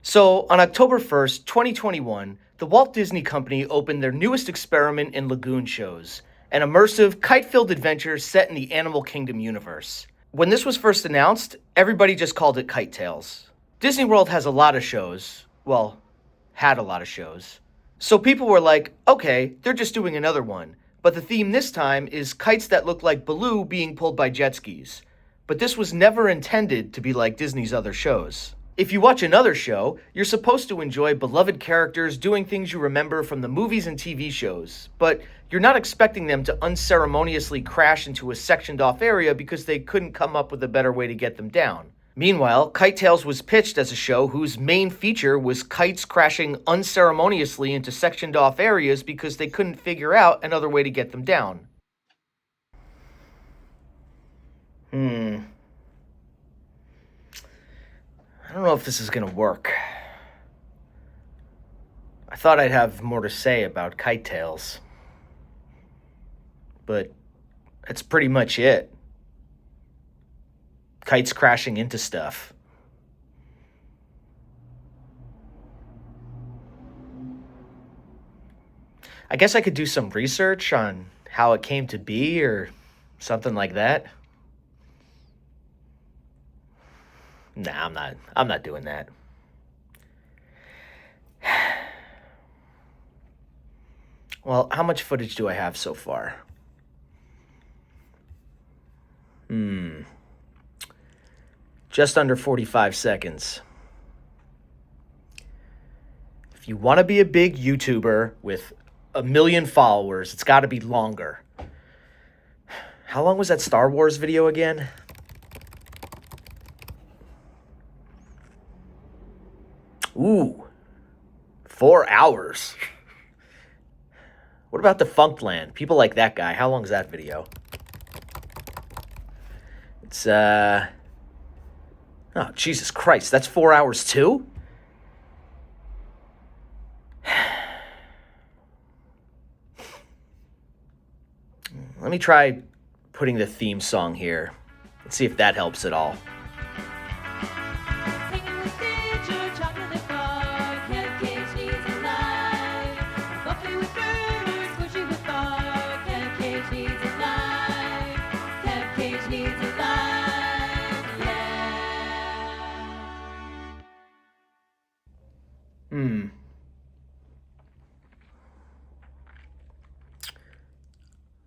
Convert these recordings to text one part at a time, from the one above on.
So, on October 1st, 2021, the Walt Disney Company opened their newest experiment in Lagoon shows, an immersive, kite-filled adventure set in the Animal Kingdom universe. When this was first announced, everybody just called it Kite Tales. Disney World has a lot of shows, well, had a lot of shows. So people were like, okay, they're just doing another one. But the theme this time is kites that look like Baloo being pulled by jet skis. But this was never intended to be like Disney's other shows. If you watch another show, you're supposed to enjoy beloved characters doing things you remember from the movies and TV shows, but you're not expecting them to unceremoniously crash into a sectioned off area because they couldn't come up with a better way to get them down. Meanwhile, Kite Tales was pitched as a show whose main feature was kites crashing unceremoniously into sectioned off areas because they couldn't figure out another way to get them down. I don't know if this is gonna work. I thought I'd have more to say about Kite Tales, but that's pretty much it. Kites crashing into stuff. I guess I could do some research on how it came to be or something like that. Nah, I'm not doing that. Well, how much footage do I have so far? Just under 45 seconds. If you want to be a big YouTuber with 1 million followers, it's got to be longer. How long was that Star Wars video again? Ooh, 4 hours. What about Defunctland? People like that guy. How long is that video? It's, oh, Jesus Christ. That's 4 hours too? Let me try putting the theme song here. Let's see if that helps at all.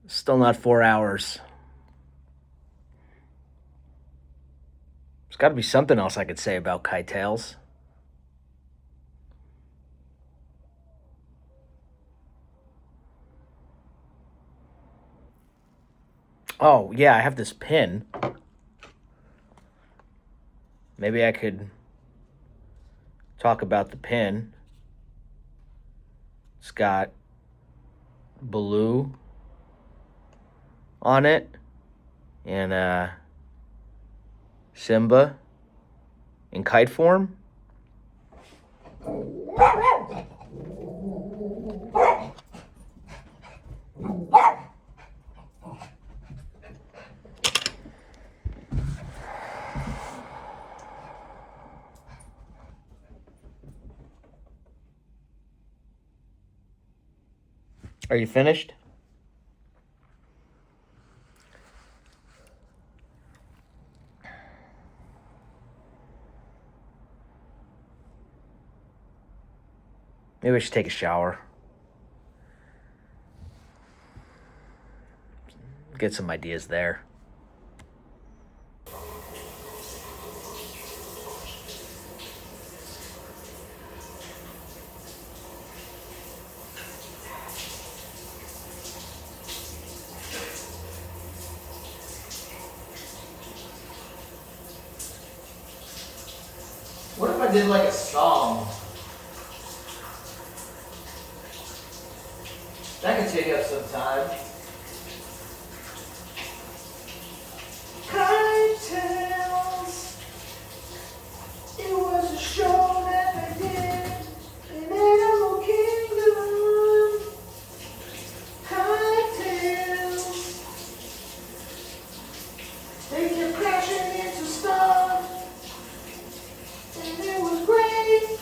Still not 4 hours. There's got to be something else I could say about Kite Tales. Oh, yeah, I have this pin. Maybe I could talk about the pin. It's got Baloo on it and Simba in kite form. Are you finished? Maybe I should take a shower. Get some ideas there. What if I did like a song? That could take up some time. Kite Tales. It was a show that they did in Animal Kingdom. Kite Tales. They kept crashing into stuff, and it was great.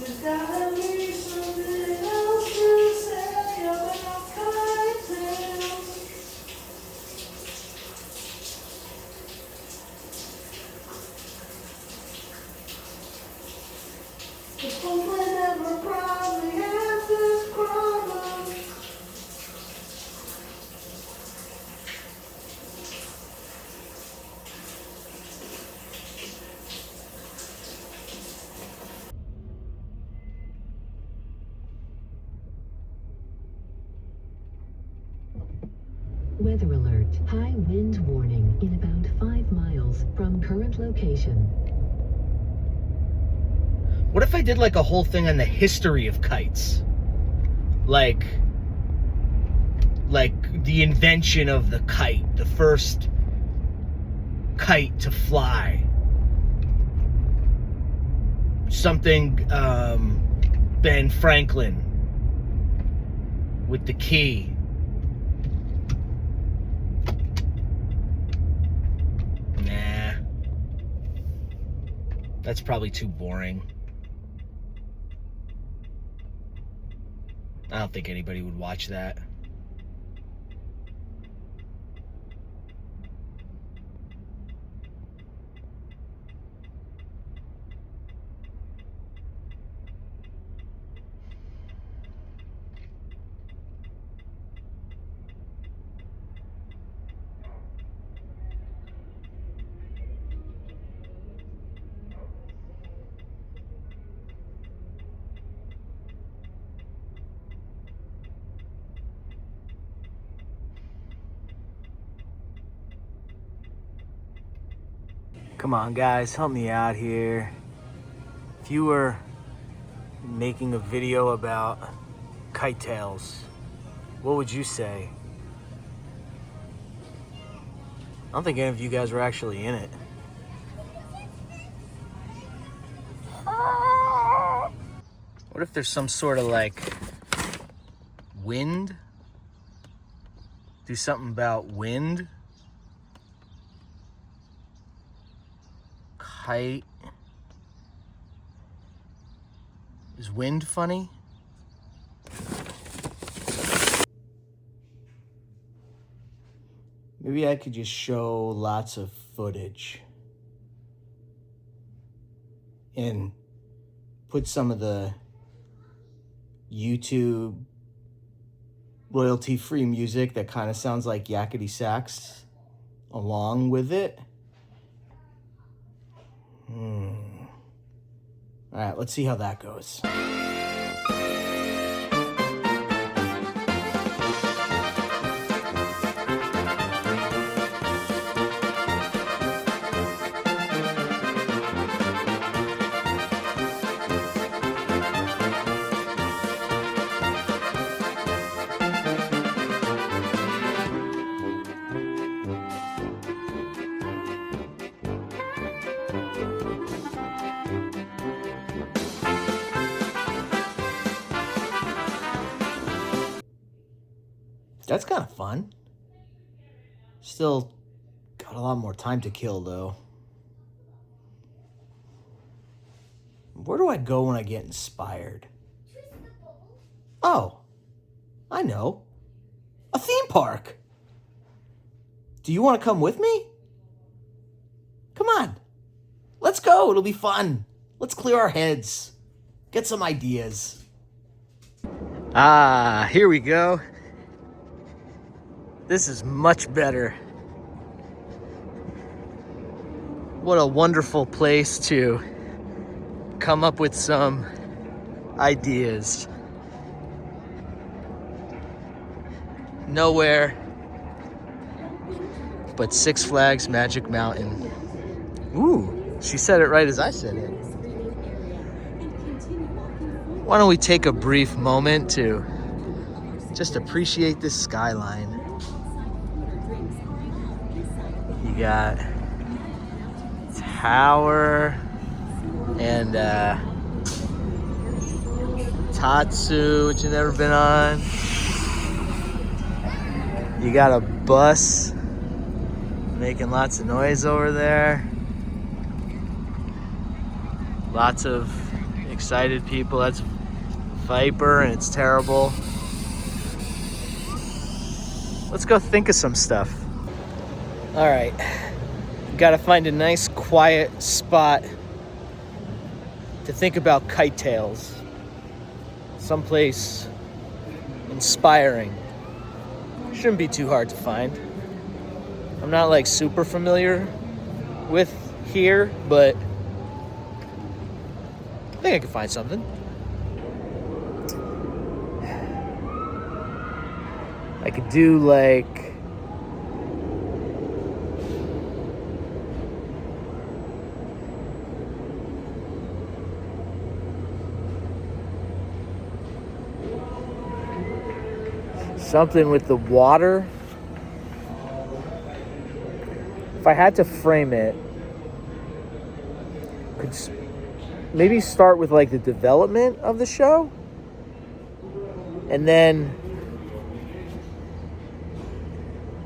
There's gotta be something else to say about kite tails. The populate never probably has this problem. Weather alert. High wind warning in about 5 miles from current location. What if I did like a whole thing on the history of kites? Like the invention of the kite, the first kite to fly. Something Ben Franklin with the key. Nah. That's probably too boring. I don't think anybody would watch that. Come on, guys, help me out here. If you were making a video about kite tails, what would you say? I don't think any of you guys were actually in it. What if there's some sort of like wind? Do something about wind? Kite. Is wind funny? Maybe I could just show lots of footage and put some of the YouTube royalty-free music that kind of sounds like yakety sax along with it. All right, let's see how that goes. That's kind of fun. Still got a lot more time to kill, though. Where do I go when I get inspired? Oh, I know. A theme park. Do you want to come with me? Come on. Let's go. It'll be fun. Let's clear our heads. Get some ideas. Ah, here we go. This is much better. What a wonderful place to come up with some ideas. Nowhere but Six Flags Magic Mountain. Ooh, she said it right as I said it. Why don't we take a brief moment to just appreciate this skyline. You got tower and Tatsu, which you've never been on. You got a bus making lots of noise over there. Lots of Excited people, that's Viper and it's terrible. Let's go think of some stuff. All right, gotta find a nice quiet spot to think about kite tails. Someplace inspiring. Shouldn't be too hard to find. I'm not like super familiar with here, but I think I can find something. I could do like something with the water. If I had to frame it, could maybe start with like the development of the show, and then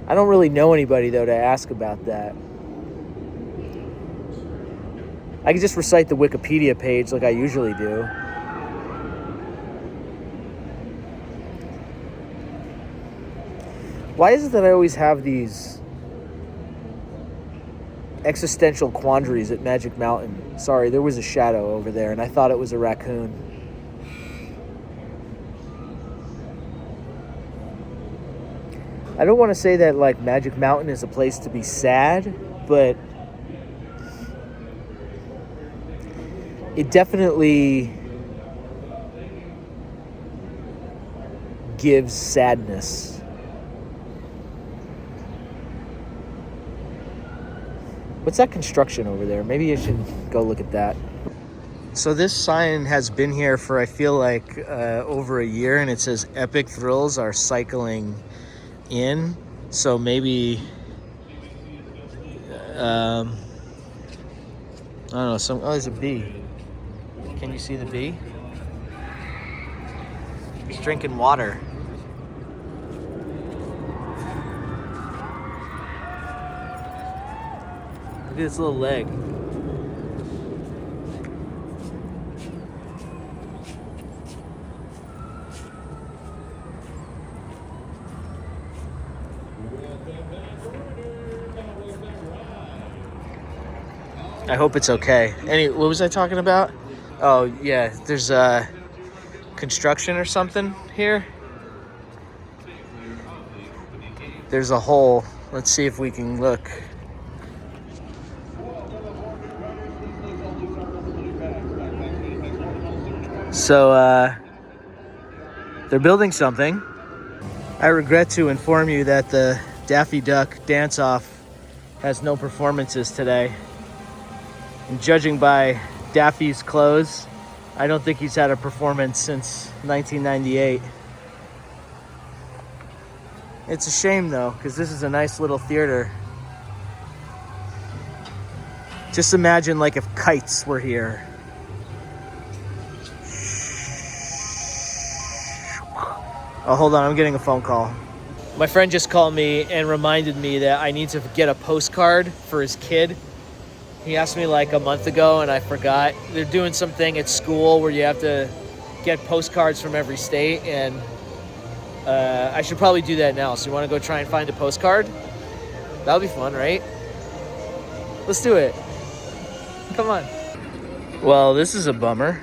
I don't really know anybody though to ask about that. I could just recite the Wikipedia page like I usually do. Why is it that I always have these existential quandaries at Magic Mountain? Sorry, there was a shadow over there and I thought it was a raccoon. I don't want to say that like Magic Mountain is a place to be sad, but it definitely gives sadness. What's that construction over there? Maybe I should go look at that. So this sign has been here for, I feel like, over a year, and it says Epic Thrills are cycling in. So maybe, I don't know, oh, there's a bee. Can you see the bee? He's drinking water. Look at its little leg. I hope it's okay. What was I talking about? Oh, yeah, there's construction or something here. There's a hole. Let's see if we can look. So, they're building something. I regret to inform you that the Daffy Duck dance-off has no performances today. And judging by Daffy's clothes, I don't think he's had a performance since 1998. It's a shame though, because this is a nice little theater. Just imagine like if Kites were here. Oh, hold on, I'm getting a phone call. My friend just called me and reminded me that I need to get a postcard for his kid. He asked me like a month ago and I forgot. They're doing something at school where you have to get postcards from every state, and I should probably do that now. So you want to go try and find a postcard? That'll be fun, right? Let's do it. Come on. Well, this is a bummer.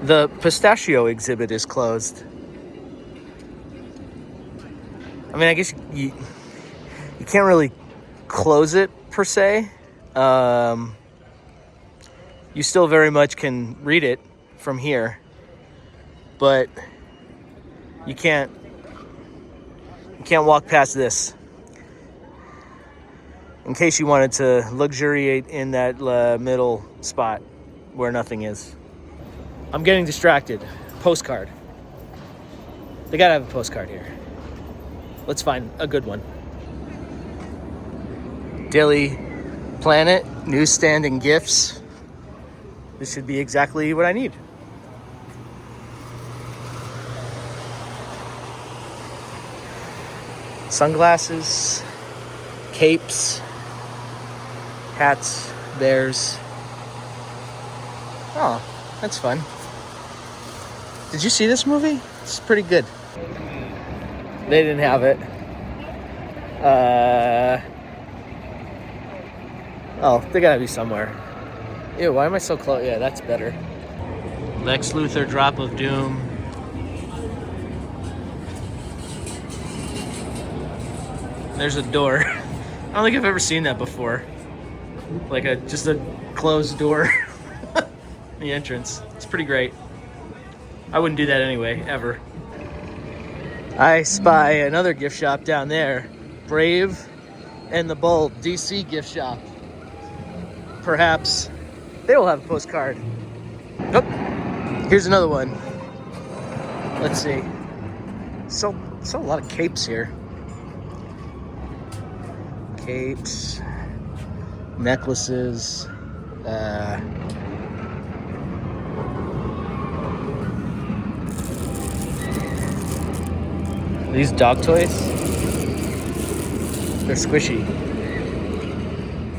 The pistachio exhibit is closed. I mean, I guess you can't really close it per se. You still very much can read it from here, but you can't walk past this. In case you wanted to luxuriate in that middle spot where nothing is. I'm getting distracted. Postcard. They gotta have a postcard here. Let's find a good one. Daily Planet, newsstand and gifts. This should be exactly what I need. Sunglasses, capes, hats, bears. Oh, that's fun. Did you see this movie? It's pretty good. They didn't have it. Oh, they gotta be somewhere. Ew, why am I so close? Yeah, that's better. Lex Luthor, Drop of Doom. There's a door. I don't think I've ever seen that before. Like just a closed door. The entrance. It's pretty great. I wouldn't do that anyway, ever. I spy another gift shop down there. Brave and the Bold DC gift shop. Perhaps they will have a postcard. Nope. Here's another one. Let's see. So a lot of capes here. Capes, necklaces, these dog toys, they're squishy.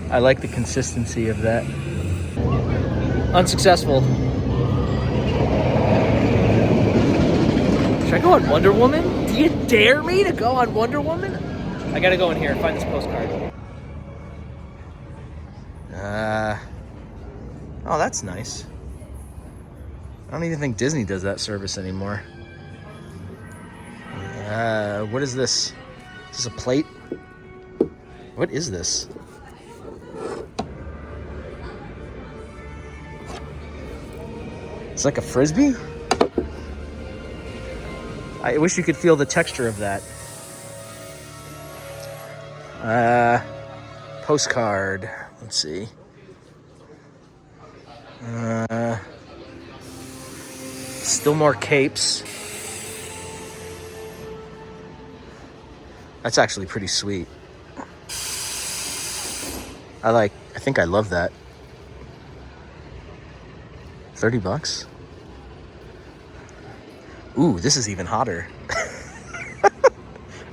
I like the consistency of that. Unsuccessful. Should I go on Wonder Woman? Do you dare me to go on Wonder Woman? I gotta go in here and find this postcard. Oh, that's nice. I don't even think Disney does that service anymore. What is this? Is this a plate? What is this? It's like a Frisbee? I wish you could feel the texture of that. Postcard. Let's see. Still more capes. That's actually pretty sweet. I think I love that. $30? Ooh, this is even hotter.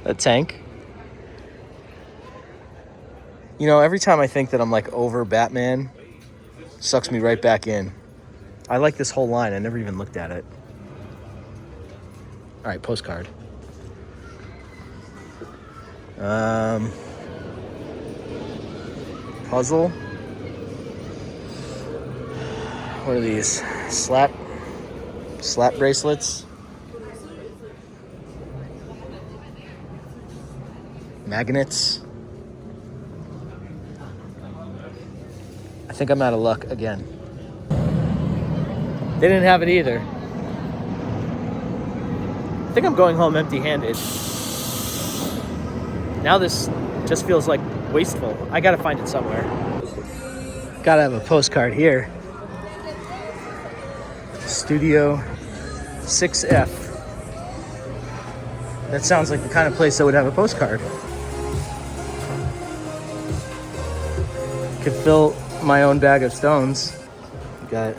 A tank. You know, every time I think that I'm like over Batman, sucks me right back in. I like this whole line. I never even looked at it. All right, postcard. Puzzle. What are these? Slap bracelets. Magnets. I think I'm out of luck again. They didn't have it either. I think I'm going home empty-handed. Now this just feels like wasteful. I gotta find it somewhere. Gotta have a postcard here. Studio 6F. That sounds like the kind of place that would have a postcard. Could fill my own bag of stones. Got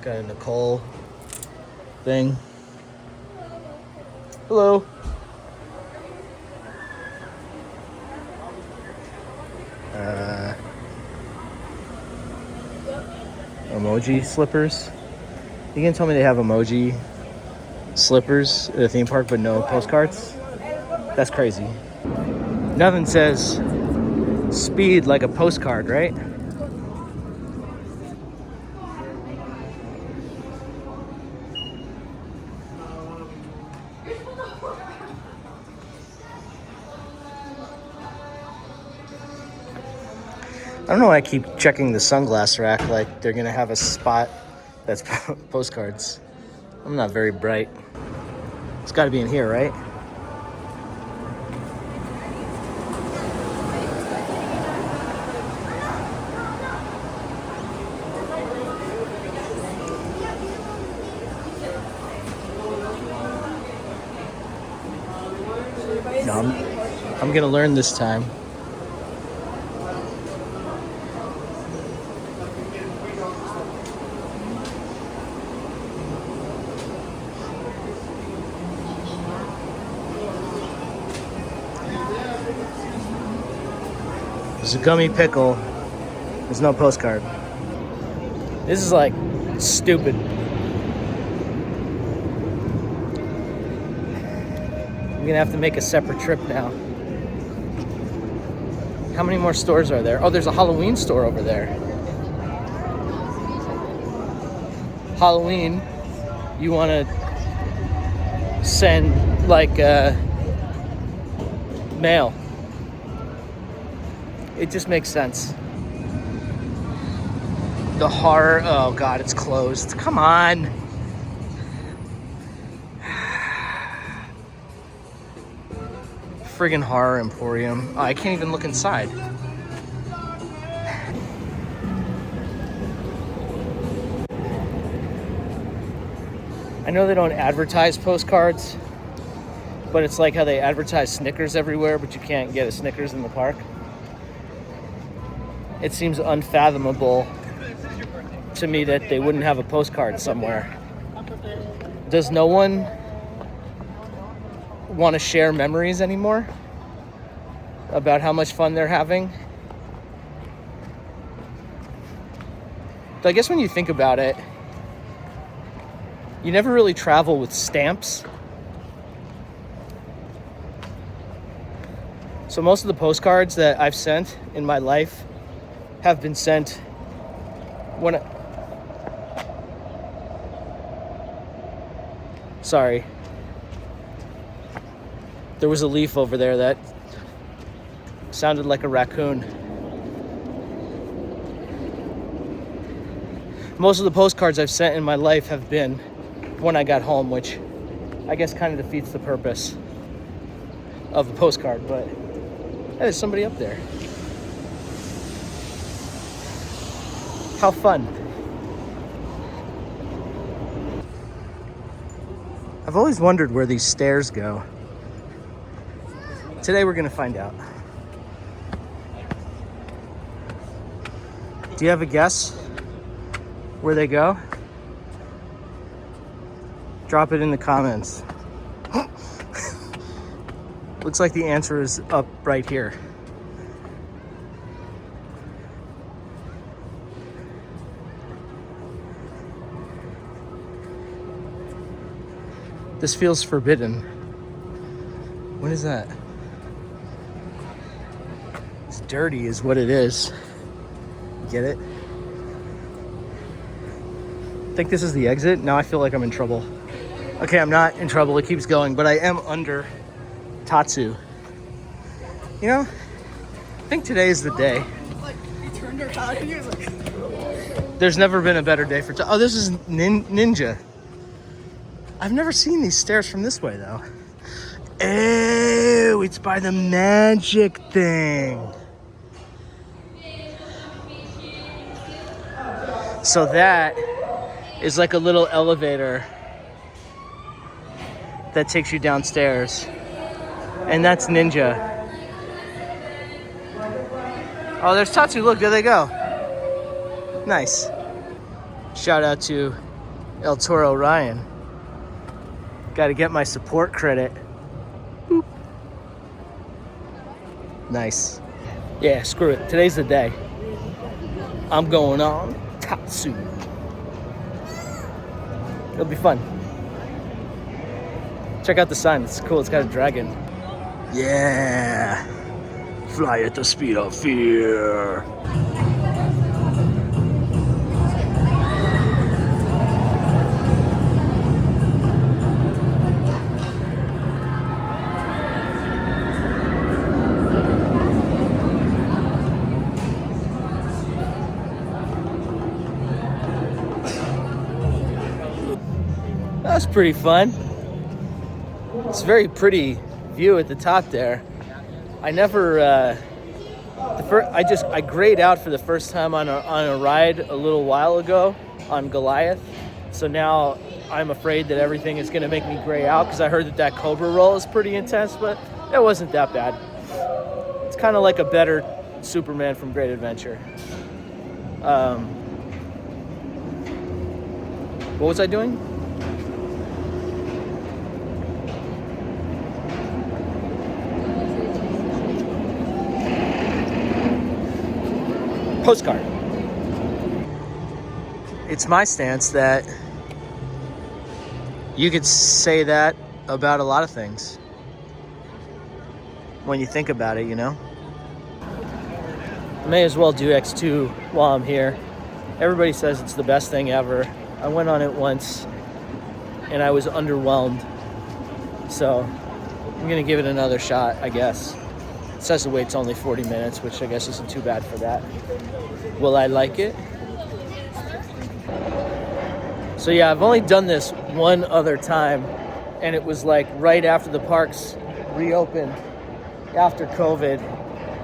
a Nicole thing. Hello. Emoji slippers. You can tell me they have emoji slippers at a theme park but no postcards? That's crazy. Nothing says speed like a postcard, right? I don't know why I keep checking the sunglass rack like they're gonna have a spot that's postcards. I'm not very bright. It's gotta be in here, right? No, I'm gonna learn this time. There's a gummy pickle. There's no postcard. This is like stupid. I'm gonna have to make a separate trip now. How many more stores are there? Oh, there's a Halloween store over there. Halloween, you wanna send like mail. It just makes sense. The horror, oh God, it's closed. Come on. Friggin' horror emporium. Oh, I can't even look inside. I know they don't advertise postcards, but it's like how they advertise Snickers everywhere, but you can't get a Snickers in the park. It seems unfathomable to me that they wouldn't have a postcard somewhere. Does no one want to share memories anymore about how much fun they're having? So I guess when you think about it, you never really travel with stamps. So most of the postcards that I've sent in my life have been sent when sorry. There was a leaf over there that sounded like a raccoon. Most of the postcards I've sent in my life have been when I got home, which I guess kind of defeats the purpose of the postcard, but hey, there's somebody up there. How fun. I've always wondered where these stairs go. Today we're gonna find out. Do you have a guess where they go? Drop it in the comments. Looks like the answer is up right here. This feels forbidden. What is that? It's dirty is what it is. Get it? I think this is the exit. Now I feel like I'm in trouble. Okay, I'm not in trouble. It keeps going, but I am under Tatsu. You know, I think today is the day. Like, he turned her out and he was like... There's never been a better day for Oh, this is Ninja. I've never seen these stairs from this way, though. Oh, it's by the magic thing. So that is like a little elevator that takes you downstairs. And that's Ninja. Oh, there's Tatsu. Look, there they go. Nice. Shout out to El Toro Ryan. Got to get my support credit. Boop. Nice. Yeah, screw it. Today's the day. I'm going on Tatsu. It'll be fun. Check out the sign. It's cool. It's got a dragon. Yeah. Fly at the speed of fear. That's pretty fun. It's a very pretty view at the top there. I never, I grayed out for the first time on a ride a little while ago on Goliath. So now I'm afraid that everything is going to make me gray out because I heard that Cobra roll is pretty intense, but it wasn't that bad. It's kind of like a better Superman from Great Adventure. What was I doing? Postcard. it's my stance that you could say that about a lot of things when you think about it, you know? I may as well do X2 while I'm here. Everybody says it's the best thing ever. I went on it once and I was underwhelmed. So I'm gonna give it another shot, I guess. It says the wait's only 40 minutes, which I guess isn't too bad for that. Will I like it? So yeah, I've only done this one other time, and it was like right after the parks reopened after COVID,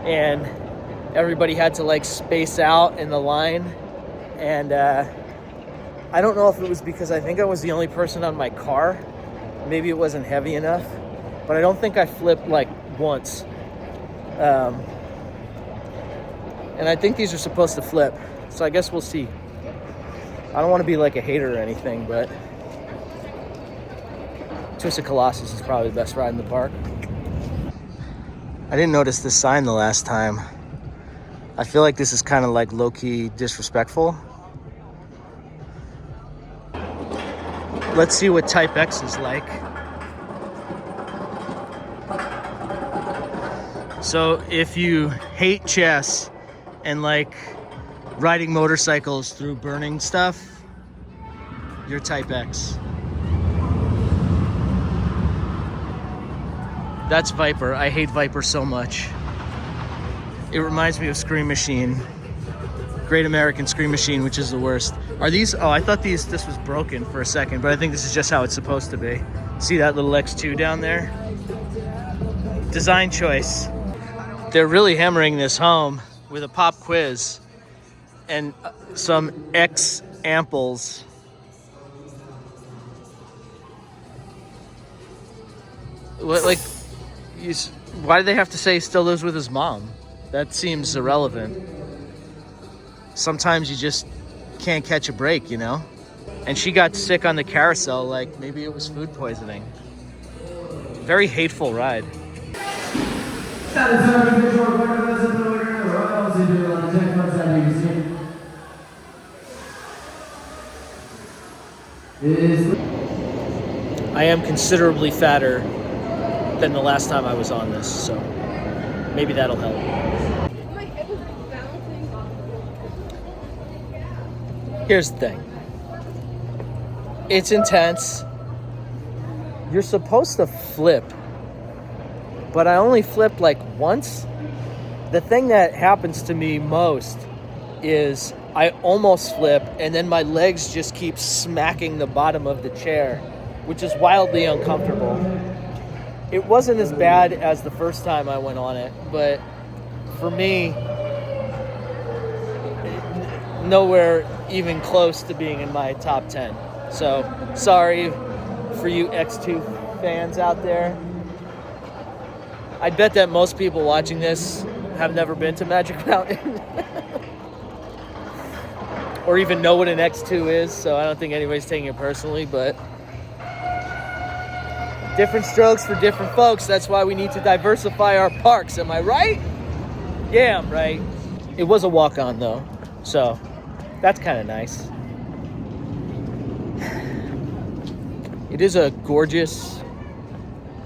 and everybody had to like space out in the line. And I don't know if it was because I think I was the only person on my car. Maybe it wasn't heavy enough, but I don't think I flipped like once. And I think these are supposed to flip, so I guess we'll see. I don't want to be like a hater or anything, but Twisted Colossus is probably the best ride in the park. I didn't notice this sign the last time. I feel like this is kind of like low-key disrespectful. Let's see what Type X is like. So if you hate chess and like riding motorcycles through burning stuff, you're Type X. That's Viper. I hate Viper so much. It reminds me of Scream Machine. Great American Scream Machine, which is the worst. Are these, oh, I thought this was broken for a second, but I think this is just how it's supposed to be. See that little X2 down there? Design choice. They're really hammering this home with a pop quiz and some X amples. Like, why do they have to say he still lives with his mom? That seems irrelevant. Sometimes you just can't catch a break, you know? And she got sick on the carousel, like maybe it was food poisoning. Very hateful ride. I am considerably fatter than the last time I was on this, so maybe that'll help. My head was bouncing. Here's the thing. It's intense. You're supposed to flip, but I only flipped like once. The thing that happens to me most is I almost flip and then my legs just keep smacking the bottom of the chair, which is wildly uncomfortable. It wasn't as bad as the first time I went on it, but for me, nowhere even close to being in my top 10. So sorry for you X2 fans out there. I bet that most people watching this have never been to Magic Mountain or even know what an X2 is, so I don't think anybody's taking it personally, but different strokes for different folks. That's why we need to diversify our parks. Am I right? Yeah, I'm right. It was a walk-on though, so that's kind of nice. It is a gorgeous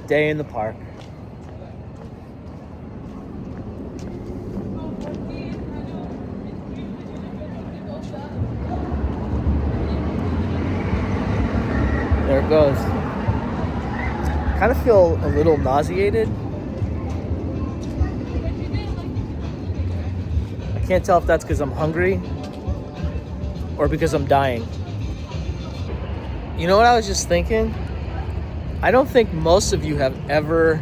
day in the park. There it goes. Kind of feel a little nauseated. I can't tell if that's because I'm hungry or because I'm dying. You know what I was just thinking? I don't think most of you have ever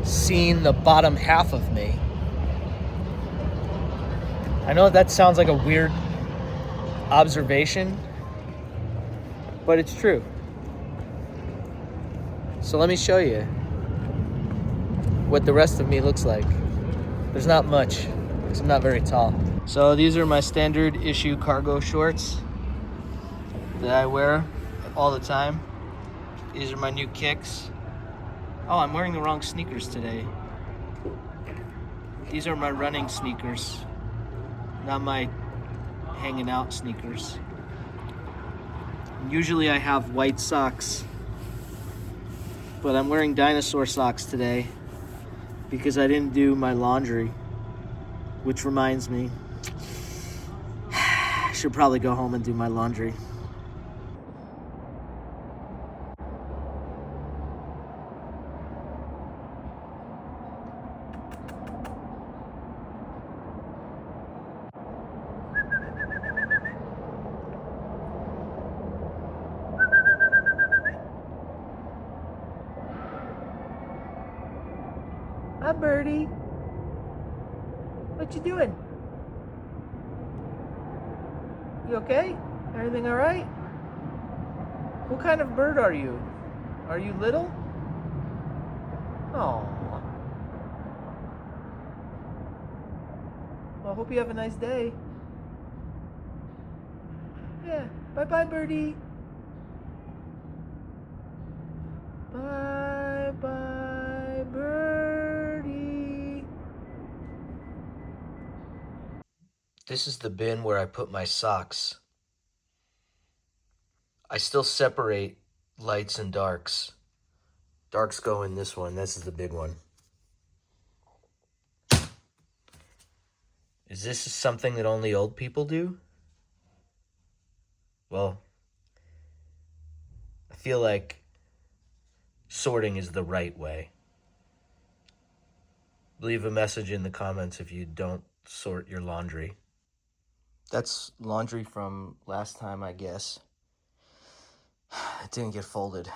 seen the bottom half of me. I know that sounds like a weird observation, but it's true. So let me show you what the rest of me looks like. There's not much, because I'm not very tall. So these are my standard issue cargo shorts that I wear all the time. These are my new kicks. Oh, I'm wearing the wrong sneakers today. These are my running sneakers, not my hanging out sneakers. Usually I have white socks, but I'm wearing dinosaur socks today because I didn't do my laundry, which reminds me, I should probably go home and do my laundry. Hi, birdie. What you doing? You okay? Everything all right? What kind of bird are you? Are you little? Oh. Well, I hope you have a nice day. Yeah. Bye-bye, birdie. Bye-bye, birdie. This is the bin where I put my socks. I still separate lights and darks. Darks go in this one. This is the big one. Is this something that only old people do? Well, I feel like sorting is the right way. Leave a message in the comments if you don't sort your laundry. That's laundry from last time, I guess. It didn't get folded.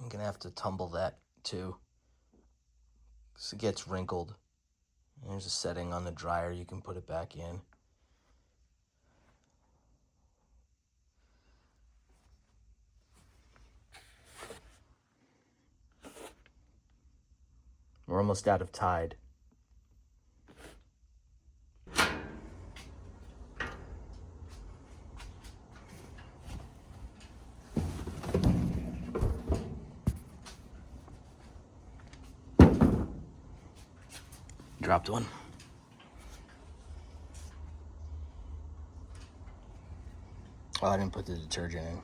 I'm gonna have to tumble that too, because it gets wrinkled. There's a setting on the dryer, you can put it back in. We're almost out of Tide. Dropped one. Oh, I didn't put the detergent in.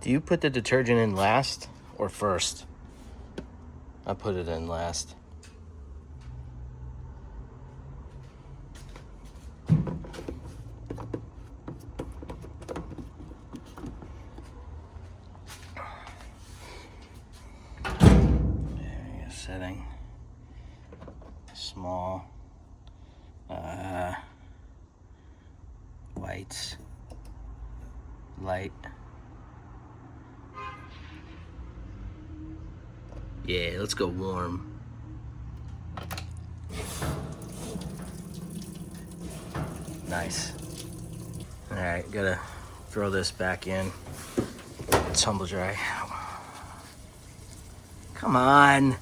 Do you put the detergent in last or first? I put it in last. Setting. Small. Whites. Light. Yeah, let's go warm. Nice. All right, gotta throw this back in. Tumble dry. Come on.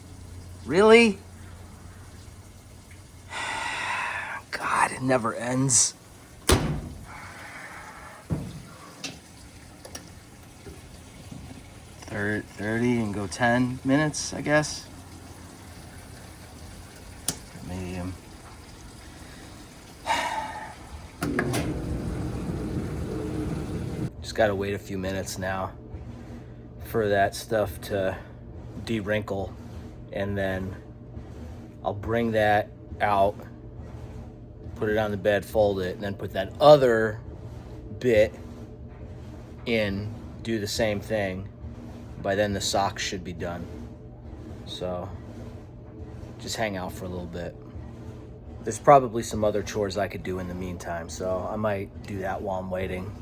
Really? God, it never ends. 30 and go 10 minutes, I guess. Medium. Just gotta wait a few minutes now for that stuff to de-wrinkle, and then I'll bring that out, put it on the bed, fold it, and then put that other bit in, do the same thing. By then the socks should be done. So just hang out for a little bit. There's probably some other chores I could do in the meantime, so I might do that while I'm waiting.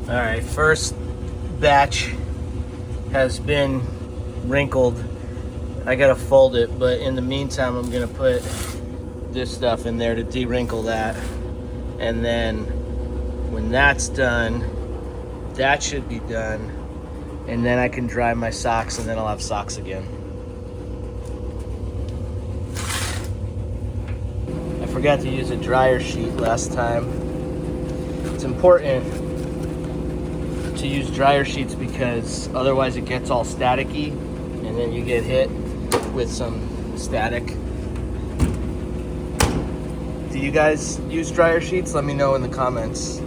All right, first batch has been wrinkled. I gotta fold it, but in the meantime, I'm gonna put this stuff in there to de-wrinkle that. And then when that's done, that should be done. And then I can dry my socks, and then I'll have socks again. I forgot to use a dryer sheet last time. It's important to use dryer sheets because otherwise it gets all staticky and then you get hit with some static. Do you guys use dryer sheets? Let me know in the comments.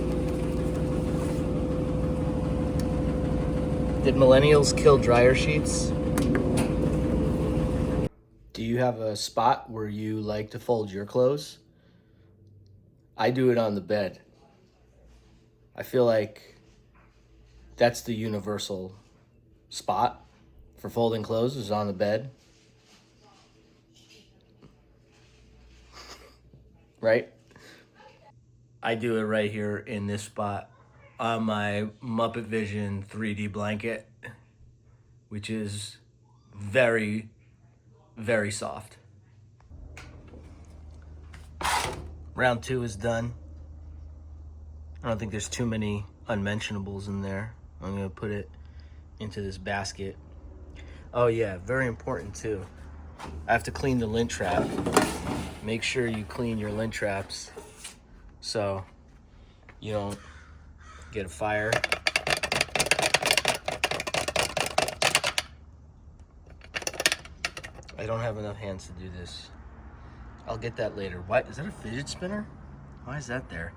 Did millennials kill dryer sheets? Do you have a spot where you like to fold your clothes? I do it on the bed. I feel like that's the universal spot for folding clothes, is on the bed. Right? I do it right here in this spot on my Muppet Vision 3D blanket, which is very, very soft. Round 2 is done. I don't think there's too many unmentionables in there. I'm gonna put it into this basket. Oh yeah, very important too. I have to clean the lint trap. Make sure you clean your lint traps so you don't get a fire. I don't have enough hands to do this. I'll get that later. What? Is that a fidget spinner? Why is that there?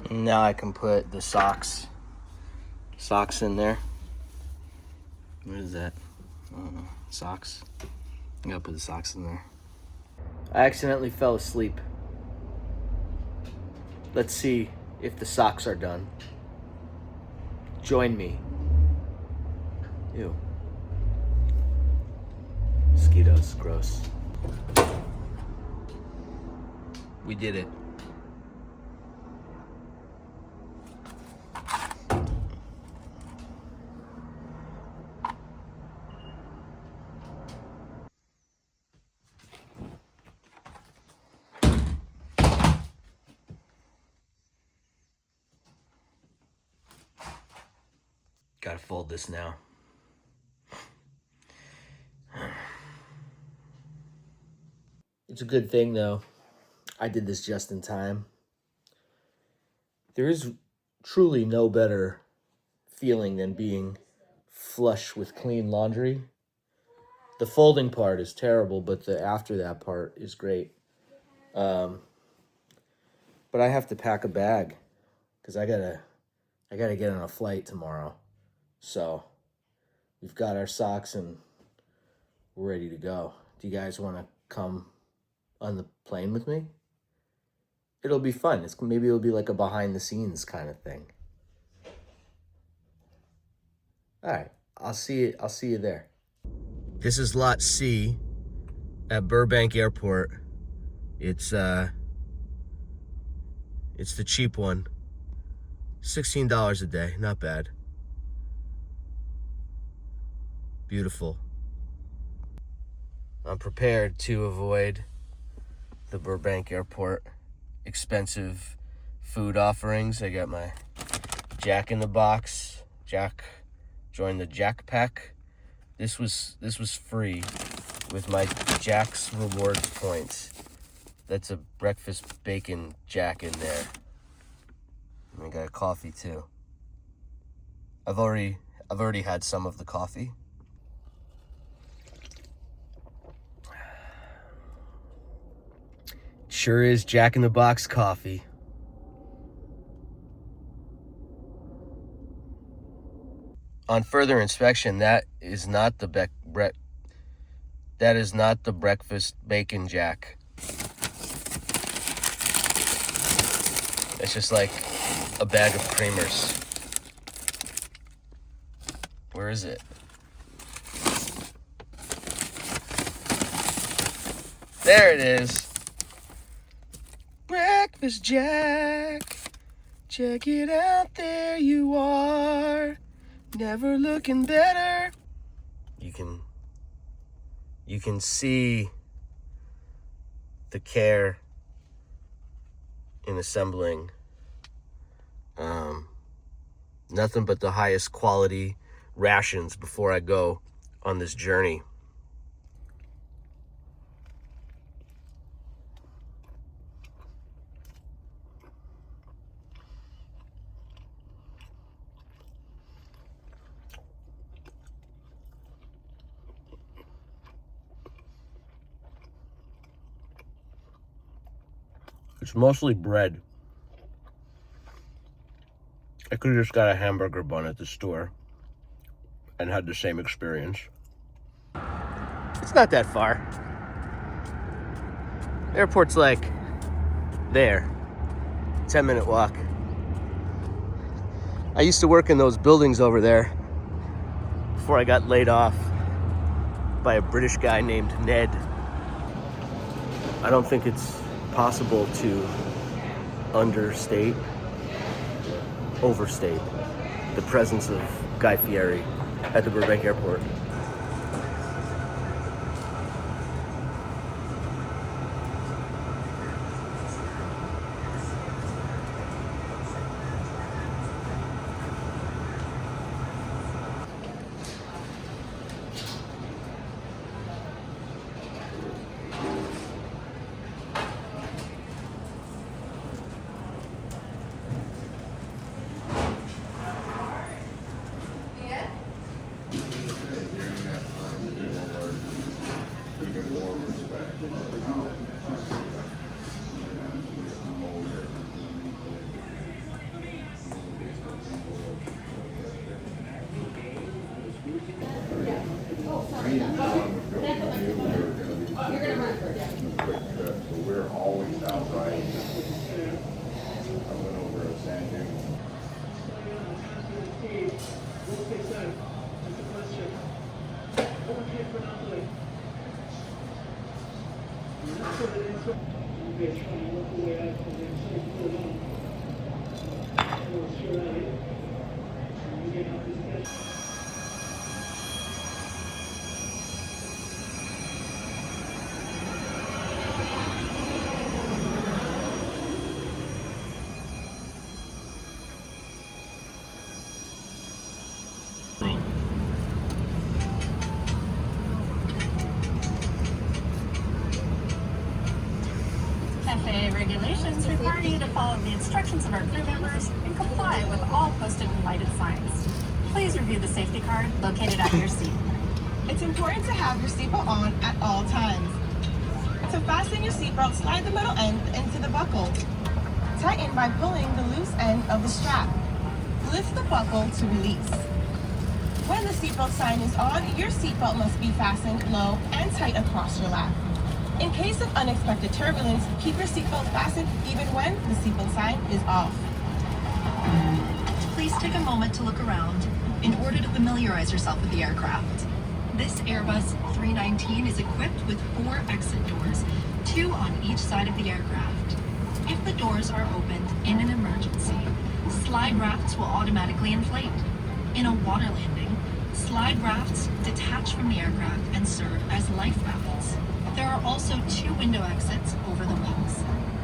Now I can put the socks in there. What is that? I don't know. Socks. I gotta put the socks in there. I accidentally fell asleep. Let's see if the socks are done. Join me. Ew. Mosquitoes, gross. We did it. Gotta fold this now. It's a good thing though. I did this just in time. There is truly no better feeling than being flush with clean laundry. The folding part is terrible, but the after that part is great. But I have to pack a bag because I gotta get on a flight tomorrow. So we've got our socks and we're ready to go. Do you guys want to come on the plane with me? It'll be fun. Maybe it'll be like a behind the scenes kind of thing. All right, I'll see you there. This is Lot C at Burbank Airport. It's the cheap one. $16 a day, not bad. Beautiful. I'm prepared to avoid the Burbank Airport expensive food offerings. I got my Jack in the Box. Jack joined the Jack Pack. This was free with my Jack's Rewards points. That's a breakfast bacon Jack in there. And I got a coffee too. I've already had some of the coffee. Sure is Jack in the Box coffee. On further inspection, that is not the breakfast bacon Jack. It's just like a bag of creamers. Where is it? There it is. Breakfast Jack. Check it out, there you are, never looking better. You can see the care in assembling nothing but the highest quality rations before I go on this journey. It's mostly bread. I could have just got a hamburger bun at the store and had the same experience. It's not that far. Airport's like there. 10-minute walk. I used to work in those buildings over there before I got laid off by a British guy named Ned. I don't think it's possible to overstate the presence of Guy Fieri at the Burbank Airport. FAA regulations require you to follow the instructions of our crew members and comply with all posted and lighted signs. Please review the safety card located at your seat. It's important to have your seatbelt on at all times. To fasten your seatbelt, slide the middle end into the buckle. Tighten by pulling the loose end of the strap. Lift the buckle to release. When the seatbelt sign is on, your seatbelt must be fastened low and tight across your lap. In case of unexpected turbulence, keep your seatbelt fastened even when the seatbelt sign is off. Please take a moment to look around in order to familiarize yourself with the aircraft. This Airbus 319 is equipped with 4 exit doors, 2 on each side of the aircraft. If the doors are opened in an emergency, slide rafts will automatically inflate. In a water landing, slide rafts detach from the aircraft and serve as life rafts. There are also 2 window exits over the wings.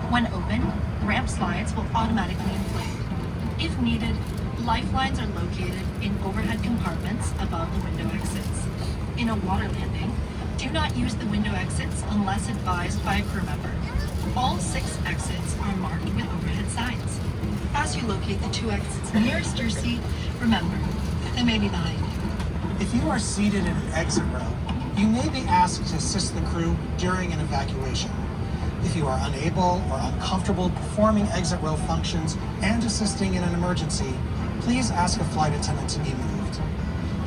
When open, ramp slides will automatically inflate. If needed, lifelines are located in overhead compartments above the window exits. In a water landing, do not use the window exits unless advised by a crew member. All 6 exits are marked with overhead signs. As you locate the 2 exits nearest your seat, remember, they may be behind you. If you are seated in an exit row, you may be asked to assist the crew during an evacuation. If you are unable or uncomfortable performing exit row functions and assisting in an emergency, please ask a flight attendant to be moved.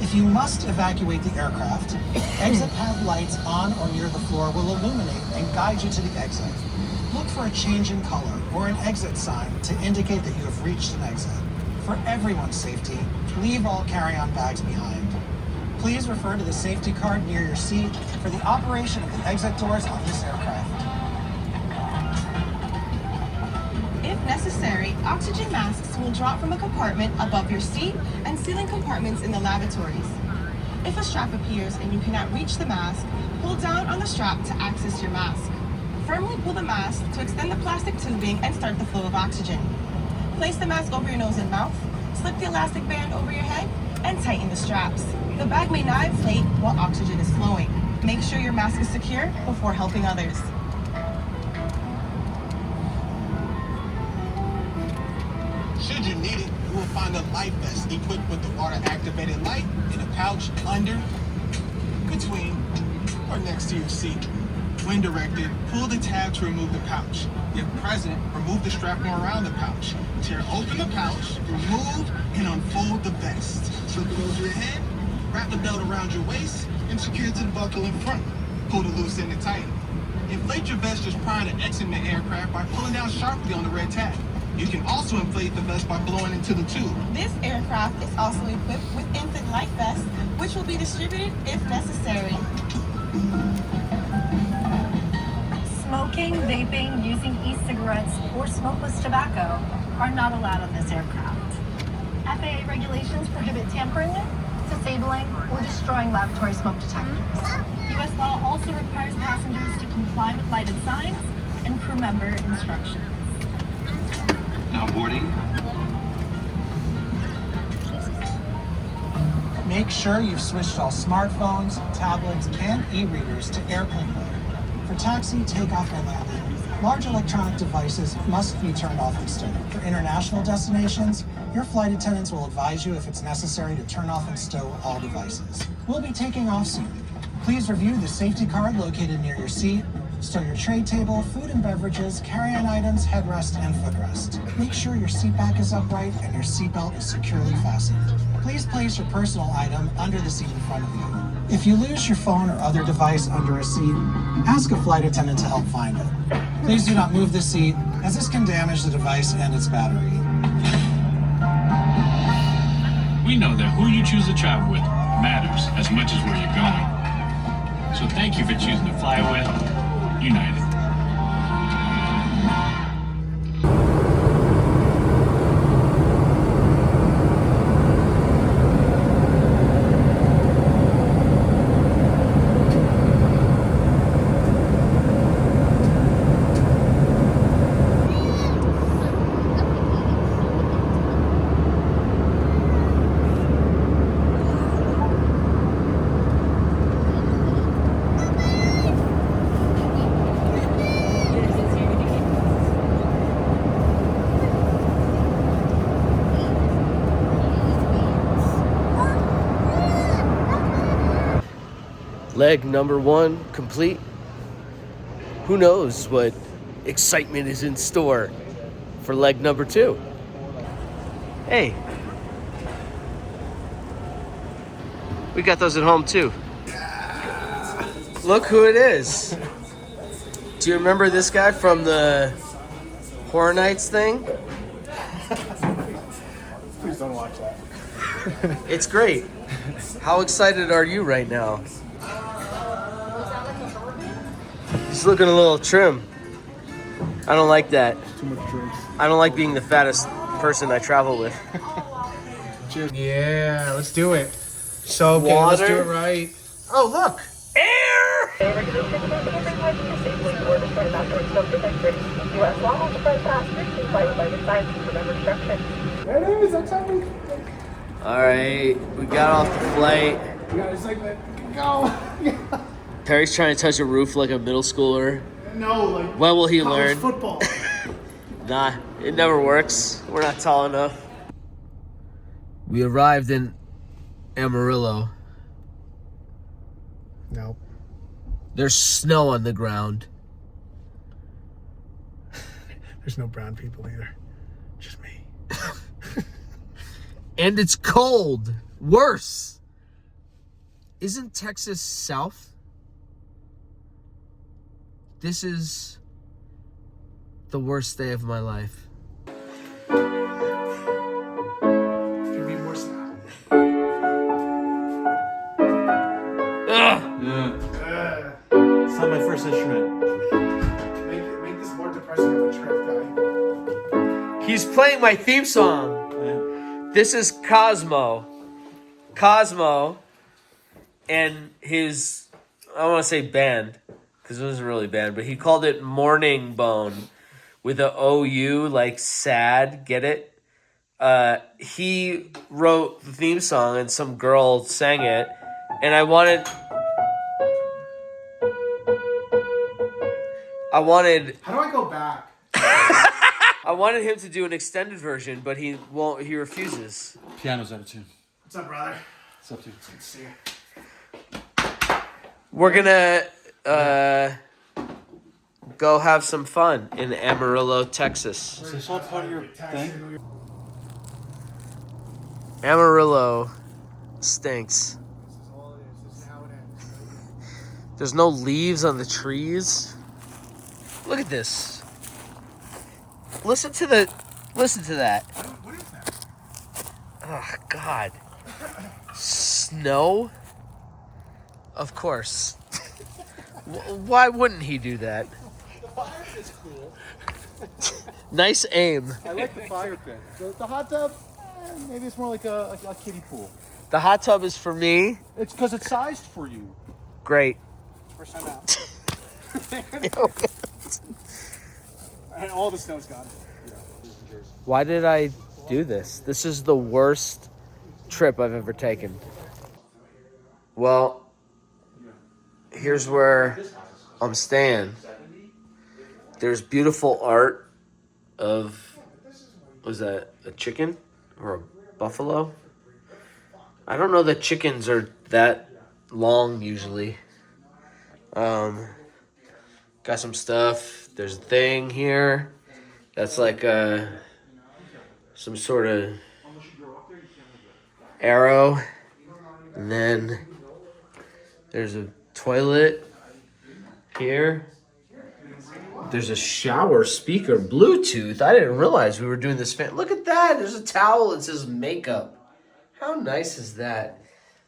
If you must evacuate the aircraft, exit pad lights on or near the floor will illuminate and guide you to the exit. Look for a change in color or an exit sign to indicate that you have reached an exit. For everyone's safety, leave all carry-on bags behind. Please refer to the safety card near your seat for the operation of the exit doors on this aircraft. If necessary, oxygen masks masks will drop from a compartment above your seat and ceiling compartments in the lavatories. If a strap appears and you cannot reach the mask, pull down on the strap to access your mask. Firmly pull the mask to extend the plastic tubing and start the flow of oxygen. Place the mask over your nose and mouth, slip the elastic band over your head, and tighten the straps. The bag may not inflate while oxygen is flowing. Make sure your mask is secure before helping others. Should you need it, you will find a life vest equipped with the water-activated light in a pouch under, between, or next to your seat. When directed, pull the tab to remove the pouch. If present, remove the strap around the pouch. Tear open the pouch, remove and unfold the vest. Slip it over your head, wrap the belt around your waist, and secure it to the buckle in front. Pull the loose end and tighten. Inflate your vest just prior to exiting the aircraft by pulling down sharply on the red tab. You can also inflate the vest by blowing into the tube. This aircraft is also equipped with infant life vests, which will be distributed if necessary. Smoking, vaping, using e-cigarettes, or smokeless tobacco are not allowed on this aircraft. FAA regulations prohibit tampering with, disabling, or destroying laboratory smoke detectors. U.S. law also requires passengers to comply with lighted signs and crew member instructions. Now boarding. Make sure you've switched all smartphones, tablets, and e-readers to airplane mode. For taxi, takeoff, and landing, large electronic devices must be turned off and stow. For international destinations, your flight attendants will advise you if it's necessary to turn off and stow all devices. We'll be taking off soon. Please review the safety card located near your seat. Stow your tray table, food and beverages, carry-on items, headrest, and footrest. Make sure your seat back is upright and your seatbelt is securely fastened. Please place your personal item under the seat in front of you. If you lose your phone or other device under a seat, ask a flight attendant to help find it. Please do not move the seat, as this can damage the device and its battery. We know that who you choose to travel with matters as much as where you're going. So thank you for choosing to fly with United. Leg number 1 complete. Who knows what excitement is in store for leg number 2? Hey, we got those at home too. Look who it is. Do you remember this guy from the Horror Nights thing? Please don't watch that. It's great. How excited are you right now? He's looking a little trim. I don't like that. Too much drinks. I don't like being the fattest person I travel with. Cheers. Yeah, let's do it. So okay, let's do it right. Oh, look. There it is. That's how we. All right, we got off the flight. You got a segment. Go. Perry's trying to touch a roof like a middle schooler. No, like. When will he college learn? Football. Nah, it never works. We're not tall enough. We arrived in Amarillo. No. There's snow on the ground. There's no brown people either. Just me. And it's cold. Worse. Isn't Texas south? This is the worst day of my life. Give me more snap. It's not my first instrument. Make this more depressing of a trip, guy. He's playing playing my theme song. This is Cosmo. Cosmo and his, I want to say band, because it wasn't really band, but he called it Morning Bone with a OU, like sad, get it? He wrote the theme song and some girl sang it, and I wanted How do I go back? I wanted him to do an extended version, but he won't. He refuses. Piano's out of tune. What's up, brother? It's up to you. Good to see you. We're gonna go have some fun in Amarillo, Texas. Is this all part of your thing? Amarillo stinks. This is how it ends. There's no leaves on the trees. Look at this. Listen to that. What is that? Oh, God. Snow? Of course. Why wouldn't he do that? The fire is cool. Nice aim. I like the fire pit. The hot tub, maybe it's more like a kiddie pool. The hot tub is for me. It's because it's sized for you. Great. First time out. And all the snow's gone. Why did I do this? This is the worst trip I've ever taken. Well, here's where I'm staying. There's beautiful art of, was that a chicken or a buffalo? I don't know that chickens are that long usually. Got some stuff. There's a thing here that's like some sort of arrow. And then there's a toilet here. There's a shower speaker, Bluetooth. I didn't realize we were doing this. Look at that. There's a towel that says makeup. How nice is that?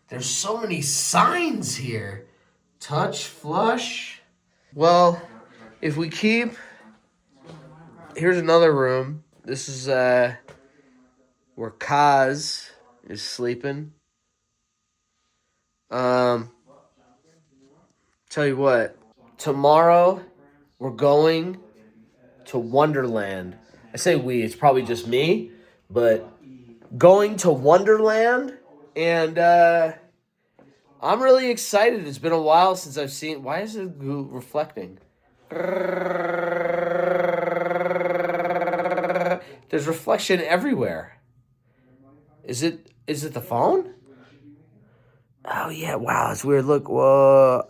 There's so many signs here. Touch, flush. Well, if we keep... Here's another room. This is where Kaz is sleeping. Tell you what. Tomorrow, we're going to Wonderland. I say we, it's probably just me, but going to Wonderland, and I'm really excited. It's been a while since I've seen... Why is it reflecting? There's reflection everywhere. Is it the phone? Oh, yeah. Wow, it's weird. Look. Whoa.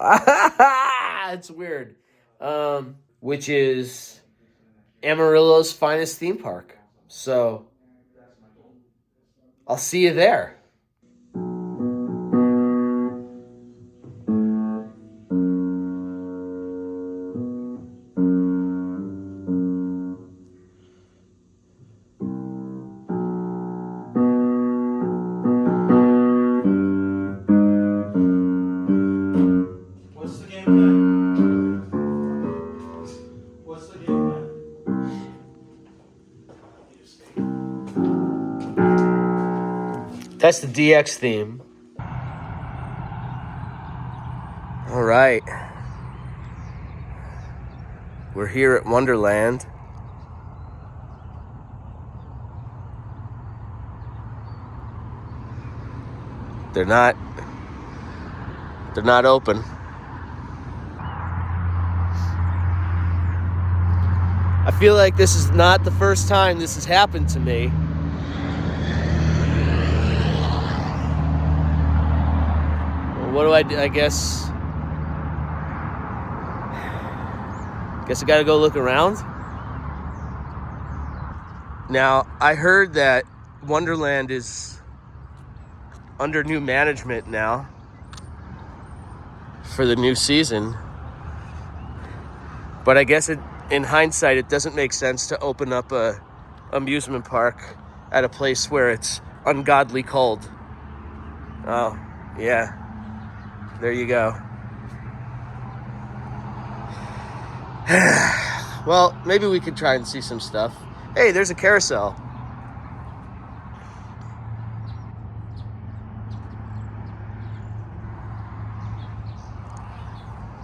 It's weird. Which is Amarillo's finest theme park. So, I'll see you there. That's the DX theme. All right. We're here at Wonderland. They're not open. I feel like this is not the first time this has happened to me. What do I do? I guess I gotta go look around. Now, I heard that Wonderland is under new management now for the new season. But I guess in hindsight, it doesn't make sense to open up a amusement park at a place where it's ungodly cold. Oh, yeah. There you go. Well, maybe we could try and see some stuff. Hey, there's a carousel.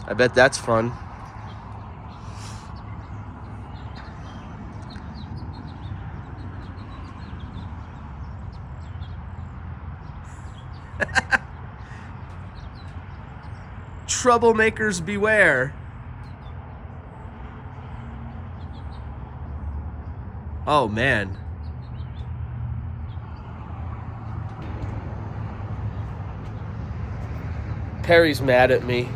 I bet that's fun. Troublemakers beware. Oh man. Perry's mad at me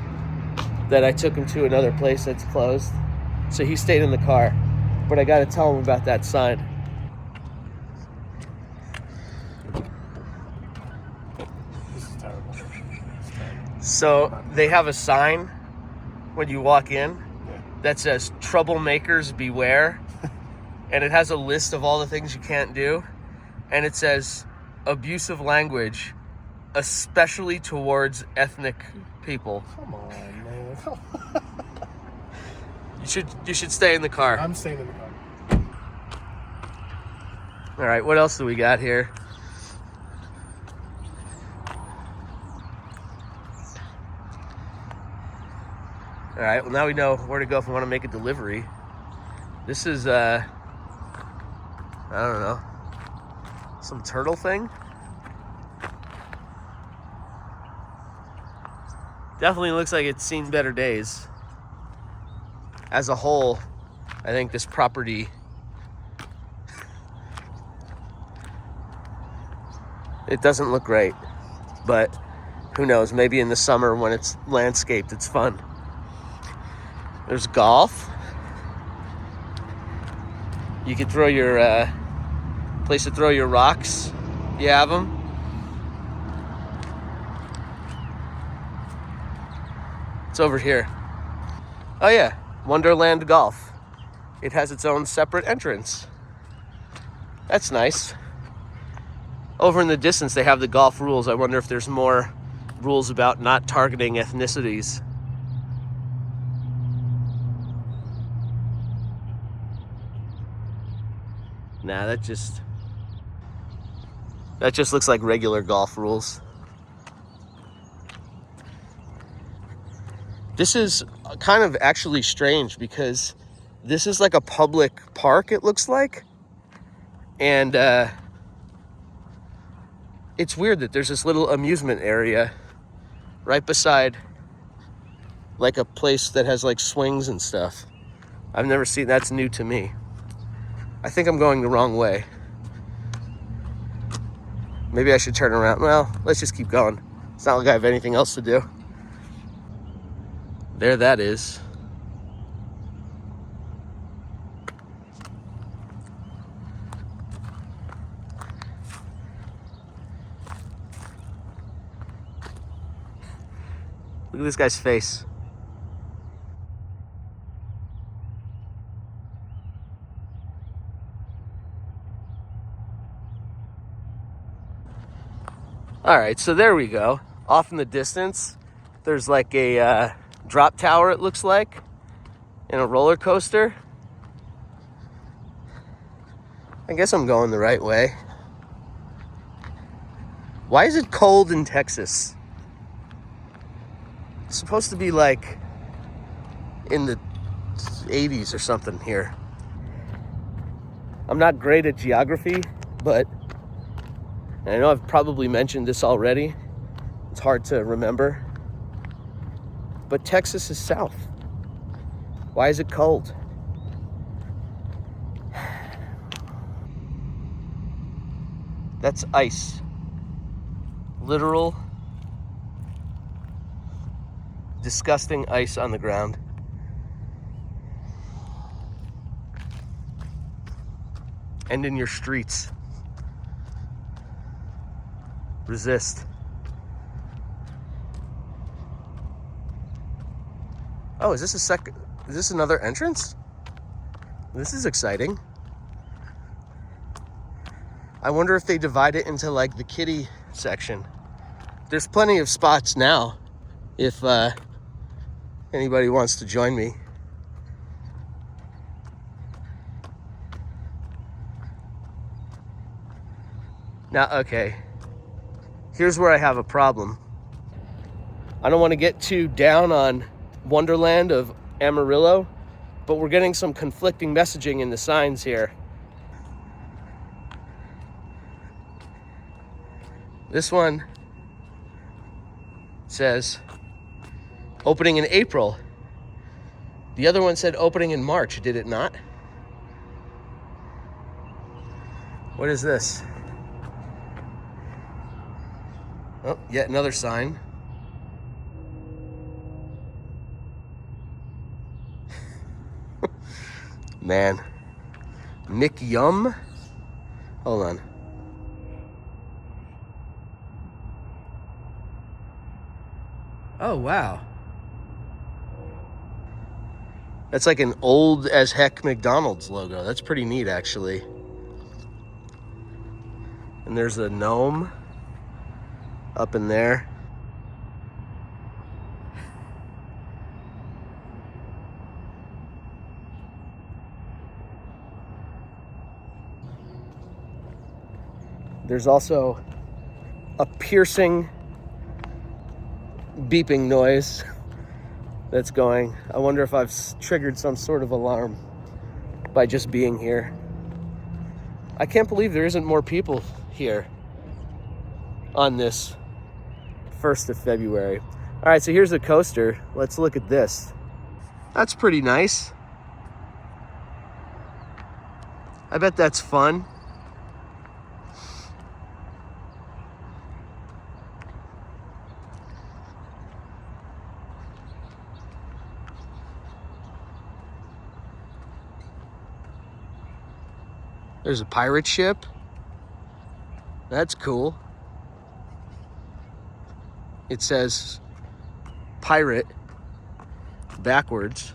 that I took him to another place that's closed. So he stayed in the car. But I gotta tell him about that sign. This is terrible. So they have a sign when you walk in that says troublemakers beware. And it has a list of all the things you can't do. And it says abusive language, especially towards ethnic people. Come on, man. You should stay in the car. I'm staying in the car. All right, what else do we got here? All right, well now we know where to go if we want to make a delivery. This is I don't know, some turtle thing? Definitely looks like it's seen better days. As a whole, I think this property it doesn't look great, but who knows, maybe in the summer when it's landscaped, it's fun. There's golf. You could throw your place to throw your rocks. You have them. It's over here. Oh yeah, Wonderland Golf. It has its own separate entrance. That's nice. Over in the distance, they have the golf rules. I wonder if there's more rules about not targeting ethnicities. Nah, that just looks like regular golf rules. This is kind of actually strange because this is like a public park, it looks like. And it's weird that there's this little amusement area right beside like a place that has like swings and stuff. I've never seen, that's new to me. I think I'm going the wrong way. Maybe I should turn around. Well, let's just keep going. It's not like I have anything else to do. There that is. Look at this guy's face. All right, so there we go. Off in the distance, there's like a drop tower, it looks like, and a roller coaster. I guess I'm going the right way. Why is it cold in Texas? It's supposed to be like in the 80s or something here. I'm not great at geography, but and I know I've probably mentioned this already. It's hard to remember. But Texas is south. Why is it cold? That's ice. Literal, disgusting ice on the ground. And in your streets. Resist. Oh, is this another entrance? This is exciting. I wonder if they divide it into like the kiddie section. There's plenty of spots now if anybody wants to join me. Now, okay. Here's where I have a problem. I don't want to get too down on Wonderland of Amarillo, but we're getting some conflicting messaging in the signs here. This one says opening in April. The other one said opening in March, did it not? What is this? Oh, yet another sign. Man. Nick Yum? Hold on. Oh, wow. That's like an old as heck McDonald's logo. That's pretty neat, actually. And there's a gnome up in there. There's also a piercing beeping noise that's going. I wonder if I've triggered some sort of alarm by just being here. I can't believe there isn't more people here on this 1st of February. All right, so here's the coaster. Let's look at this. That's pretty nice. I bet that's fun. There's a pirate ship. That's cool. It says pirate backwards.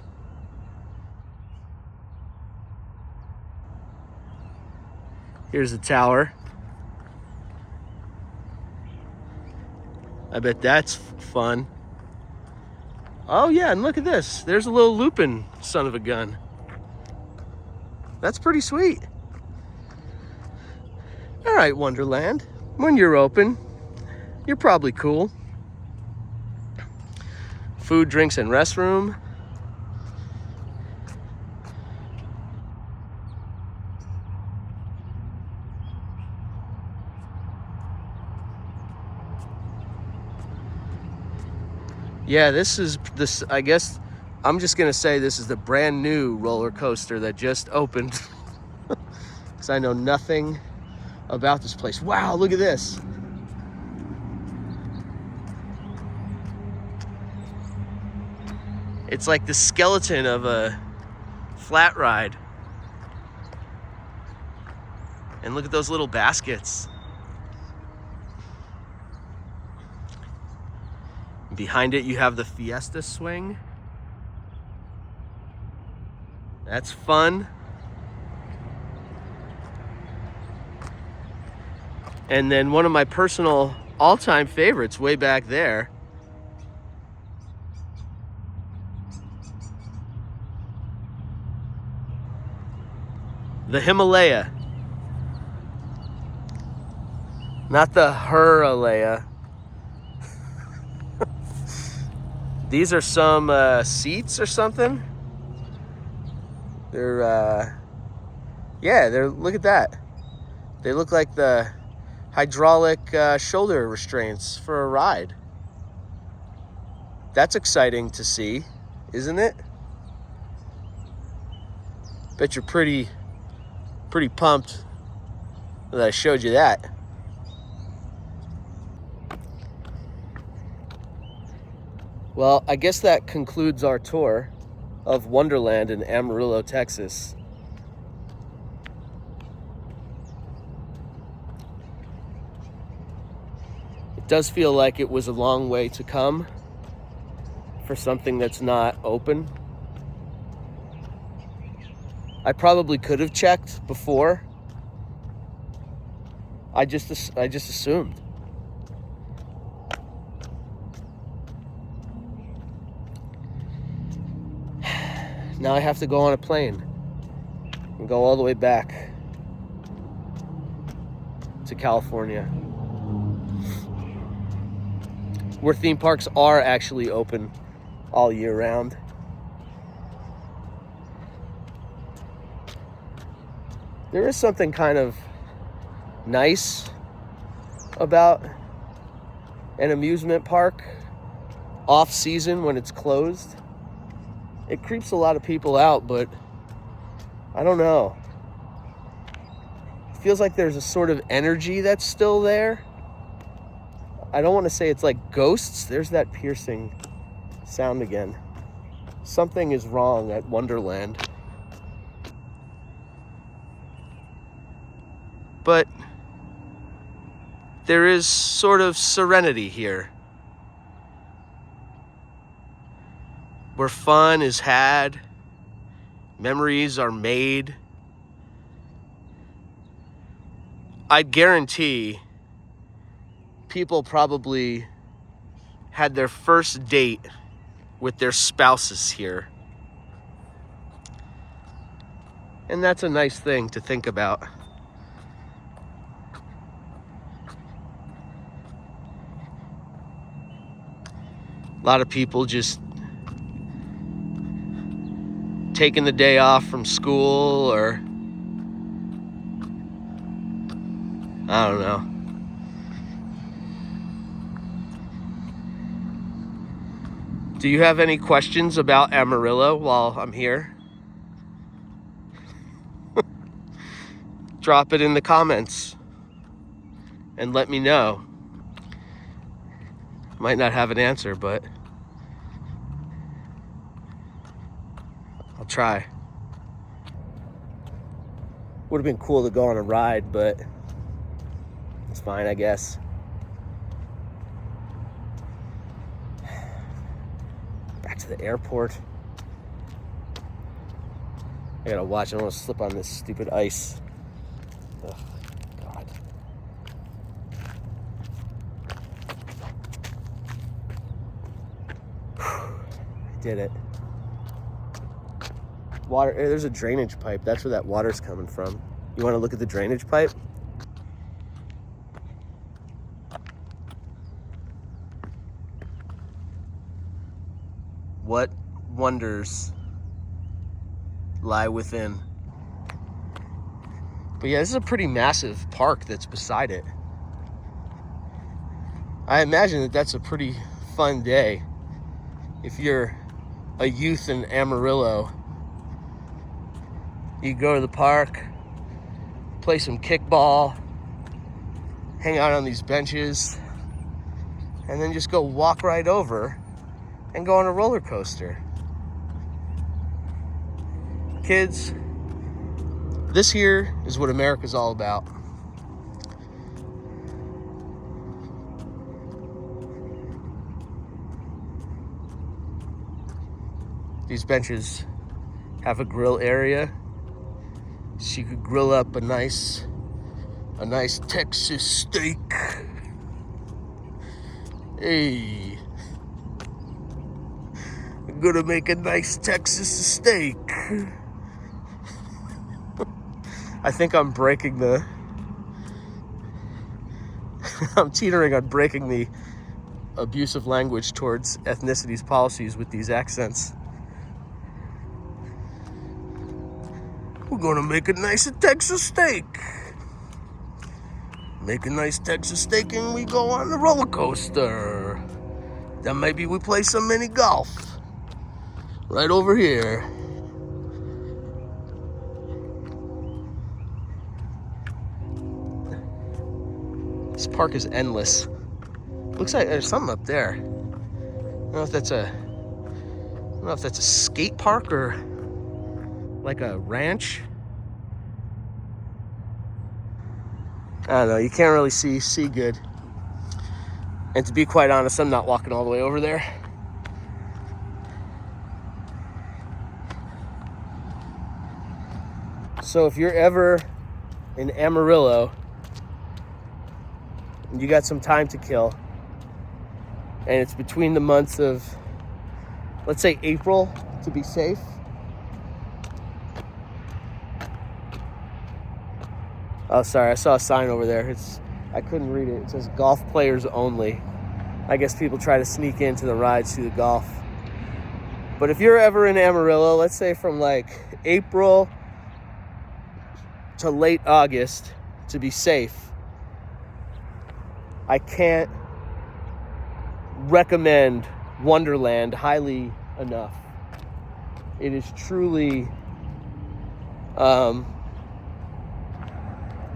Here's the tower. I bet that's fun. Oh yeah, and look at this. There's a little Lupin son of a gun. That's pretty sweet. All right, Wonderland, when you're open, you're probably cool. Food, drinks, and restroom. Yeah, this, I guess, I'm just gonna say this is the brand new roller coaster that just opened. Because I know nothing about this place. Wow, look at this. It's like the skeleton of a flat ride. And look at those little baskets. Behind it, you have the Fiesta swing. That's fun. And then one of my personal all-time favorites way back there. The Himalaya. Not the Huralaya. These are some seats or something. They're, look at that. They look like the hydraulic shoulder restraints for a ride. That's exciting to see, isn't it? Bet you're pretty pumped that I showed you that. Well, I guess that concludes our tour of Wonderland in Amarillo, Texas. It does feel like it was a long way to come for something that's not open. I probably could have checked before. I just assumed. Now I have to go on a plane and go all the way back to California, where theme parks are actually open all year round. There is something kind of nice about an amusement park off season when it's closed. It creeps a lot of people out, but I don't know. It feels like there's a sort of energy that's still there. I don't want to say it's like ghosts. There's that piercing sound again. Something is wrong at Wonderland. But there is sort of serenity here, where fun is had, memories are made. I'd guarantee people probably had their first date with their spouses here. And that's a nice thing to think about. A lot of people just taking the day off from school, or I don't know. Do you have any questions about Amarillo while I'm here? Drop it in the comments and let me know. Might not have an answer, but I'll try. Would have been cool to go on a ride, but it's fine, I guess. Back to the airport. I gotta watch. I don't want to slip on this stupid ice. Ugh, God. I did it. Water. There's a drainage pipe. That's where that water's coming from. You want to look at the drainage pipe? What wonders lie within? But yeah, this is a pretty massive park that's beside it. I imagine that that's a pretty fun day if you're a youth in Amarillo. You go to the park, play some kickball, hang out on these benches, and then just go walk right over and go on a roller coaster. Kids, this here is what America's all about. These benches have a grill area, so you could grill up a nice Texas steak. Hey, I'm gonna make a nice Texas steak. I think I'm breaking the I'm teetering on breaking the abusive language towards ethnicities policies with these accents. We're gonna make a nice Texas steak. Make a nice Texas steak and we go on the roller coaster. Then maybe we play some mini golf. Right over here. This park is endless. Looks like there's something up there. I don't know if that's a skate park or like a ranch. I don't know, you can't really see good. And to be quite honest, I'm not walking all the way over there. So if you're ever in Amarillo and you got some time to kill, and it's between the months of, let's say, April to be safe, oh, sorry, I saw a sign over there. I couldn't read it. It says golf players only. I guess people try to sneak into the rides through the golf But if you're ever in Amarillo, let's say from like April to late August, to be safe, I can't recommend Wonderland highly enough. It is truly an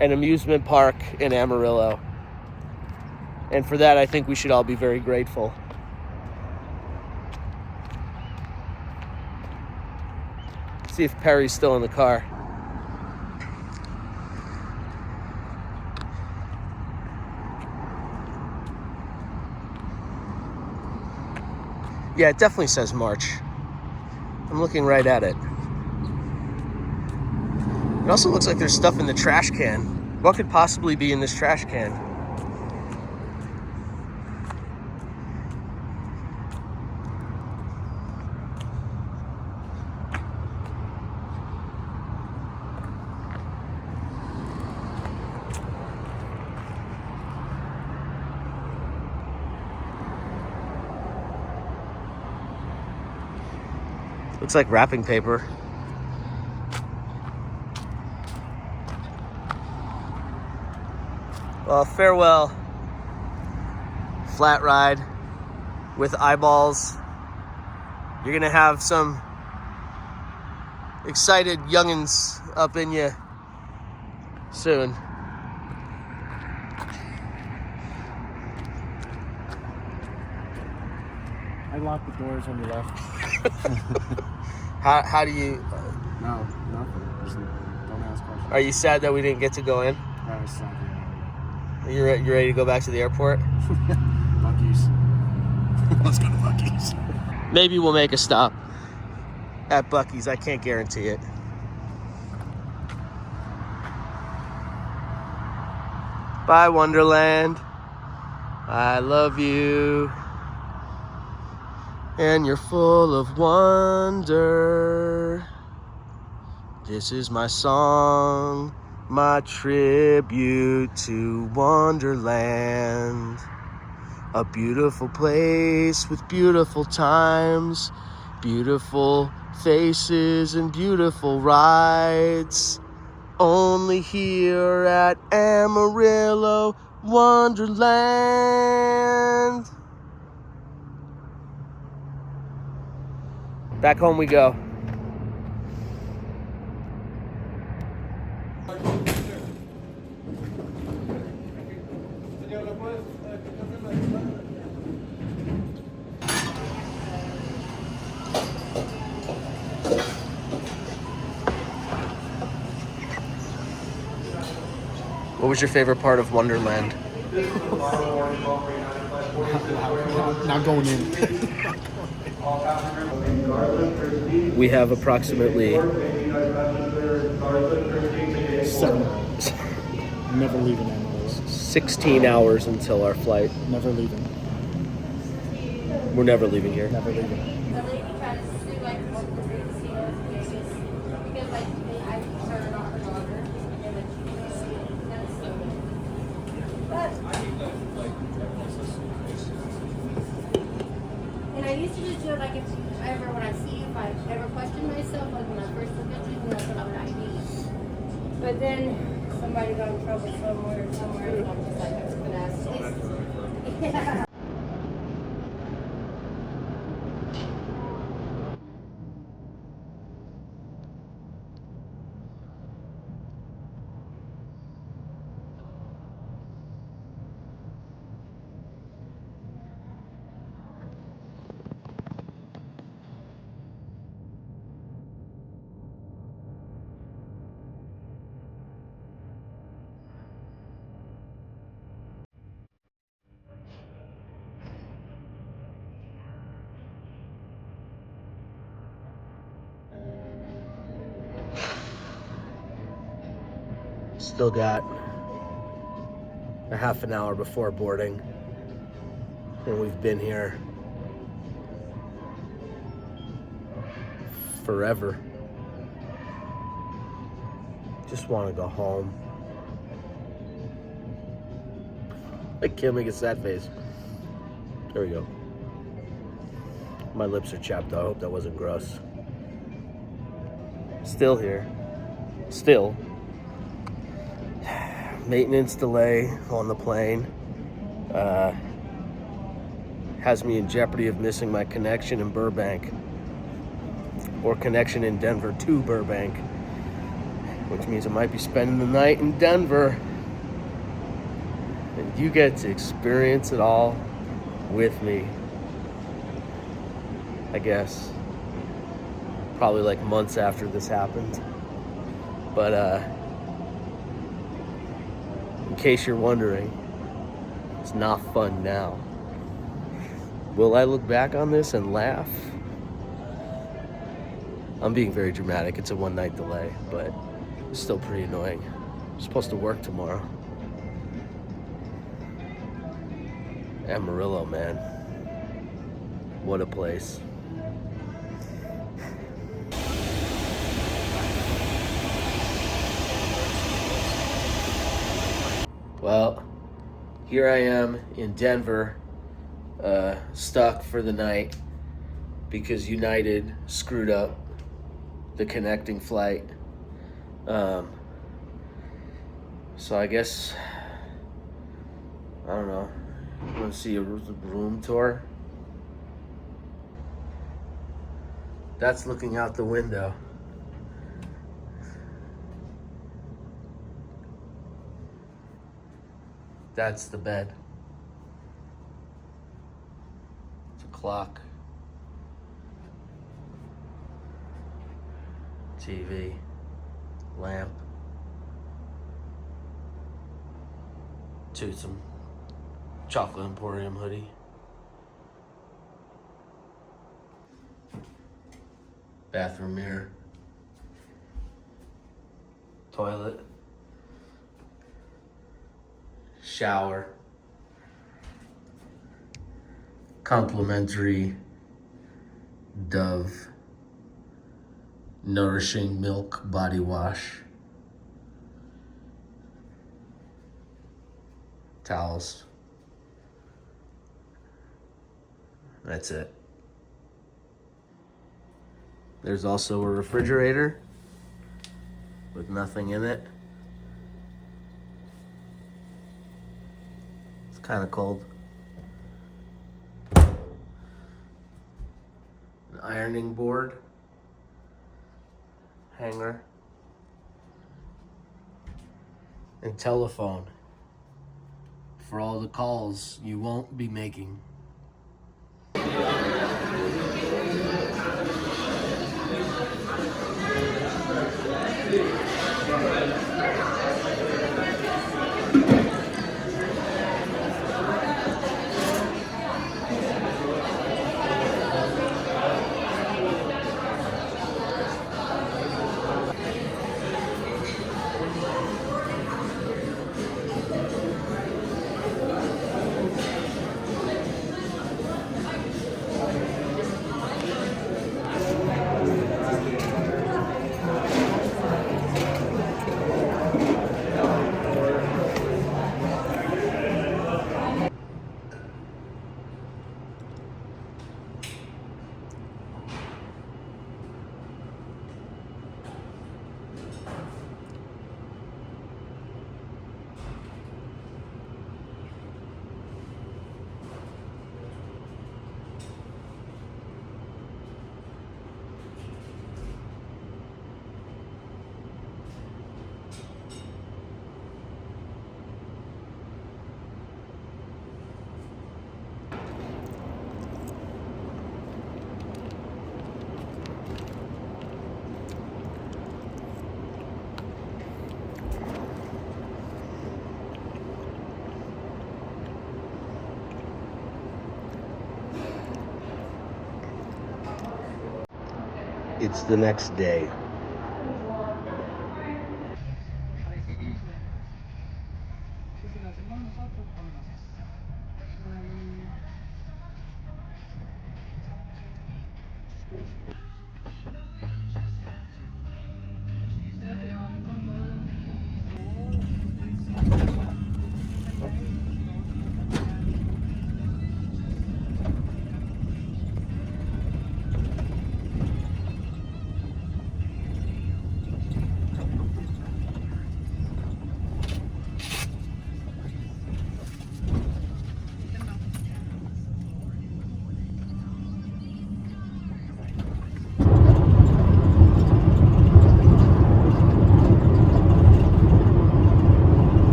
amusement park in Amarillo. And for that, I think we should all be very grateful. See if Perry's still in the car. Yeah, it definitely says March. I'm looking right at it. It also looks like there's stuff in the trash can. What could possibly be in this trash can? Looks like wrapping paper. Well, farewell, flat ride with eyeballs. You're gonna have some excited youngins up in you soon. I locked the doors when you left. How do you... No, nothing. Just don't ask questions. Are you sad that we didn't get to go in? I was sad. You ready to go back to the airport? Buc-ee's. Let's go to Buc-ee's. Maybe we'll make a stop at Buc-ee's. I can't guarantee it. Bye, Wonderland. I love you. And you're full of wonder. This is my song, my tribute to Wonderland. A beautiful place with beautiful times, beautiful faces and beautiful rides. Only here at Amarillo, Wonderland. Back home we go. What was your favorite part of Wonderland? Not going in. We have approximately 7 hours. Never leaving Amarillo. 16 hours until our flight. Never leaving. We're never leaving here. Never leaving. And I used to just do it like if ever when I see you, if I ever question myself, like when I first look at you, that's what I would ID. But then somebody got in trouble somewhere, and I'm just like, I'm just gonna ask this. Yeah. Still got a half an hour before boarding, and we've been here forever. Just want to go home. I can't make a sad face. There we go. My lips are chapped. I hope that wasn't gross. Still here. Still. Maintenance delay on the plane. Has me in jeopardy of missing my connection in Burbank. Or connection in Denver to Burbank. Which means I might be spending the night in Denver. And you get to experience it all with me. I guess. Probably like months after this happened. But in case you're wondering, it's not fun now. Will I look back on this and laugh? I'm being very dramatic. It's a one-night delay, but it's still pretty annoying. I'm supposed to work tomorrow. Amarillo, man. What a place. Well, here I am in Denver, stuck for the night because United screwed up the connecting flight. So I guess, I don't know, you want to see a room tour? That's looking out the window. That's the bed. It's a clock. TV. Lamp. Some Chocolate Emporium hoodie. Bathroom mirror. Toilet. Shower. Complimentary Dove Nourishing Milk Body Wash. Towels. That's it. There's also a refrigerator with nothing in it. It's kind of cold. An ironing board. Hanger. And telephone. For all the calls you won't be making. It's the next day.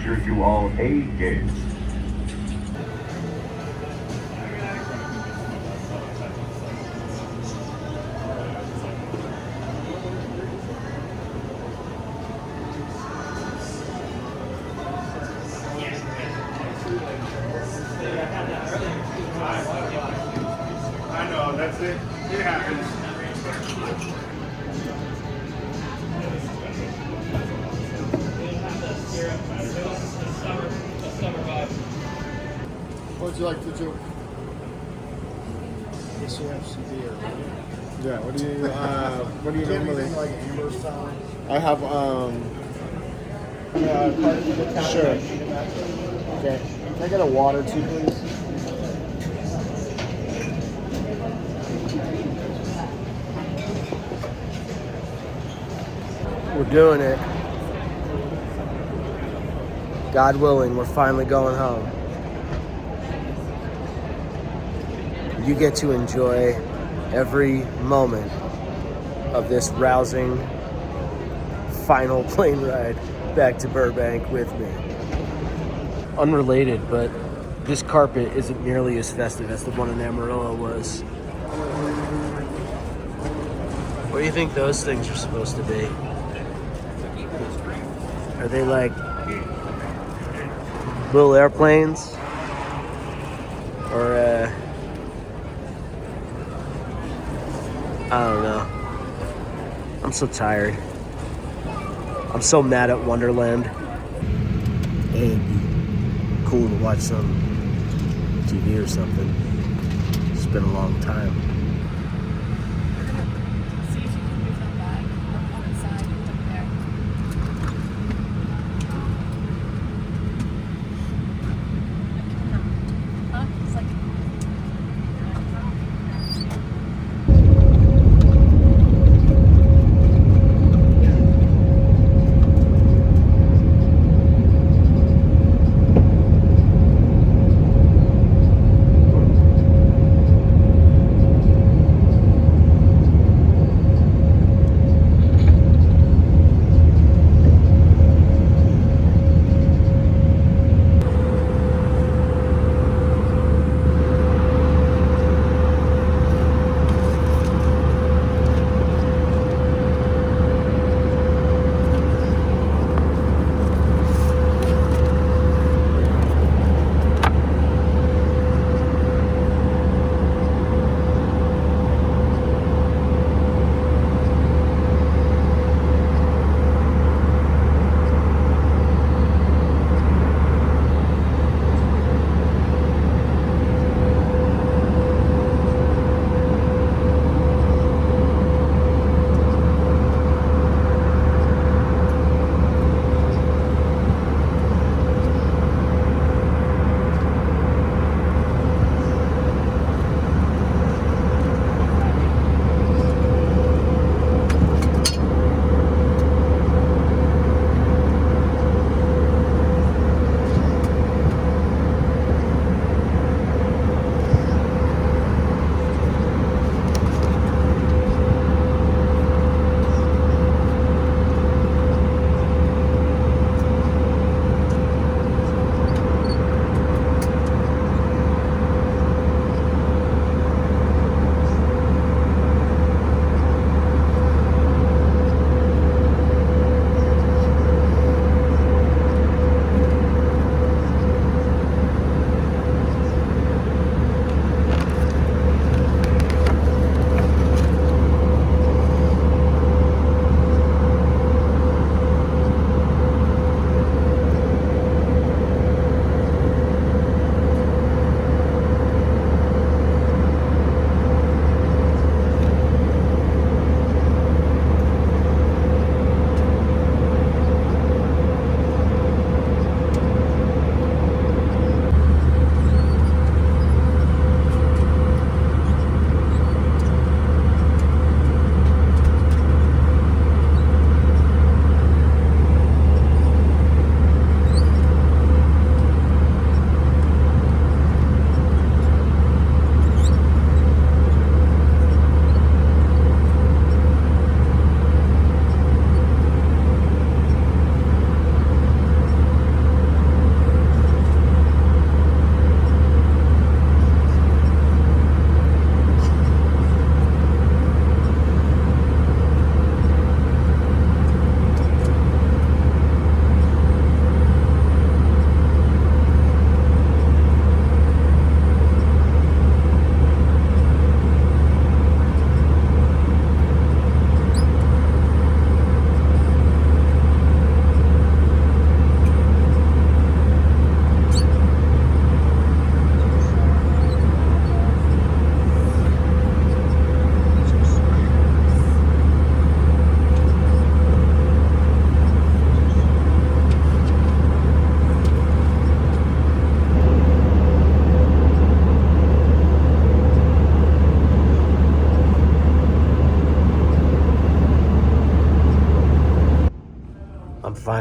pleasure to all aid games. I know, that's it. It happens. What would you like to do? Yes, you have some beer. Yeah, what do you normally like amber style? I have sure. Okay. Can I get a water too, please? We're doing it. God willing, we're finally going home. You get to enjoy every moment of this rousing final plane ride back to Burbank with me. Unrelated, but this carpet isn't nearly as festive as the one in Amarillo was. What do you think those things are supposed to be? Are they like little airplanes? Or I don't know. I'm so tired. I'm so mad at Wonderland. It'd be cool to watch some TV or something. It's been a long time. See if you can move that bag on its side up there. Huh? It's like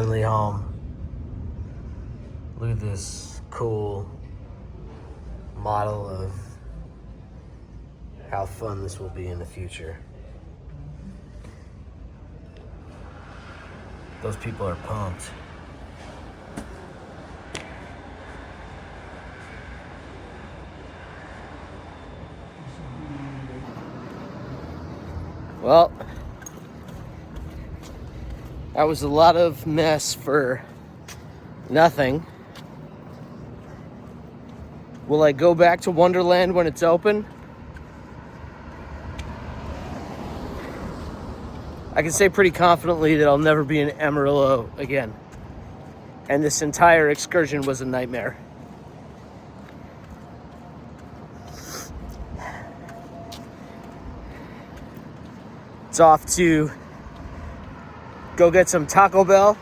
finally home. Look at this cool model of how fun this will be in the future. Those people are pumped. Well, that was a lot of mess for nothing. Will I go back to Wonderland when it's open? I can say pretty confidently that I'll never be in Amarillo again. And this entire excursion was a nightmare. It's off to go get some Taco Bell.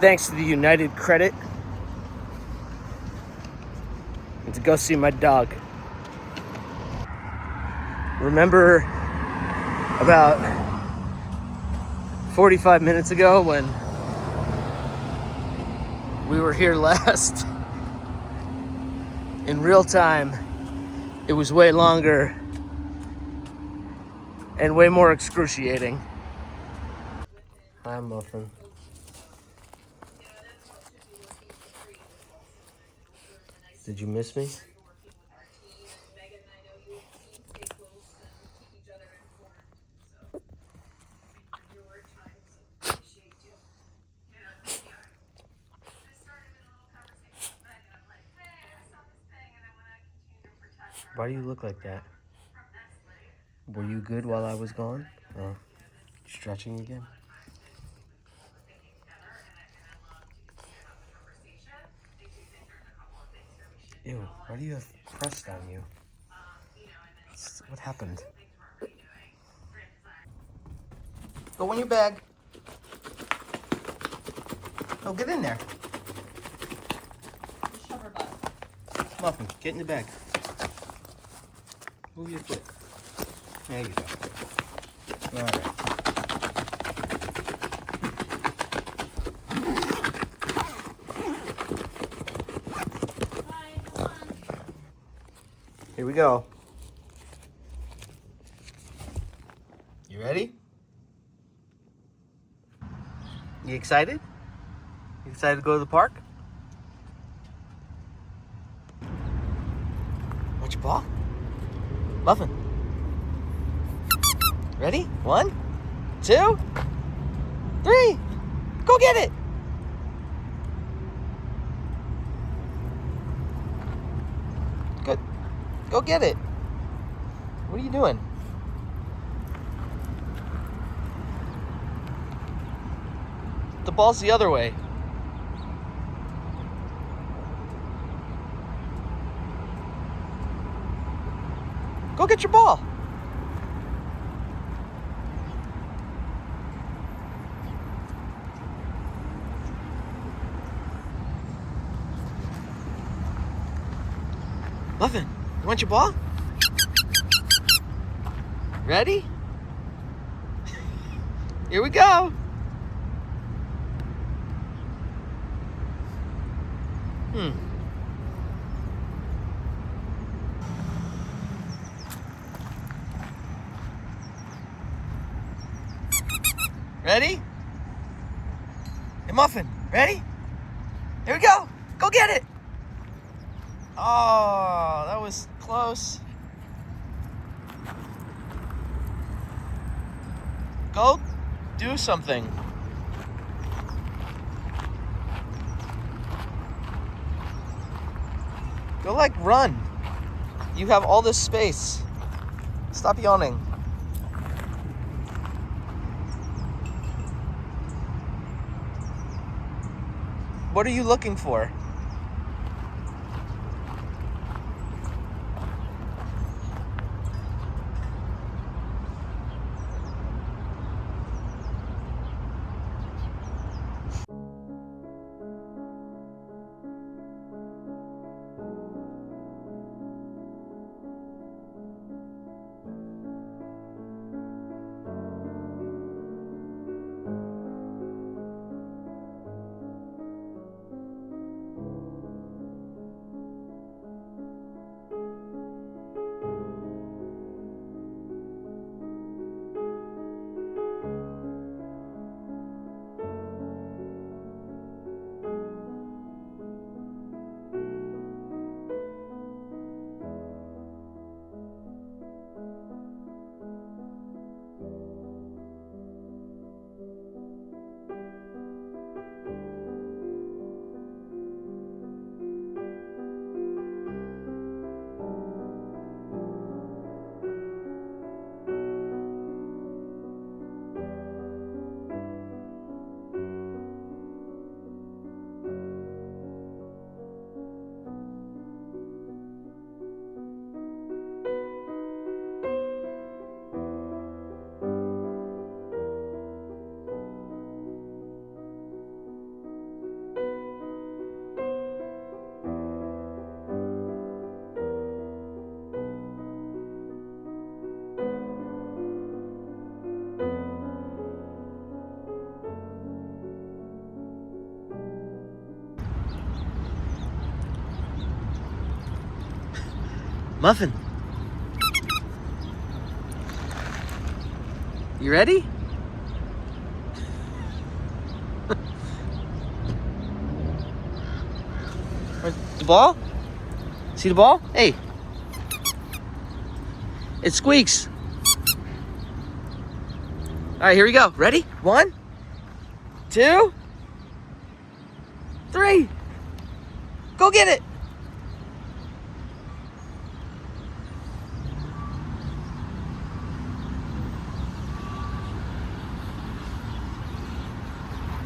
Thanks to the United Credit. And to go see my dog. Remember about 45 minutes ago when we were here last? In real time, it was way longer and way more excruciating. Hi, Muffin. Did you miss me? Why do you look like that? Were you good while I was gone? Oh, stretching again? Ew, why do you have crust on you? What happened? Go in your bag. Oh, get in there. Muffin, get in the bag. Move your foot. There you go. All right. Here we go. You ready? You excited? You excited to go to the park? Want your ball? Muffin. Ready? 1, 2, 3. Go get it. Good. Go get it. What are you doing? The ball's the other way. Go get your ball. Muffin, you want your ball? Ready? Here we go. Ready? Hey, Muffin, ready? Here we go. Go get it. Oh, that was close. Go do something. Go, like, run. You have all this space. Stop yawning. What are you looking for? Muffin. You ready? Where's the ball? See the ball? Hey. It squeaks. All right, here we go. Ready? 1, 2, 3. Go get it.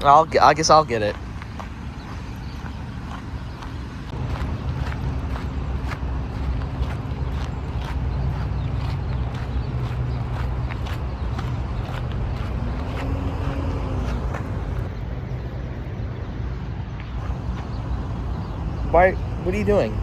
I guess I'll get it. Why? What are you doing?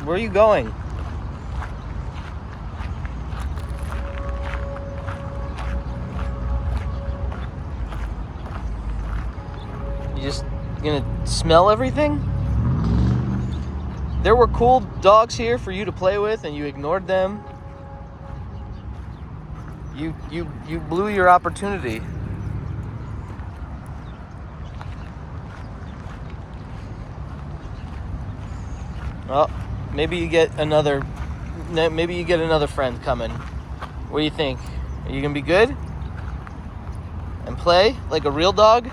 Where are you going? You just gonna smell everything? There were cool dogs here for you to play with and you ignored them. You blew your opportunity. Well, maybe you get another friend coming. What do you think? Are you gonna be good? And play like a real dog?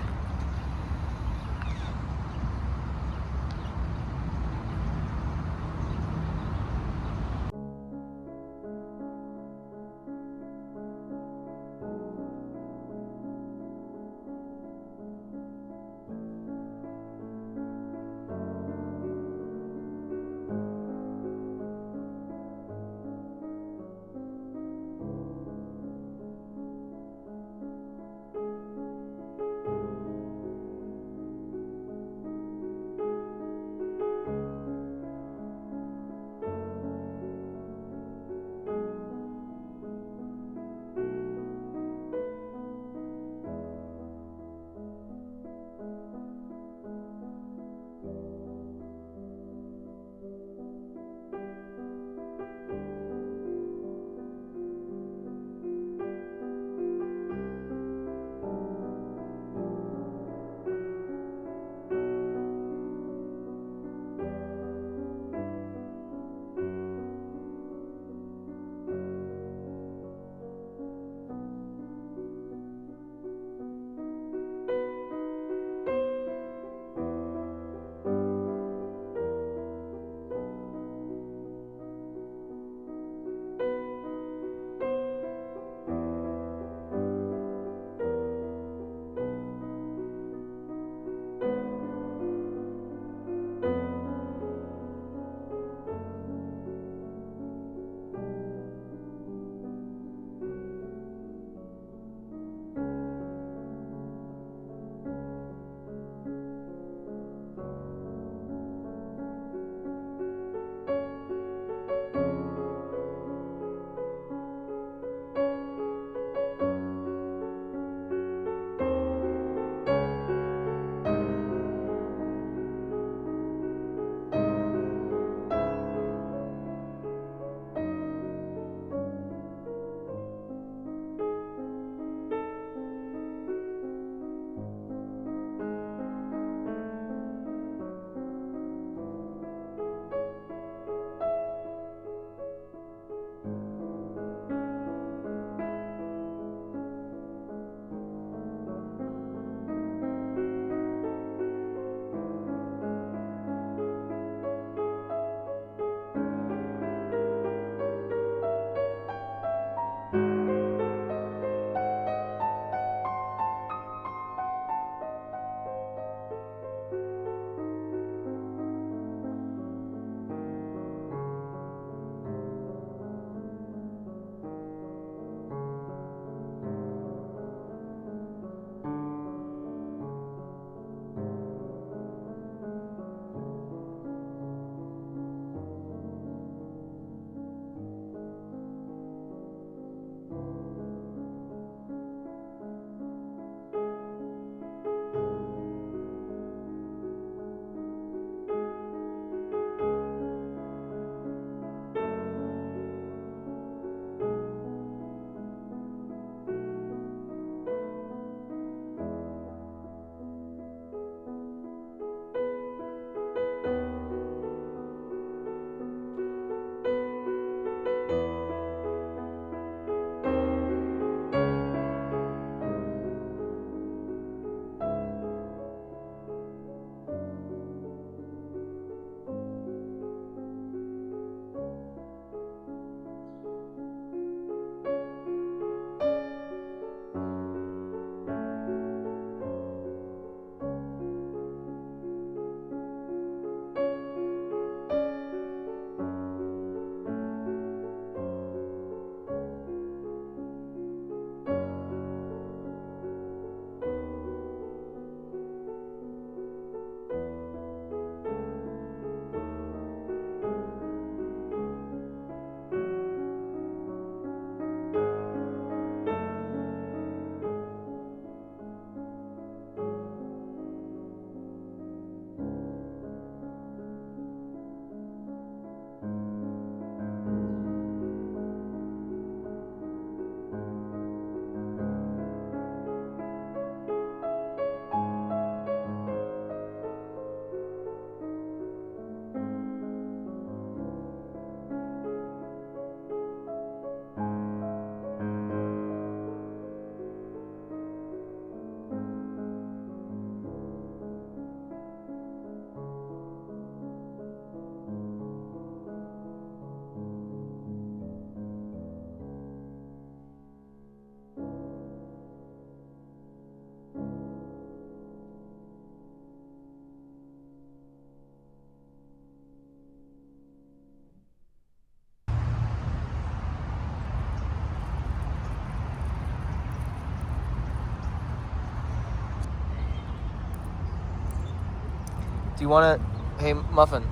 Do you want to... Hey, Muffin.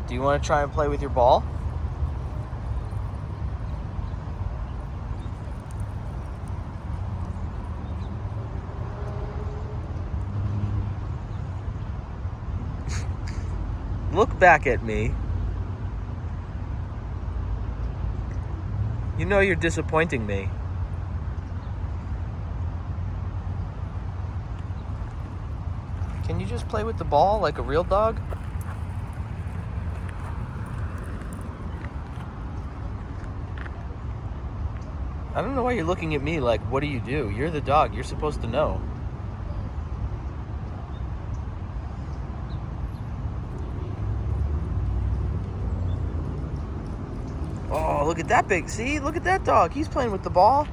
Do you want to try and play with your ball? Look back at me. You know you're disappointing me. Can you just play with the ball like a real dog? I don't know why you're looking at me like, what do you do? You're the dog. You're supposed to know. Oh, look at that big... See? Look at that dog. He's playing with the ball.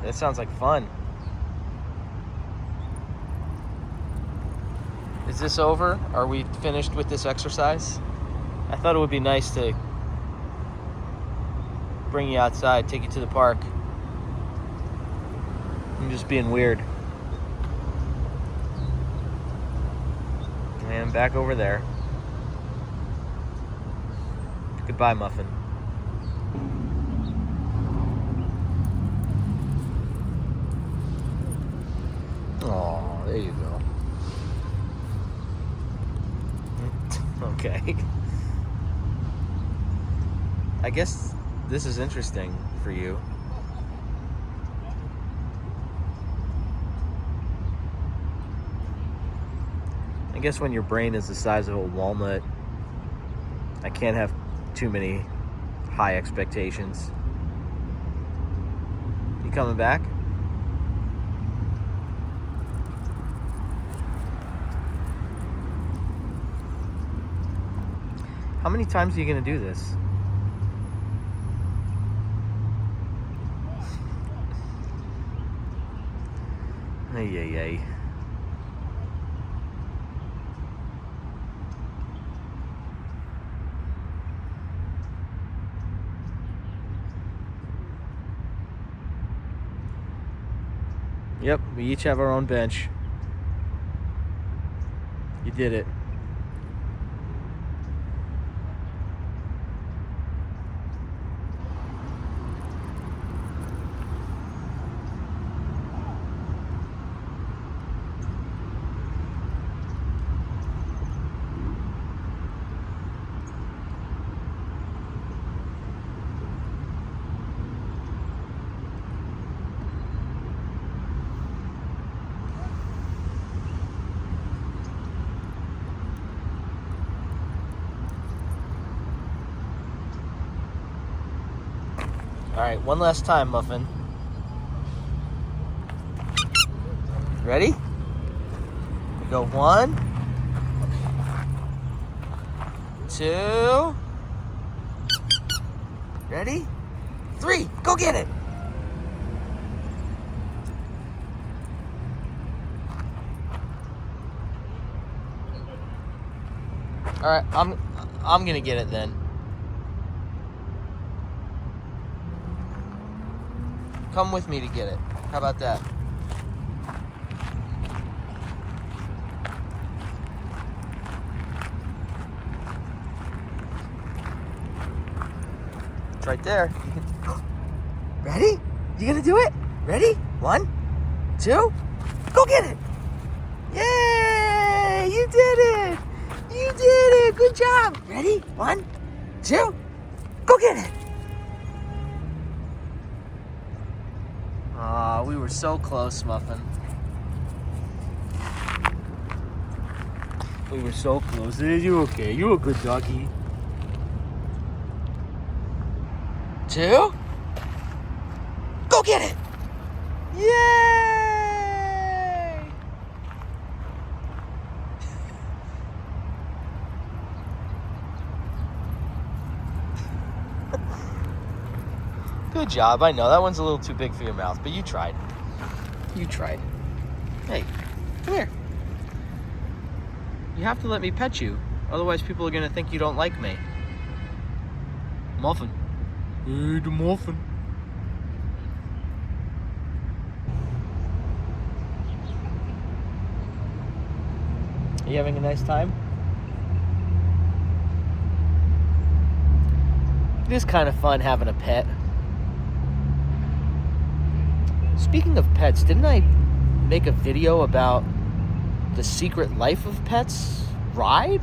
That sounds like fun. Is this over? Are we finished with this exercise? I thought it would be nice to bring you outside, take you to the park. I'm just being weird. And back over there. Goodbye, Muffin. Oh, there you go. Okay. I guess this is interesting for you. I guess when your brain is the size of a walnut, I can't have too many high expectations. You coming back? How many times are you gonna do this? Ay, ay, ay. Yep, we each have our own bench. You did it. All right, one last time, Muffin. Ready? We go 1, 2. Ready? 3. Go get it. All right, I'm gonna get it then. Come with me to get it. How about that? It's right there. Ready? You gonna do it? Ready? 1, 2, go get it! Yay! You did it! You did it! Good job! Ready? 1, 2, go get it! Aw, we were so close, Muffin. We were so close. You okay? You a good doggy. 2, go get it! Yay! Good job. I know that one's a little too big for your mouth, but you tried. You tried. Hey, come here. You have to let me pet you. Otherwise, people are going to think you don't like me. Muffin. Hey, the Muffin. Are you having a nice time? It is kind of fun having a pet. Speaking of pets, didn't I make a video about the Secret Life of Pets ride?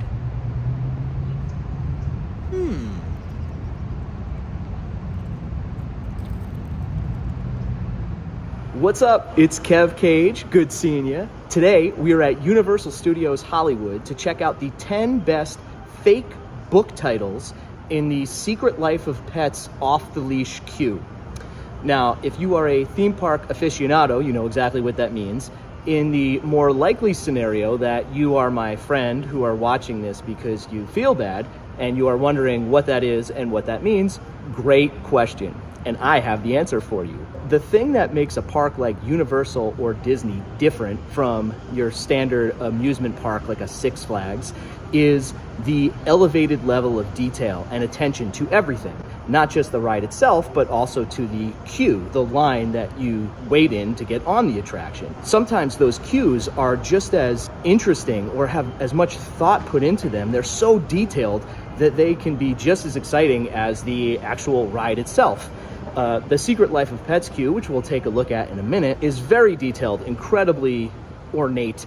What's up? It's Kev Cage. Good seeing you. Today, we are at Universal Studios Hollywood to check out the 10 best fake book titles in the Secret Life of Pets off-the-leash queue. Now, if you are a theme park aficionado, you know exactly what that means. In the more likely scenario that you are my friend who are watching this because you feel bad and you are wondering what that is and what that means, great question. And I have the answer for you. The thing that makes a park like Universal or Disney different from your standard amusement park like a Six Flags is the elevated level of detail and attention to everything. Not just the ride itself, but also to the queue, the line that you wait in to get on the attraction. Sometimes those queues are just as interesting or have as much thought put into them. They're so detailed that they can be just as exciting as the actual ride itself. The Secret Life of Pets queue, which we'll take a look at in a minute, is very detailed, incredibly ornate.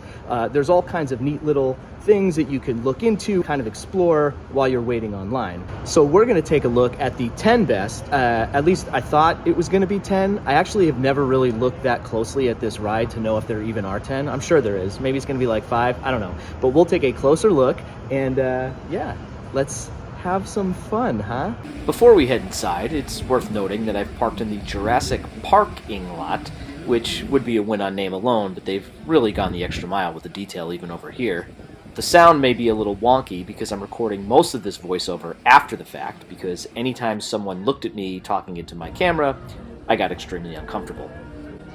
There's all kinds of neat little things that you can look into, kind of explore while you're waiting online. So we're going to take a look at the 10 best. At least I thought it was going to be 10. I actually have never really looked that closely at this ride to know if there even are 10. I'm sure there is. Maybe it's going to be like 5. I don't know. But we'll take a closer look and yeah, let's have some fun, huh? Before we head inside, it's worth noting that I've parked in the Jurassic Parking lot, which would be a win on name alone, but they've really gone the extra mile with the detail even over here. The sound may be a little wonky because I'm recording most of this voiceover after the fact, because anytime someone looked at me talking into my camera, I got extremely uncomfortable.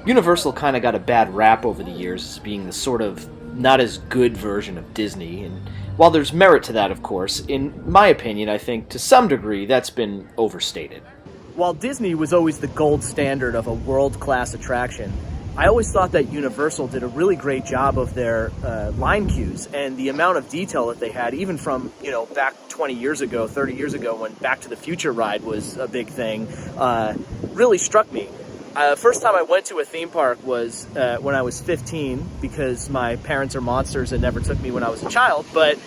Universal kind of got a bad rap over the years as being the sort of not as good version of Disney, and while there's merit to that, of course, in my opinion, I think to some degree that's been overstated. While Disney was always the gold standard of a world-class attraction, I always thought that Universal did a really great job of their line queues, and the amount of detail that they had, even from, you know, back 20 years ago, 30 years ago, when Back to the Future ride was a big thing, really struck me. First time I went to a theme park was when I was 15, because my parents are monsters and never took me when I was a child, but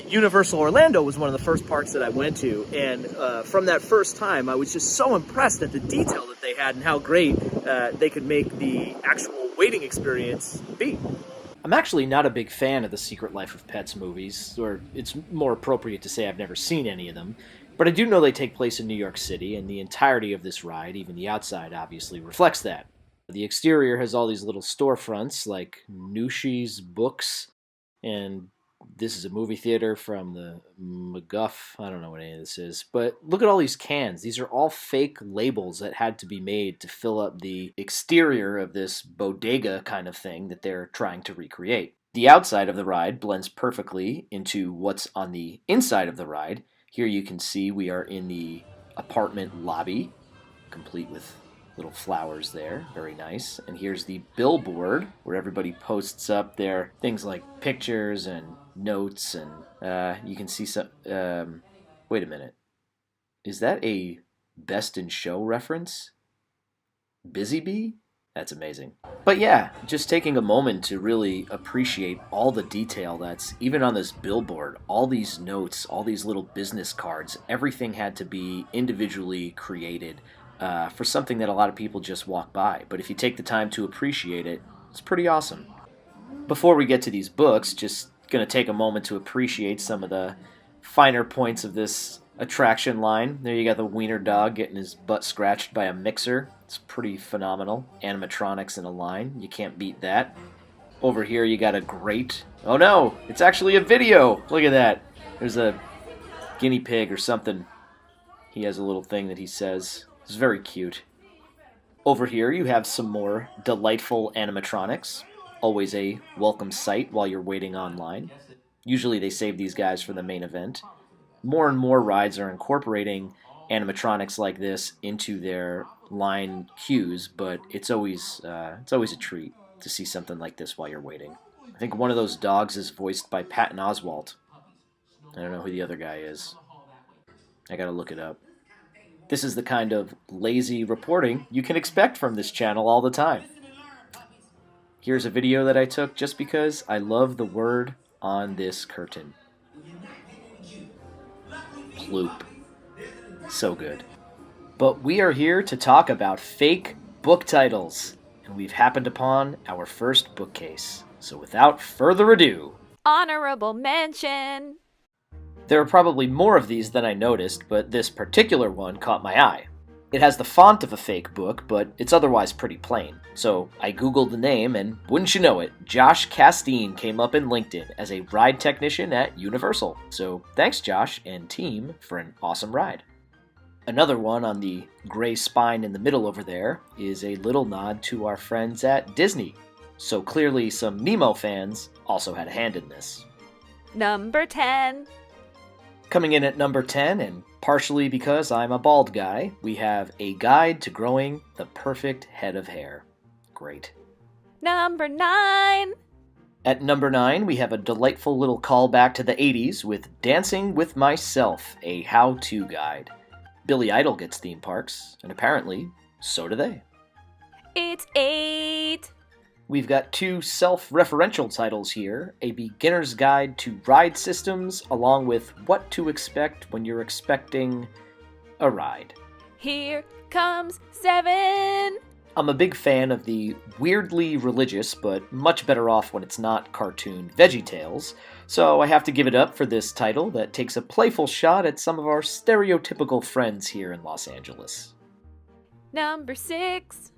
Universal Orlando was one of the first parks that I went to, and from that first time, I was just so impressed at the detail that they had and how great they could make the actual waiting experience be. I'm actually not a big fan of the Secret Life of Pets movies, or it's more appropriate to say I've never seen any of them, but I do know they take place in New York City, and the entirety of this ride, even the outside, obviously reflects that. The exterior has all these little storefronts like Nushi's Books, and this is a movie theater from the McGuff. I don't know what any of this is. But look at all these cans. These are all fake labels that had to be made to fill up the exterior of this bodega kind of thing that they're trying to recreate. The outside of the ride blends perfectly into what's on the inside of the ride. Here you can see we are in the apartment lobby, complete with little flowers there, very nice. And here's the billboard where everybody posts up their things like pictures and notes, and you can see some, wait a minute, is that a Best in Show reference? Busy Bee? That's amazing. But yeah, just taking a moment to really appreciate all the detail that's even on this billboard, all these notes, all these little business cards, everything had to be individually created for something that a lot of people just walk by. But if you take the time to appreciate it, it's pretty awesome. Before we get to these books, just going to take a moment to appreciate some of the finer points of this attraction line. There you got the wiener dog getting his butt scratched by a mixer. It's pretty phenomenal. Animatronics in a line. You can't beat that. Over here you got a grate. Oh no, it's actually a video. Look at that. There's a guinea pig or something. He has a little thing that he says. It's very cute. Over here you have some more delightful animatronics. Always a welcome sight while you're waiting online. Usually they save these guys for the main event. More and more rides are incorporating animatronics like this into their line queues, but it's always a treat to see something like this while you're waiting. I think one of those dogs is voiced by Patton Oswalt. I don't know who the other guy is. I gotta look it up. This is the kind of lazy reporting you can expect from this channel all the time. Here's a video that I took just because I love the word on this curtain. Ploop. So good. But we are here to talk about fake book titles, and we've happened upon our first bookcase. So without further ado... Honorable mention! There are probably more of these than I noticed, but this particular one caught my eye. It has the font of a fake book, but it's otherwise pretty plain. So I googled the name, and wouldn't you know it, Josh Castine came up in LinkedIn as a ride technician at Universal. So thanks Josh and team for an awesome ride. Another one on the gray spine in the middle over there is a little nod to our friends at Disney. So clearly some Nemo fans also had a hand in this. Number 10. Coming in at number 10, and partially because I'm a bald guy, we have A Guide to Growing the Perfect Head of Hair. Great. Number 9. At number 9, we have a delightful little callback to the 80s with Dancing with Myself, a how-to guide. Billy Idol gets theme parks, and apparently, so do they. It's 8. We've got two self-referential titles here, A Beginner's Guide to Ride Systems, along with What to Expect When You're Expecting a Ride. Here comes 7. I'm a big fan of the weirdly religious, but much better off when it's not cartoon VeggieTales, so I have to give it up for this title that takes a playful shot at some of our stereotypical friends here in Los Angeles. Number 6.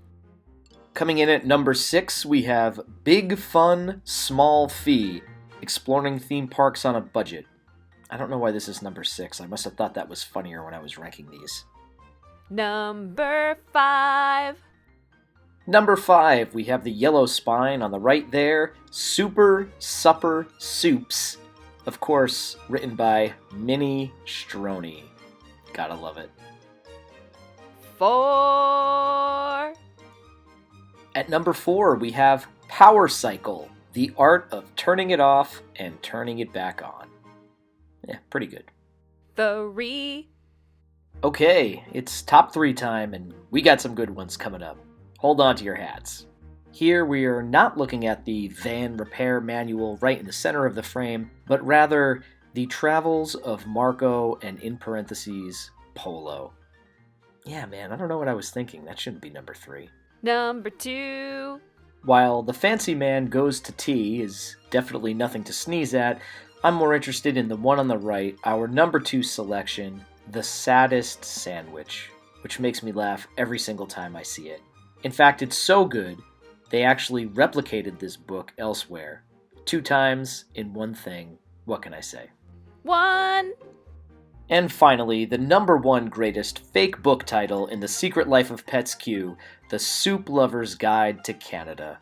Coming in at number 6, we have Big Fun, Small Fee, exploring theme parks on a budget. I don't know why this is number 6. I must have thought that was funnier when I was ranking these. Number 5. Number 5, we have the yellow spine on the right there, Super Supper Soups. Of course, written by Minnie Stroney. Gotta love it. 4. At number 4, we have Power Cycle, the art of turning it off and turning it back on. Yeah, pretty good. 3. Okay, it's top 3 time, and we got some good ones coming up. Hold on to your hats. Here we are not looking at the van repair manual right in the center of the frame, but rather the travels of Marco and in parentheses, Polo. Yeah, man, I don't know what I was thinking. That shouldn't be number 3. Number 2. While The Fancy Man Goes to Tea is definitely nothing to sneeze at, I'm more interested in the one on the right, our number 2 selection, The Saddest Sandwich, which makes me laugh every single time I see it. In fact, it's so good, they actually replicated this book elsewhere. 2 times in one thing. What can I say? 1. And finally, the number 1 greatest fake book title in the Secret Life of Pets queue, The Soup Lover's Guide to Canada.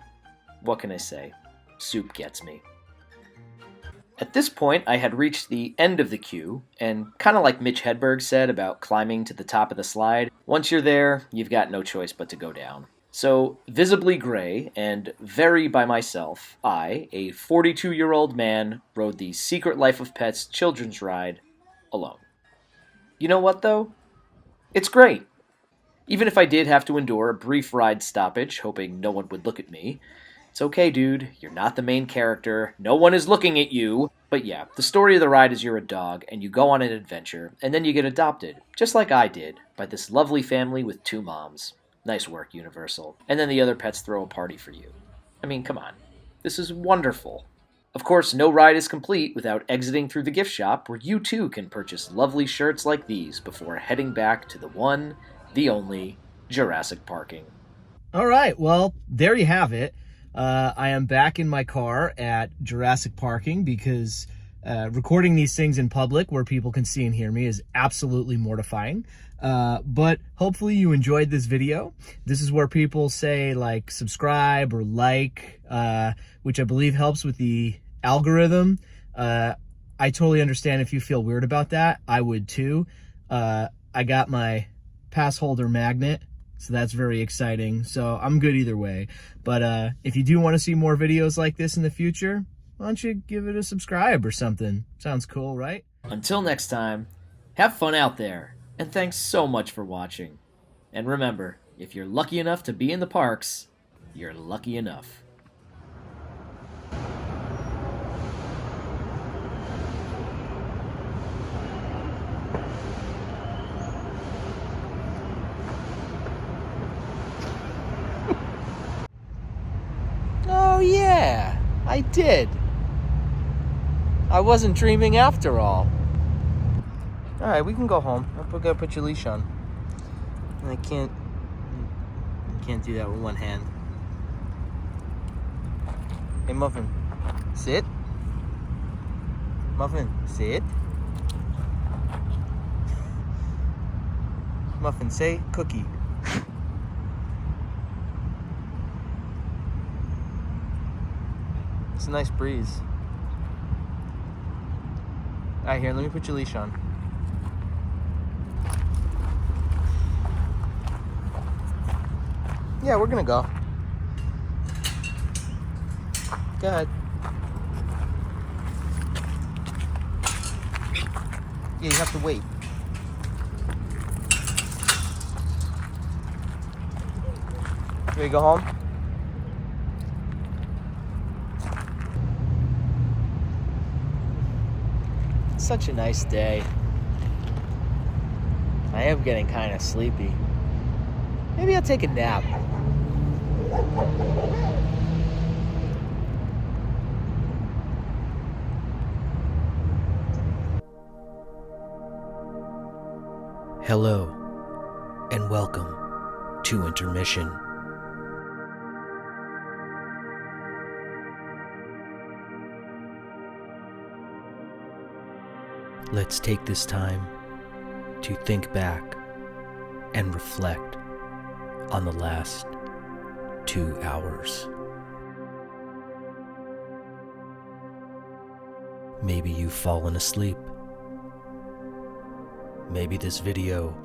What can I say? Soup gets me. At this point, I had reached the end of the queue, and kind of like Mitch Hedberg said about climbing to the top of the slide, once you're there, you've got no choice but to go down. So, visibly gray and very by myself, I, a 42-year-old man, rode the Secret Life of Pets children's ride alone. You know what, though? It's great. Even if I did have to endure a brief ride stoppage, hoping no one would look at me. It's okay, dude. You're not the main character. No one is looking at you. But yeah, the story of the ride is you're a dog, and you go on an adventure, and then you get adopted, just like I did, by this lovely family with 2 moms. Nice work, Universal. And then the other pets throw a party for you. I mean, come on. This is wonderful. Of course, no ride is complete without exiting through the gift shop, where you too can purchase lovely shirts like these before heading back to the one, the only, Jurassic Parking. All right, well, there you have it. I am back in my car at Jurassic Parking because recording these things in public where people can see and hear me is absolutely mortifying. But hopefully you enjoyed this video. This is where people say like subscribe or like, which I believe helps with the algorithm. I totally understand if you feel weird about that. I would too. I got my pass holder magnet So that's very exciting. So I'm good either way. But if you do want to see more videos like this in the future, why don't you give it a subscribe or something? Sounds cool, right? Until next time, have fun out there, and thanks so much for watching. And remember, if you're lucky enough to be in the parks, you're lucky enough. Oh yeah, I did. I wasn't dreaming after all. Alright, we can go home. I gotta put your leash on. And I can't do that with one hand. Hey Muffin, sit. Muffin, sit. Muffin, say cookie. It's a nice breeze. Alright, here, let me put your leash on. Yeah, we're gonna go. Go ahead. Yeah, you have to wait. Ready to go home? It's such a nice day. I am getting kind of sleepy. Maybe I'll take a nap. Hello, and welcome to Intermission. Let's take this time to think back and reflect on the last 2 hours. Maybe you've fallen asleep. Maybe this video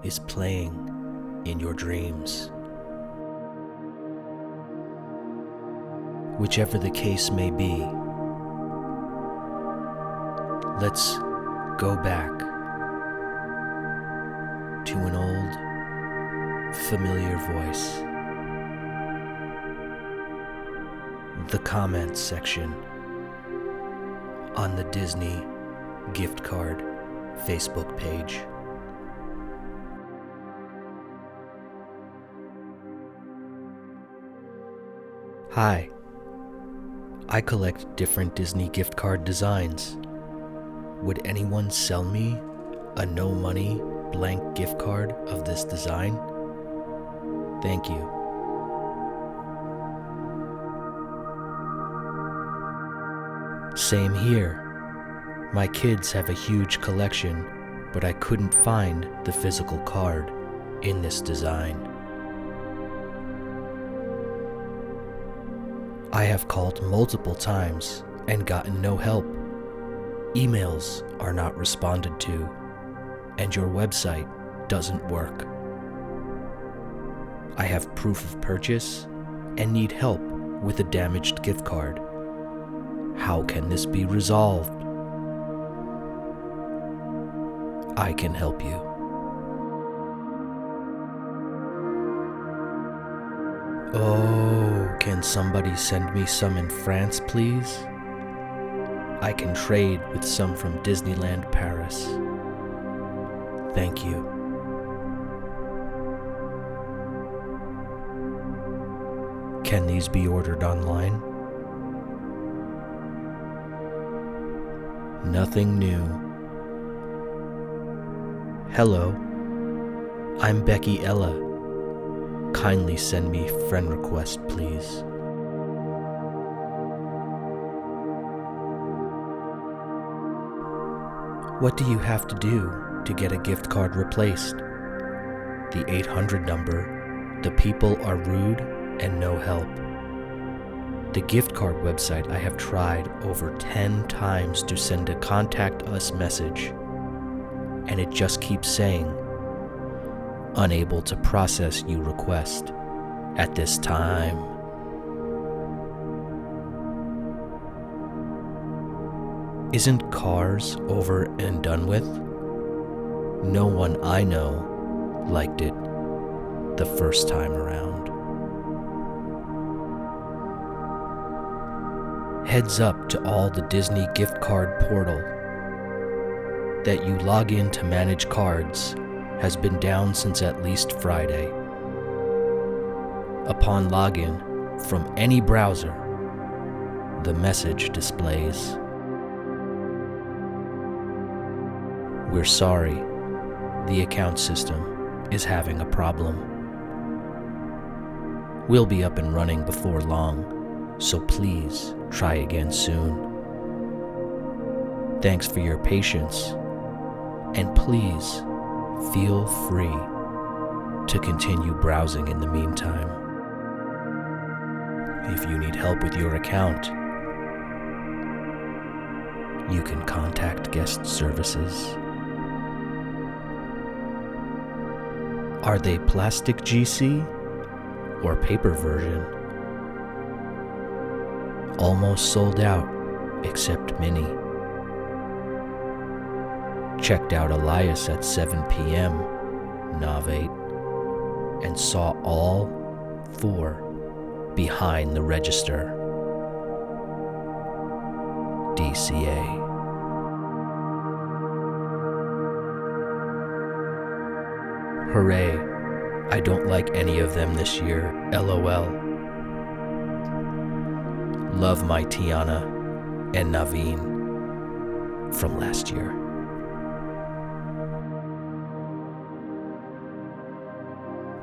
is playing in your dreams. Whichever the case may be, let's go back to an old, familiar voice. The comments section on the Disney gift card Facebook page. Hi, I collect different Disney gift card designs. Would anyone sell me a no money blank gift card of this design? Thank you. Same here. My kids have a huge collection, but I couldn't find the physical card in this design. I have called multiple times and gotten no help. Emails are not responded to, and your website doesn't work. I have proof of purchase and need help with a damaged gift card. How can this be resolved? I can help you. Oh, can somebody send me some in France, please? I can trade with some from Disneyland Paris. Thank you. Can these be ordered online? Nothing new. Hello, I'm Becky Ella. Kindly send me friend request, please. What do you have to do to get a gift card replaced? The 800 number, the people are rude and no help. The gift card website, I have tried over 10 times to send a contact us message, and it just keeps saying, Unable to process you request at this time. Isn't Cars over and done with? No one I know liked it the first time around. Heads up to all the Disney gift card portal that you log in to manage cards has been down since at least Friday. Upon login from any browser, the message displays, "We're sorry, the account system is having a problem. We'll be up and running before long, so please try again soon. Thanks for your patience, and please feel free to continue browsing in the meantime. If you need help with your account, you can contact guest services." Are they plastic GC or paper version? Almost sold out, except mini. Checked out Elias at 7 p.m., Nav 8, and saw all 4 behind the register. DCA. Hooray, I don't like any of them this year, LOL. Love my Tiana and Naveen from last year.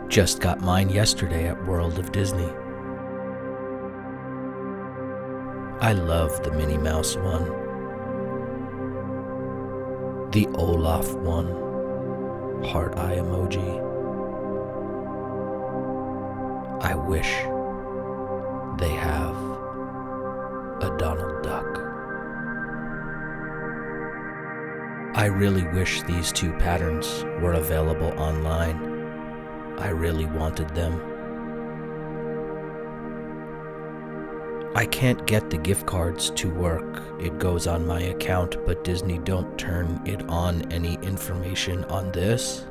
Just got mine yesterday at World of Disney. I love the Minnie Mouse one, the Olaf one, heart eye emoji. I wish they have a Donald Duck. I really wish these 2 patterns were available online. I really wanted them. I can't get the gift cards to work. It goes on my account, but Disney don't turn it on. Any information on this?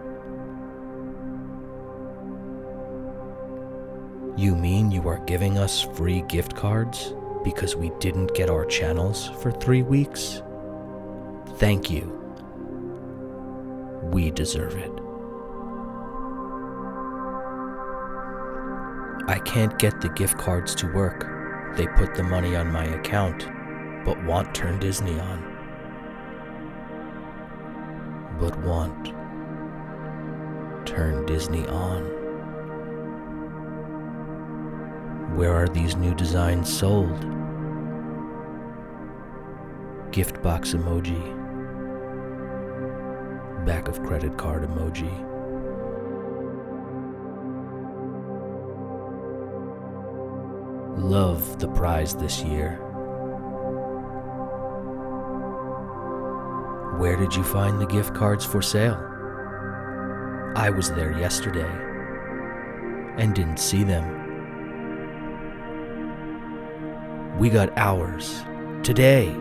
You mean you are giving us free gift cards because we didn't get our channels for 3 weeks? Thank you. We deserve it. I can't get the gift cards to work. They put the money on my account, but want turn Disney on. But want turn Disney on. Where are these new designs sold? Gift box emoji. Back of credit card emoji. Love the prize this year. Where did you find the gift cards for sale? I was there yesterday and didn't see them. We got ours today.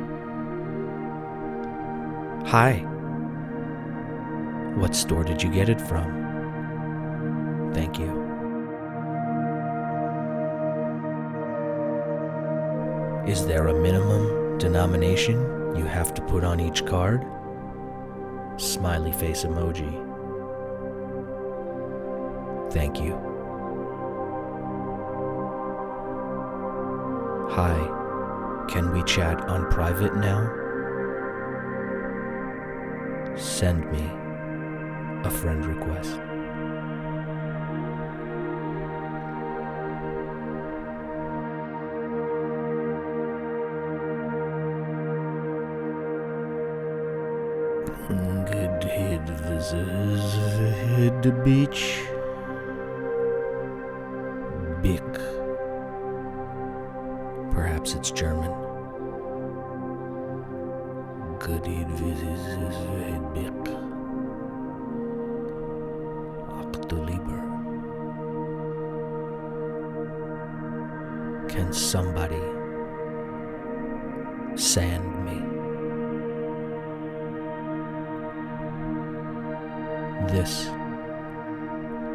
Hi. What store did you get it from? Thank you. Is there a minimum denomination you have to put on each card? Smiley face emoji. Thank you. Hi, can we chat on private now? Send me a friend request. Good head visitors head to beach. Bick. Perhaps it's German. Good head visitors head Bick. Can somebody sand me? This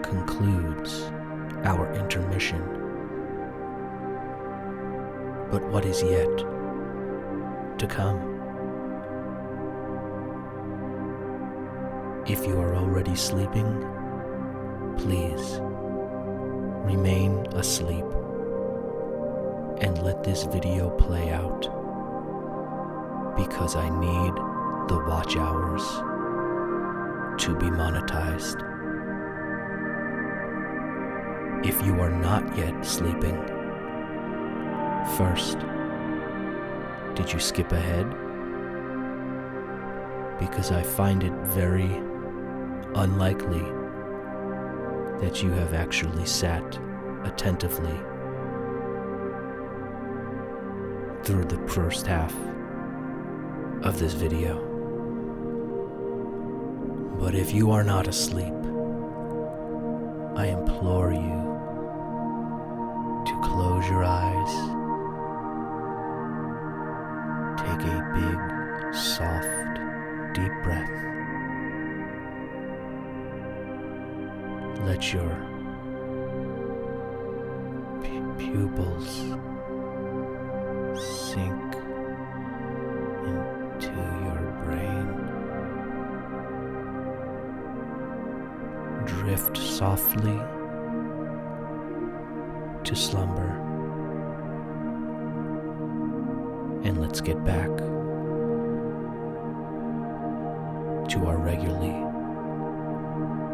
concludes our intermission. But what is yet to come? If you are already sleeping, please remain asleep and let this video play out, because I need the watch hours to be monetized. If you are not yet sleeping, first, did you skip ahead? Because I find it very unlikely that you have actually sat attentively through the first half of this video. But if you are not asleep, I implore you to close your eyes, take a big, soft, deep breath. Let your pupils sink into your brain. Drift softly to slumber. And let's get back to our regularly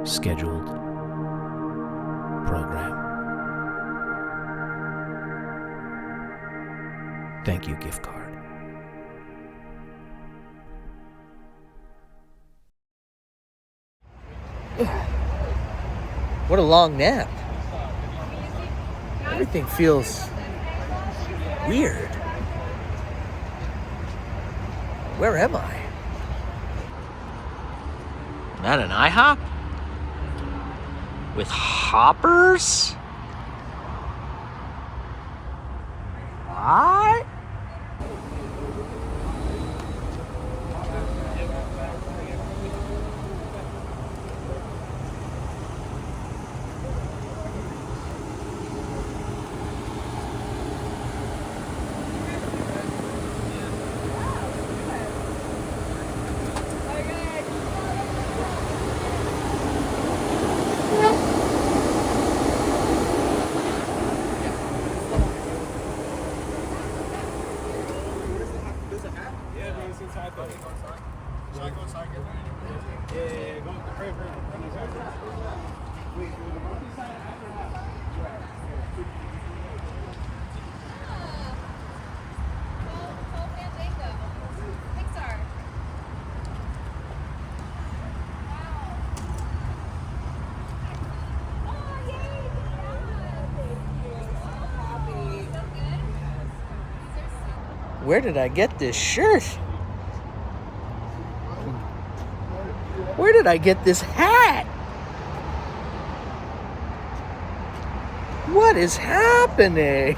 scheduled program. Thank you, gift card. What a long nap. Everything feels weird. Where am I? Am I at an IHOP? With hoppers? What? Where did I get this shirt? Where did I get this hat? What is happening?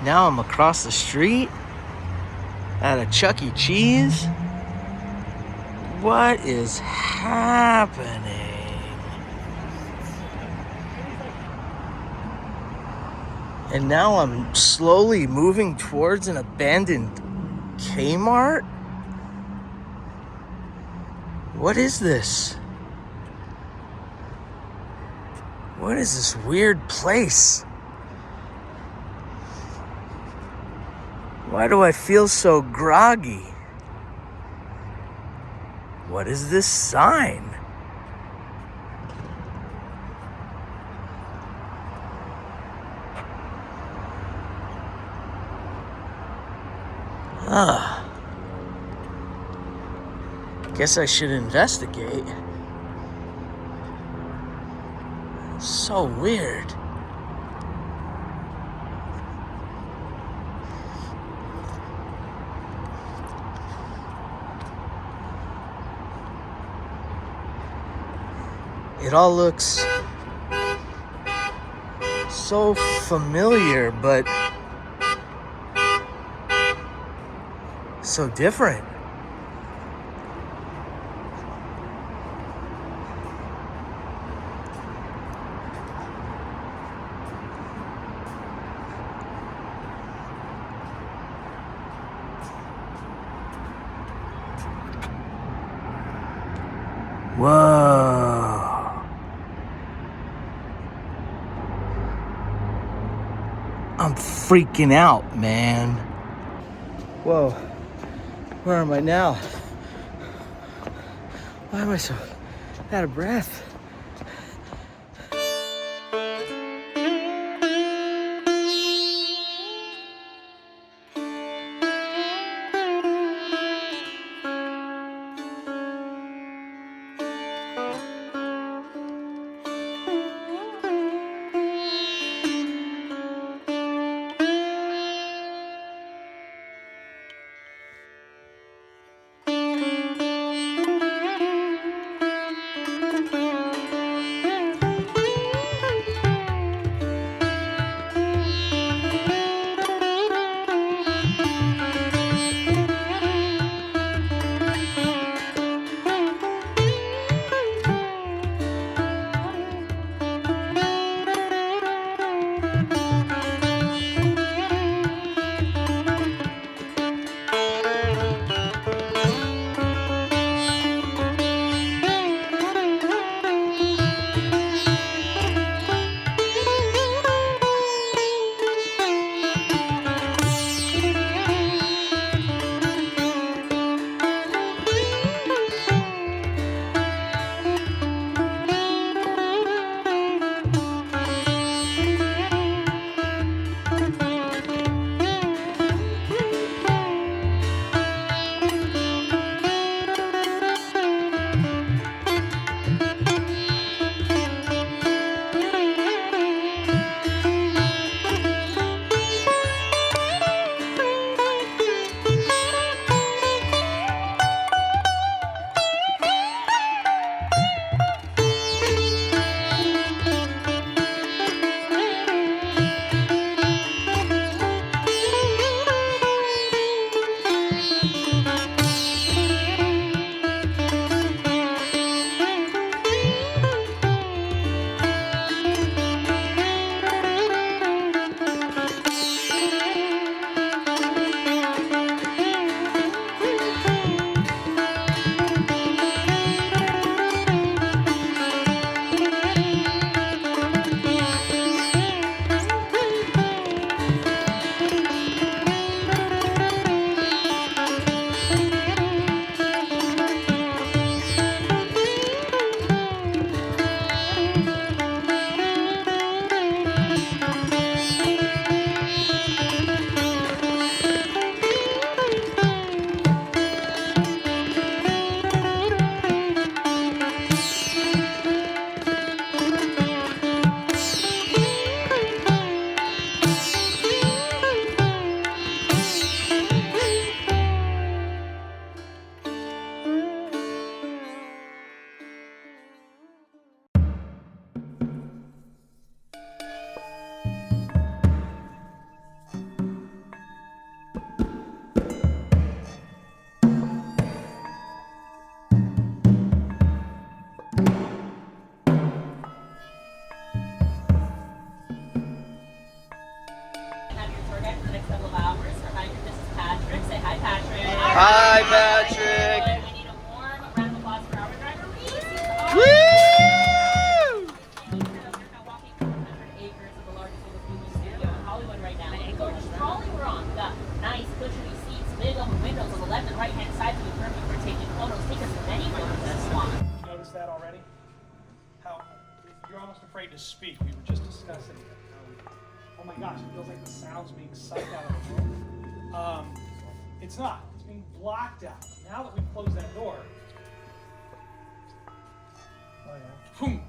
Now I'm across the street at a Chuck E. Cheese. What is happening? And now I'm slowly moving towards an abandoned Kmart? What is this? What is this weird place? Why do I feel so groggy? What is this sign? Guess I should investigate. So weird. It all looks so familiar, but so different. Whoa. I'm freaking out, man. Whoa. Where am I now? Why am I so out of breath? for the next couple of hours. Reminder, this is Patrick. Say hi, Patrick. Hi, Patrick. Good. We need a warm round of applause for our driver, Reese. Woo! Now walking 100 acres of the largest movie studio in Hollywood right now. And gorgeous trolley we're on. We've got nice cushiony seats, big open windows on the left and right hand side to be perfect for taking photos. Take us to many photos as well. Notice that already? How you're almost afraid to speak. We were just discussing it. Oh my gosh, it feels like the sound's being sucked out of the room. It's not. It's being blocked out. Now that we've closed that door, boom,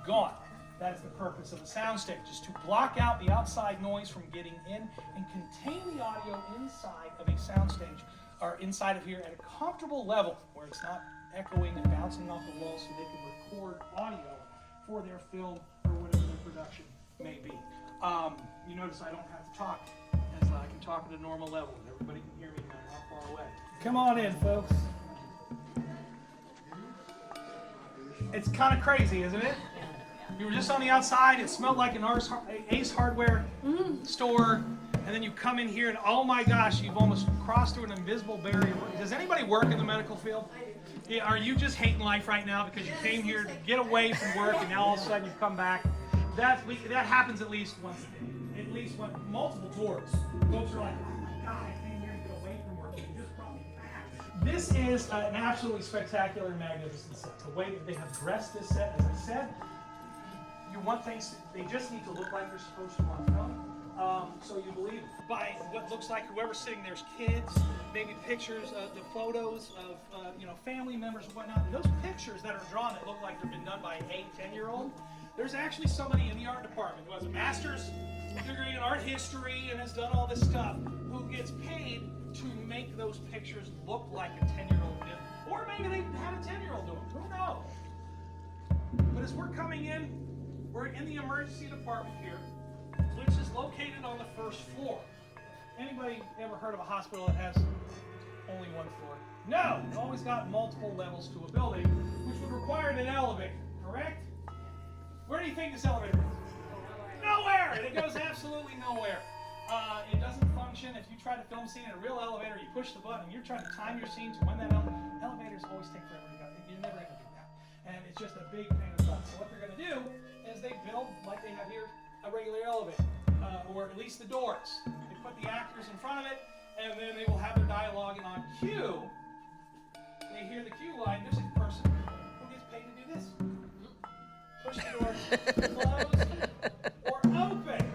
gone. That is the purpose of a soundstage, is to block out the outside noise from getting in and contain the audio inside of a soundstage, or inside of here at a comfortable level where it's not echoing and bouncing off the walls, so they can record audio for their film or whatever their production may be. You notice I don't have to talk, as I can talk at a normal level, and everybody can hear me no matter how far away. Come on in, folks. It's kind of crazy, isn't it? You were just on the outside, it smelled like an Ace Hardware store, and then you come in here and oh my gosh, you've almost crossed through an invisible barrier. Does anybody work in the medical field? Yeah, are you just hating life right now because you came here to get away from work and now all of a sudden you've come back? That happens at least once a day. At least multiple tours. Folks are like, oh my God, I came here to get away from work. You just brought me back. This is an absolutely spectacular, magnificent set. The way that they have dressed this set, as I said, you want things, they just need to look like they're supposed to on film. So you believe by what looks like whoever's sitting there's kids, maybe pictures of the photos of family members and whatnot. And those pictures that are drawn that look like they've been done by an 8-10-year-old, there's actually somebody in the art department who has a master's degree in art history and has done all this stuff, who gets paid to make those pictures look like a 10-year-old did. Or maybe they had a 10-year-old do it. Who knows? But as we're coming in, we're in the emergency department here, which is located on the first floor. Anybody ever heard of a hospital that has only one floor? No, it's always got multiple levels to a building, which would require an elevator, correct? Where do you think this elevator is? Nowhere! It goes absolutely nowhere. It doesn't function. If you try to film a scene in a real elevator, you push the button, you're trying to time your scene to when that elevators always take forever to go. You're never going to do that. And it's just a big pain in the butt. So what they're going to do is they build, like they have here, a regular elevator, or at least the doors. They put the actors in front of it, and then they will have their dialogue, and on cue, they hear the cue line. There's a person who gets paid to do this. Push the door, close, or open.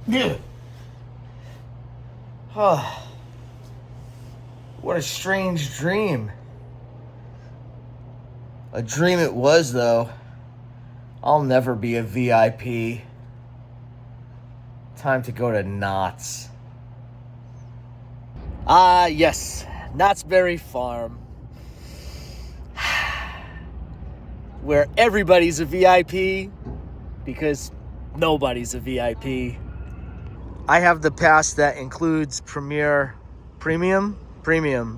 Yeah. Oh, what a strange dream. A dream it was, though. I'll never be a VIP. Time to go to Knott's. Ah, yes. Knott's Berry Farm. Where everybody's a VIP because nobody's a VIP. I have the pass that includes premium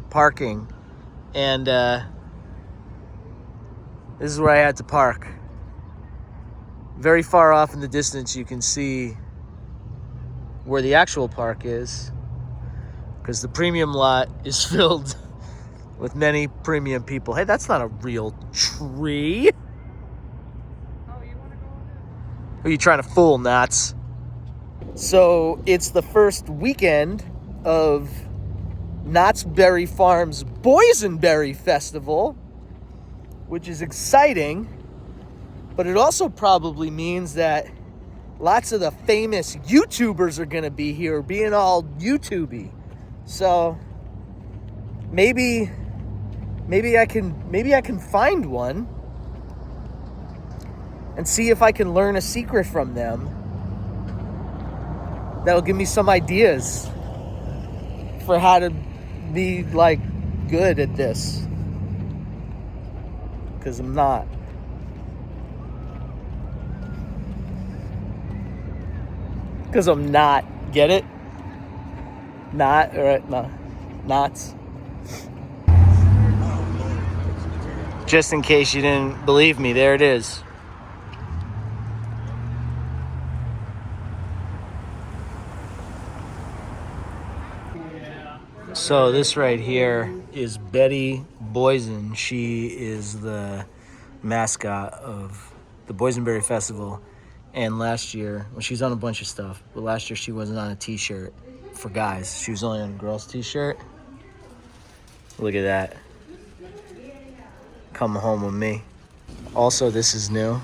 parking. And this is where I had to park. Very far off in the distance, you can see where the actual park is, because the premium lot is filled with many premium people. Hey, that's not a real tree. Who are you trying to fool, Knott's? So it's the first weekend of Knott's Berry Farm's Boysenberry Festival, which is exciting, but it also probably means that lots of the famous YouTubers are gonna be here, being all YouTubey. So maybe I can find one and see if I can learn a secret from them that'll give me some ideas for how to be like good at this, because I'm not. Because I'm not. Get it? Not, or no, Knott's. Just in case you didn't believe me, there it is. So this right here is Betty Boysen. She is the mascot of the Boysenberry Festival. And last year, well, she's on a bunch of stuff, but last year she wasn't on a t-shirt for guys. She was only on a girl's t-shirt. Look at that. Come home with me. Also, this is new.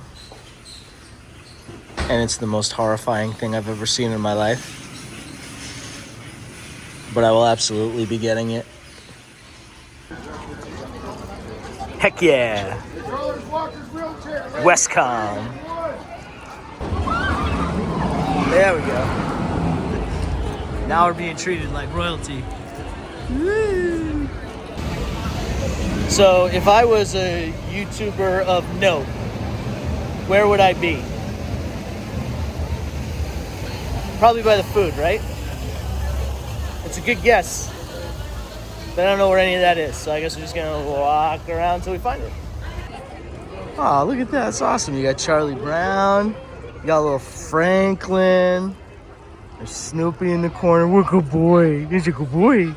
And it's the most horrifying thing I've ever seen in my life. But I will absolutely be getting it. Heck yeah. Westcom. There we go. Now we're being treated like royalty. Woo. So if I was a YouTuber of note, where would I be? Probably by the food, right? It's a good guess. But I don't know where any of that is, so I guess we're just gonna walk around until we find it. Oh, look at that. That's awesome. You got Charlie Brown. You got little Franklin. There's Snoopy in the corner. What a good boy. He's a good boy.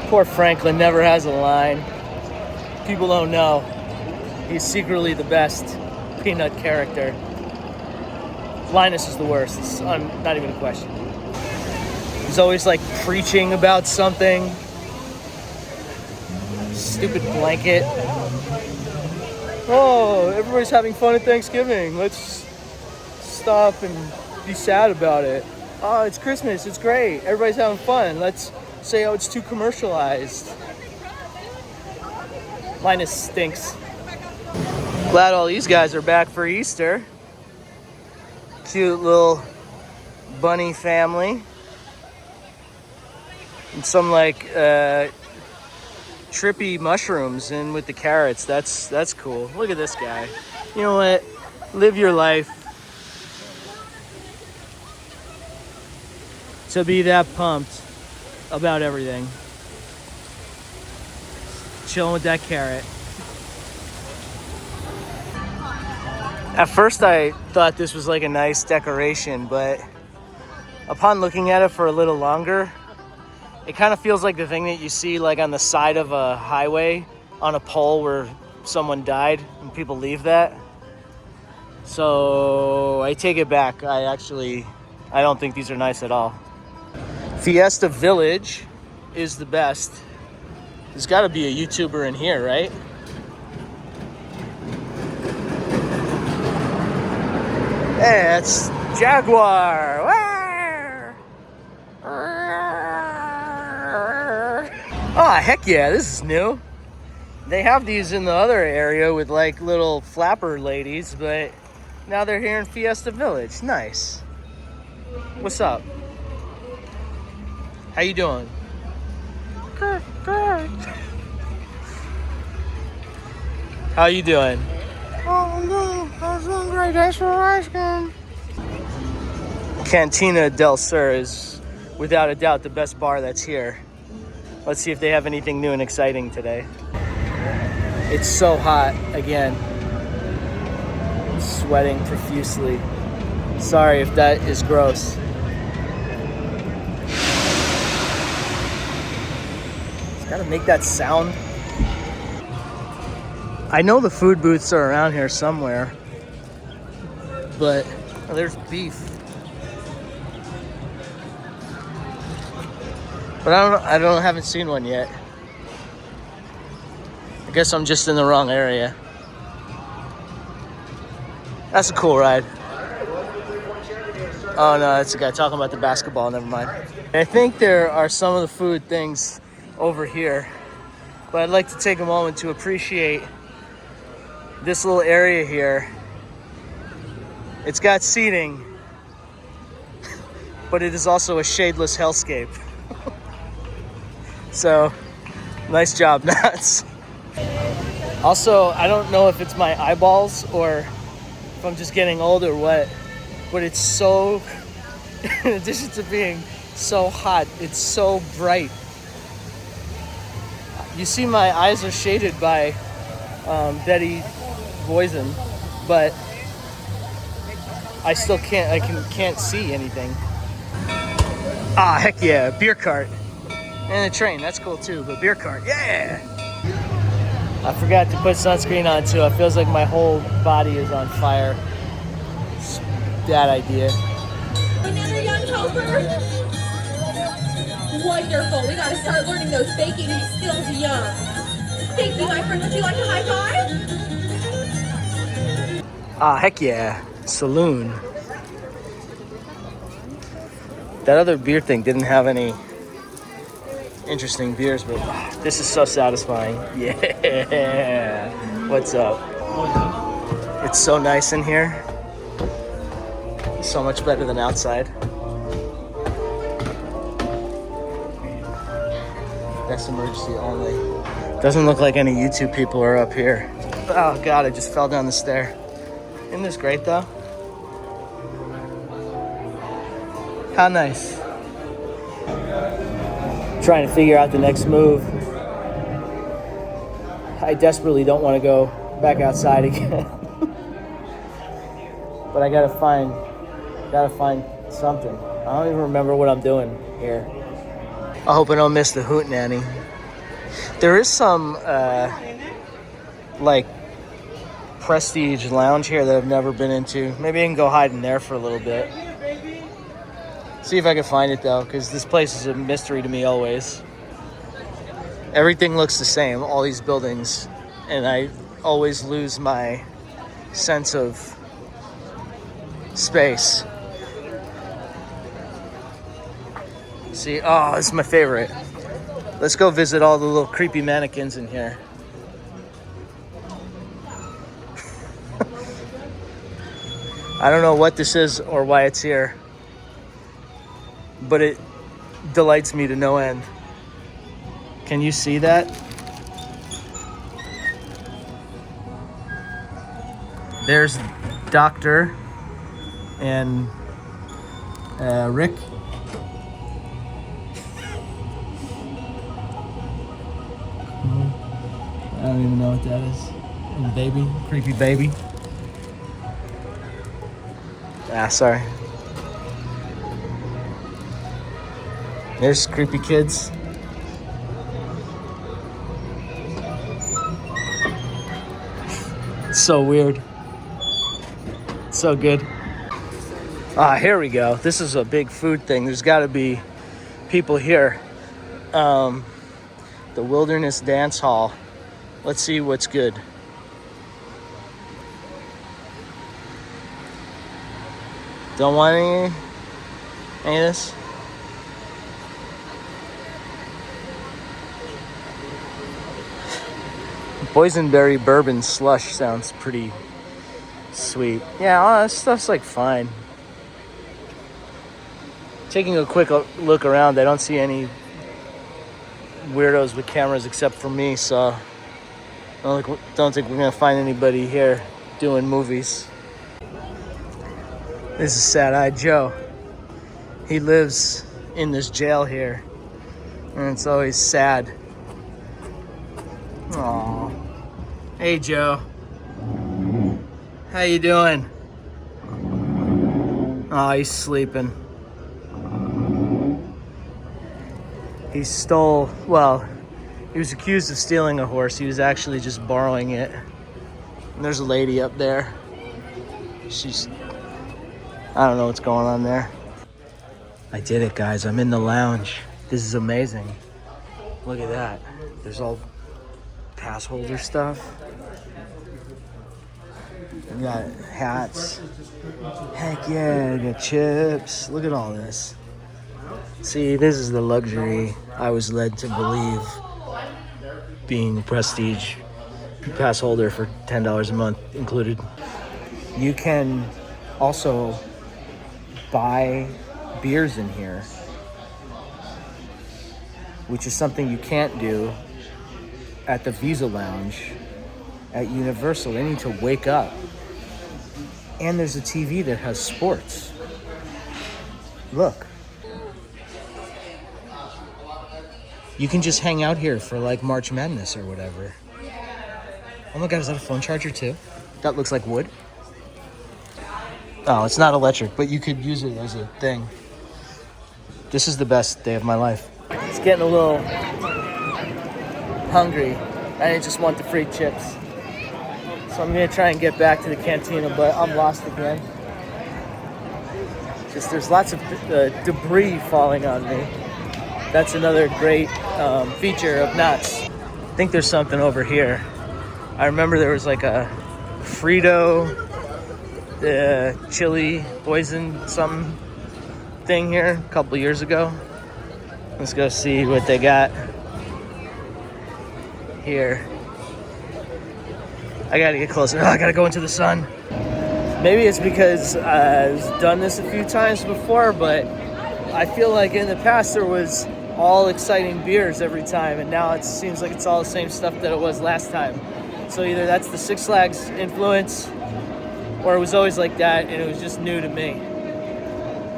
Poor Franklin never has a line. People don't know. He's secretly the best Peanut character. Linus is the worst. It's not even a question. He's always like preaching about something. Stupid blanket. Oh, everybody's having fun at Thanksgiving. Let's stop and be sad about it. Oh, it's Christmas. It's great. Everybody's having fun. Let's say, oh, it's too commercialized. Linus stinks. Glad all these guys are back for Easter. Cute little bunny family. And some like trippy mushrooms in with the carrots. That's cool. Look at this guy. You know what? Live your life. To be that pumped about everything. Chilling with that carrot. At first I thought this was like a nice decoration, but upon looking at it for a little longer, it kind of feels like the thing that you see like on the side of a highway on a pole where someone died and people leave that. So I take it back. I don't think these are nice at all. Fiesta Village is the best. There's got to be a YouTuber in here, right? Hey, that's Jaguar. Oh, heck yeah, this is new. They have these in the other area with like little flapper ladies, but now they're here in Fiesta Village. Nice. What's up? How you doing? Good, good. How you doing? Oh, I'm doing great. Thanks for asking. Cantina del Sur is without a doubt the best bar that's here. Let's see if they have anything new and exciting today. It's so hot again. I'm sweating profusely. Sorry if that is gross. It's gotta make that sound. I know the food booths are around here somewhere, but there's beef. But I haven't seen one yet. I guess I'm just in the wrong area. That's a cool ride. Oh no, that's a guy talking about the basketball, never mind. I think there are some of the food things over here, but I'd like to take a moment to appreciate this little area here. It's got seating, but it is also a shadeless hellscape. So, nice job, Nuts. Also, I don't know if it's my eyeballs or if I'm just getting old or what, but it's so, in addition to being so hot, it's so bright. You see my eyes are shaded by Betty Boysen, but I still can't see anything. Ah, heck yeah, beer cart. And a train, that's cool too, but beer cart, yeah! I forgot to put sunscreen on too. It feels like my whole body is on fire. It's a bad idea. Another young helper. Wonderful. We gotta start learning those baking skills young. Thank you, my friend. Would you like a high five? Ah, heck yeah. Saloon. That other beer thing didn't have any interesting beers, but this is so satisfying. Yeah. What's up? It's so nice in here. So much better than outside. That's emergency only. Doesn't look like any YouTube people are up here. Oh God, I just fell down the stair. Isn't this great though? How nice. Trying to figure out the next move. I desperately don't want to go back outside again. But I gotta find something. I don't even remember what I'm doing here. I hope I don't miss the hootenanny. There is some like prestige lounge here that I've never been into. Maybe I can go hide in there for a little bit. See if I can find it though, because this place is a mystery to me always. Everything looks the same, all these buildings, and I always lose my sense of space. See, oh, this is my favorite. Let's go visit all the little creepy mannequins in here. I don't know what this is or why it's here, but it delights me to no end. Can you see that? There's Doctor and Rick. I don't even know what that is. And baby, creepy baby. Ah, sorry. There's creepy kids. It's so weird. So good. Ah, here we go. This is a big food thing. There's got to be people here. The Wilderness Dance Hall. Let's see what's good. Don't want any of this? Boysenberry bourbon slush sounds pretty sweet. Yeah, all that stuff's like fine. Taking a quick look around, I don't see any weirdos with cameras except for me, so I don't think we're gonna find anybody here doing movies. This is Sad-Eyed Joe. He lives in this jail here, and it's always sad. Aww. Hey, Joe. How you doing? Oh, he's sleeping. He was accused of stealing a horse. He was actually just borrowing it. And there's a lady up there. I don't know what's going on there. I did it, guys. I'm in the lounge. This is amazing. Look at that. There's all pass holder stuff. We got hats. Heck yeah, we got chips. Look at all this. See, this is the luxury I was led to believe being prestige pass holder for $10 a month included. You can also buy beers in here, which is something you can't do at the Visa Lounge at Universal. They need to wake up. And there's a TV that has sports. Look. You can just hang out here for like March Madness or whatever. Oh my God, is that a phone charger too? That looks like wood. Oh, it's not electric, but you could use it as a thing. This is the best day of my life. It's getting a little hungry. I didn't just want the free chips. So I'm gonna try and get back to the cantina, but I'm lost again. Just there's lots of debris falling on me. That's another great feature of Knott's. I think there's something over here. I remember there was like a Frito chili poison something thing here a couple years ago. Let's go see what they got here. I gotta get closer. I gotta go into the sun. Maybe it's because I've done this a few times before, but I feel like in the past there was all exciting beers every time, and now it seems like it's all the same stuff that it was last time. So either that's the Six Flags influence, or it was always like that and it was just new to me.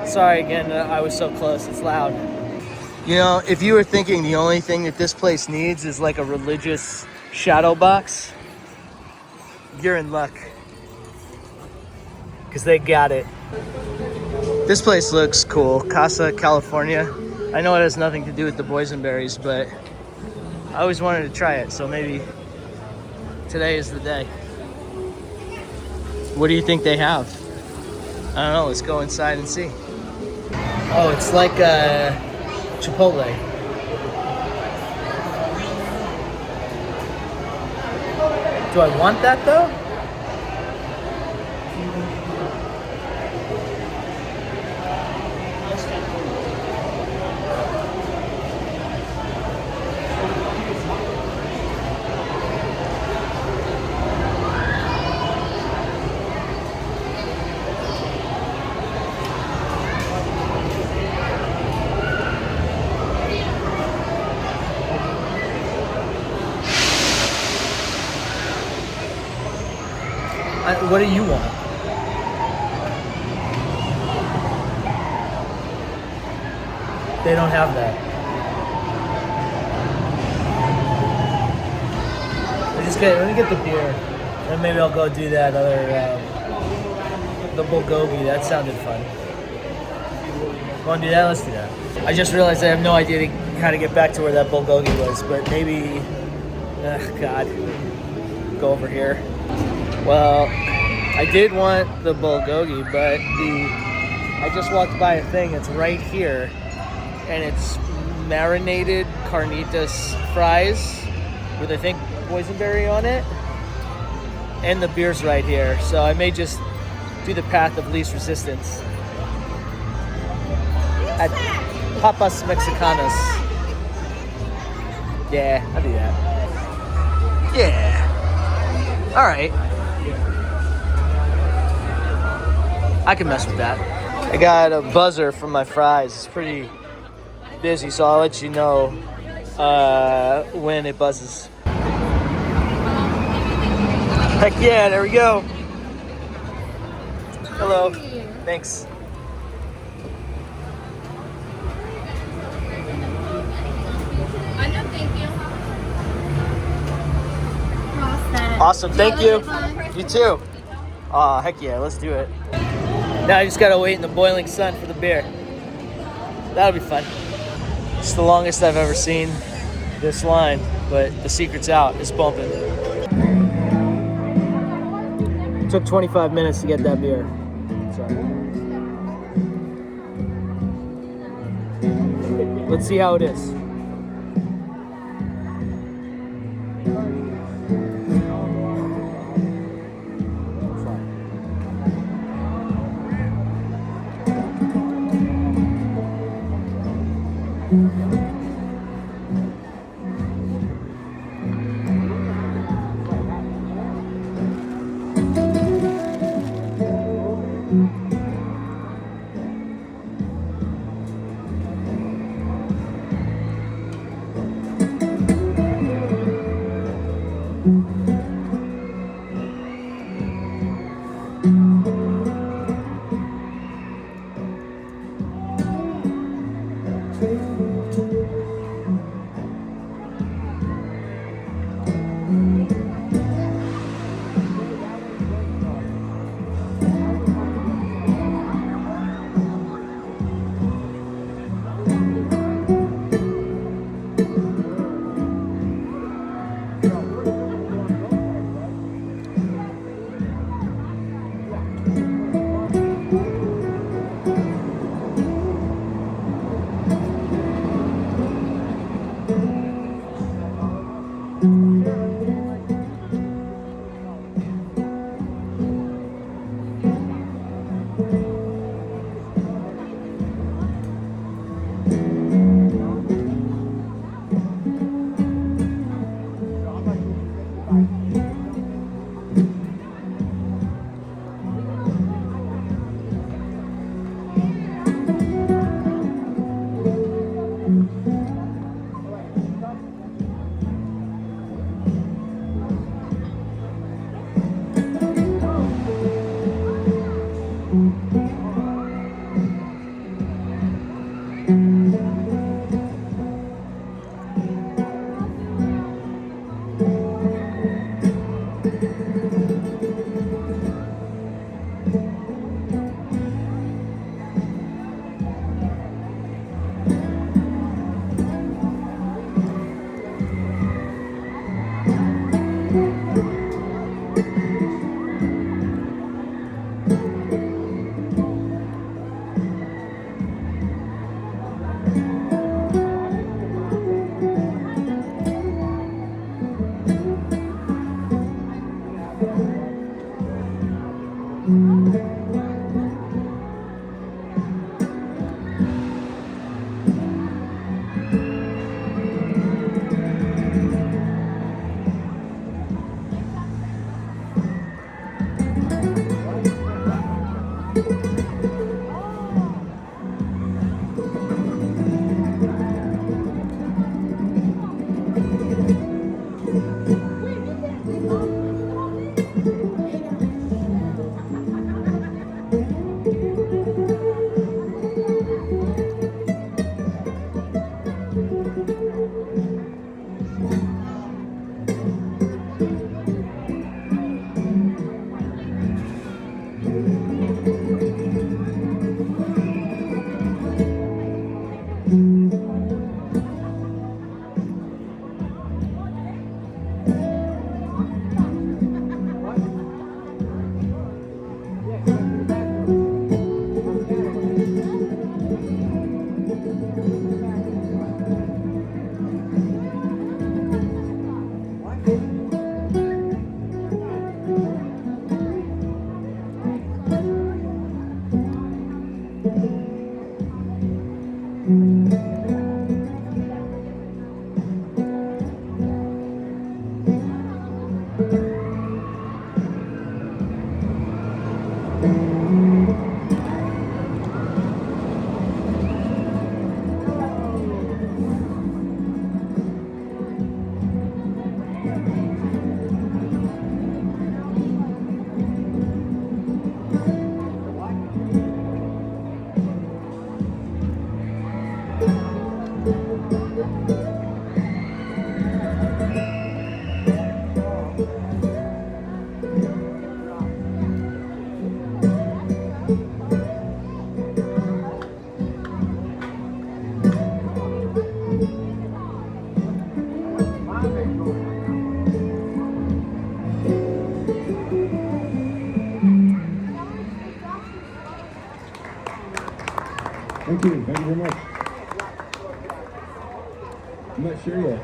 Sorry again, I was so close. It's loud. You know, if you were thinking the only thing that this place needs is like a religious shadow box, you're in luck. Because they got it. This place looks cool. Casa California. I know it has nothing to do with the boysenberries, but I always wanted to try it, so maybe today is the day. What do you think they have? I don't know, let's go inside and see. Oh, it's like Chipotle. Do I want that though? What do you want? They don't have that. Let me get the beer, and maybe I'll go do that other, the bulgogi. That sounded fun. Want to do that? Let's do that. I just realized I have no idea how to get back to where that bulgogi was, but maybe, God, go over here. Well, I did want the bulgogi, but I just walked by a thing. It's right here, and it's marinated carnitas fries with, I think, boysenberry on it, and the beer's right here. So I may just do the path of least resistance at Papas Mexicanas. Yeah, I'll do that. Yeah. All right. I can mess with that. I got a buzzer from my fries. It's pretty busy, so I'll let you know when it buzzes. Heck yeah, there we go. Hello. Thanks. Awesome, thank you. You too. Aw, heck yeah, let's do it. Now I just gotta wait in the boiling sun for the beer. That'll be fun. It's the longest I've ever seen this line, but the secret's out. It's bumping. It took 25 minutes to get that beer. So. Let's see how it is. Thank you very much. I'm not sure yet.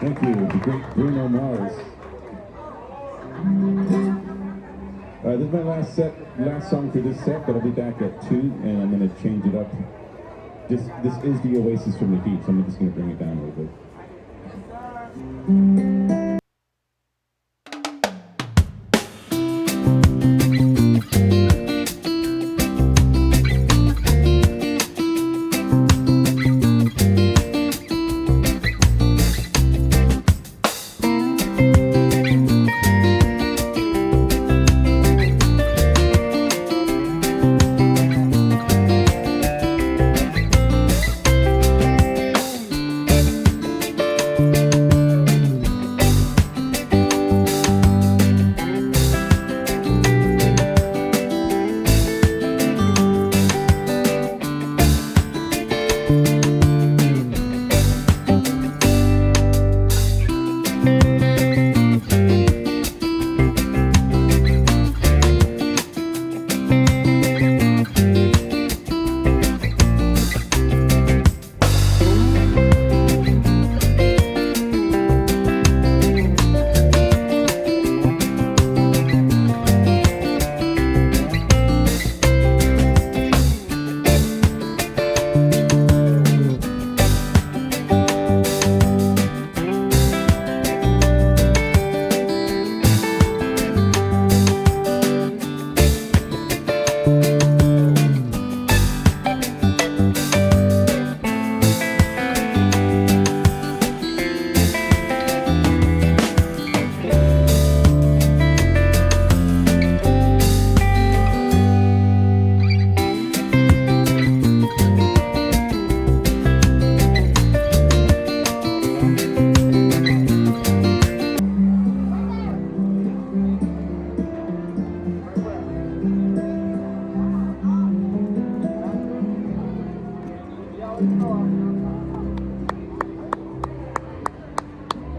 Thank you, the great Bruno Mars. This is my last song for this set, but I'll be back at 2, and I'm going to change it up. This is the Oasis from the Heat, so I'm just going to bring it down a little bit.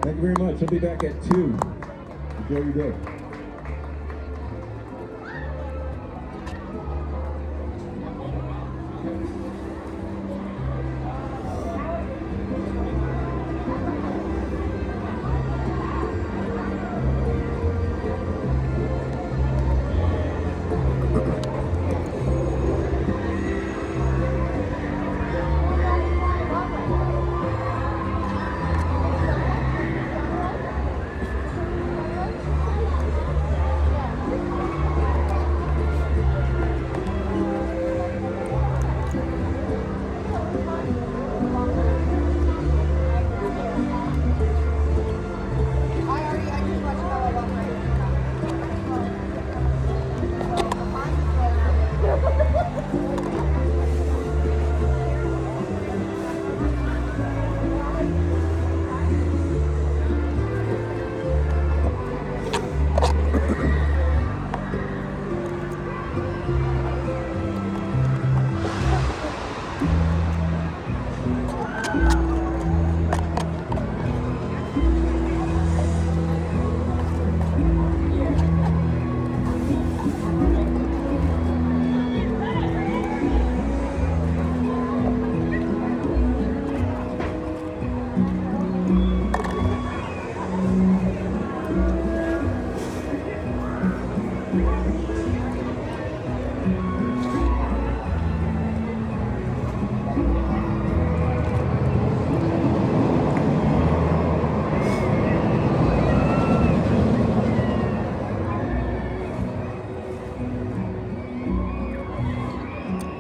Thank you very much. I'll be back at 2. Enjoy your day.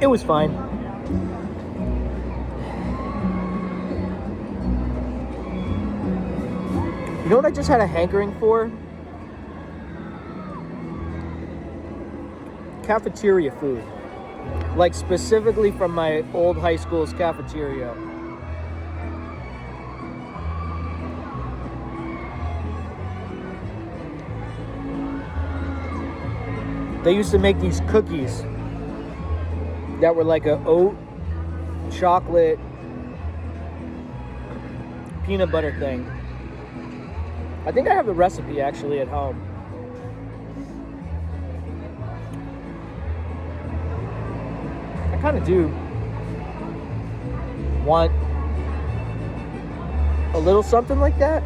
It was fine. You know what I just had a hankering for? Cafeteria food. Like specifically from my old high school's cafeteria. They used to make these cookies that were like a oat, chocolate, peanut butter thing. I think I have the recipe actually at home. I kind of do want a little something like that.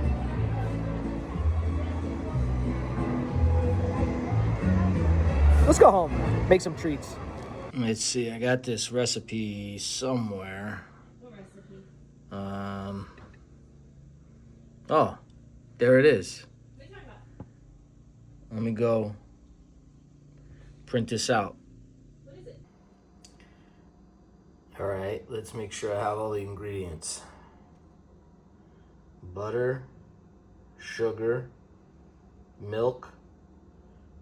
Let's go home, make some treats. Let's see, I got this recipe somewhere. What recipe? Oh, there it is. What are you talking about? Let me go print this out. What is it? All right, let's make sure I have all the ingredients. Butter, sugar, milk,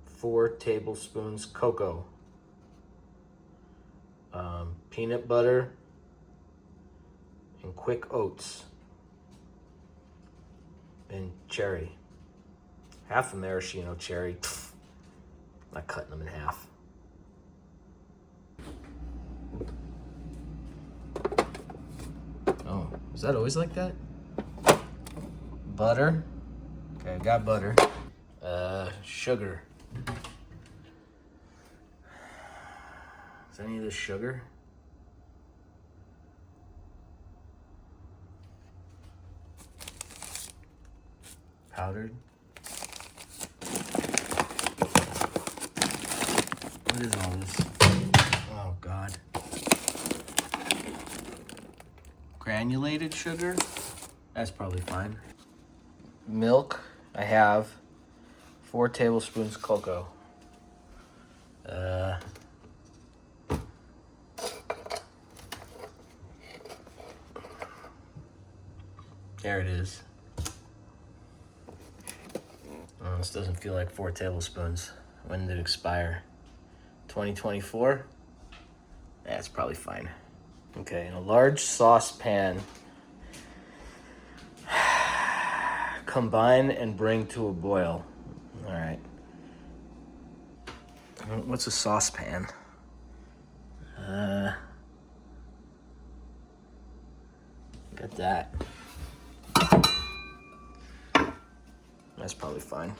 4 tablespoons cocoa, peanut butter, and quick oats, and cherry. Half a maraschino cherry. Not cutting them in half. Oh, is that always like that? Butter. Okay, I've got butter. Sugar. Is any of this sugar? Powdered. What is all this? Oh God. Granulated sugar? That's probably fine. Milk, I have 4 tablespoons cocoa. There it is. Oh, this doesn't feel like 4 tablespoons. When did it expire? 2024? That's probably fine. Okay, in a large saucepan, combine and bring to a boil. All right. What's a saucepan? Got that. That's probably fine.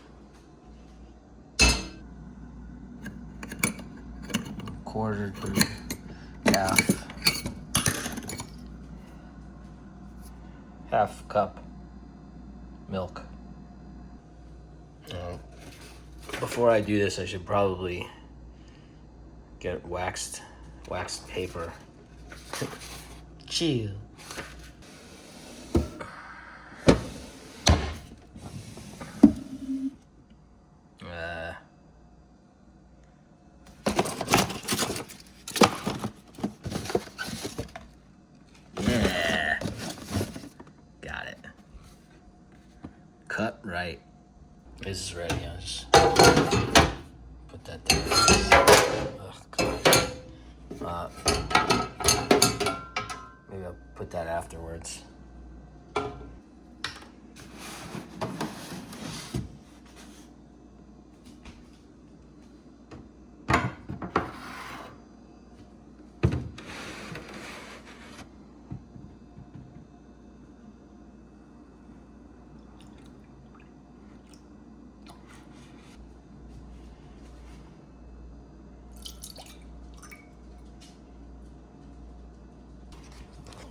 Quarter to half cup milk. Before I do this, I should probably get waxed paper. Chill. Yeah. Got it. Cut right. This is ready. I'll just put that there. Ugh, maybe I'll put that afterwards.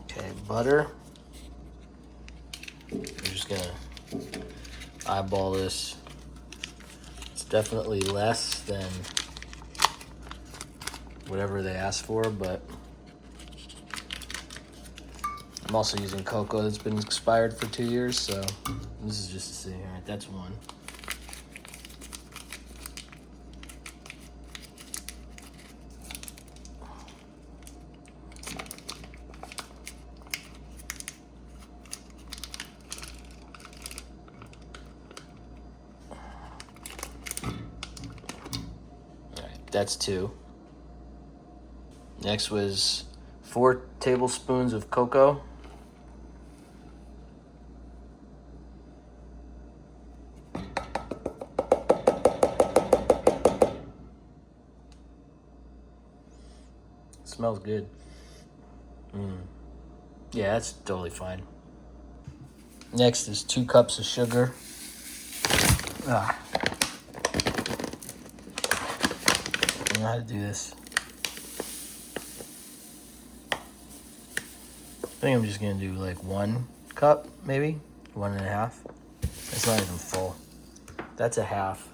Okay, butter. I'm just gonna eyeball this. It's definitely less than whatever they asked for, but I'm also using cocoa that's been expired for 2 years, so this is just to see. All right, that's one. That's 2. Next was 4 tablespoons of cocoa. Smells good. Yeah, that's totally fine. Next is 2 cups of sugar. I don't know how to do this. I think I'm just gonna do like 1 cup, maybe 1.5. It's not even full. That's a half.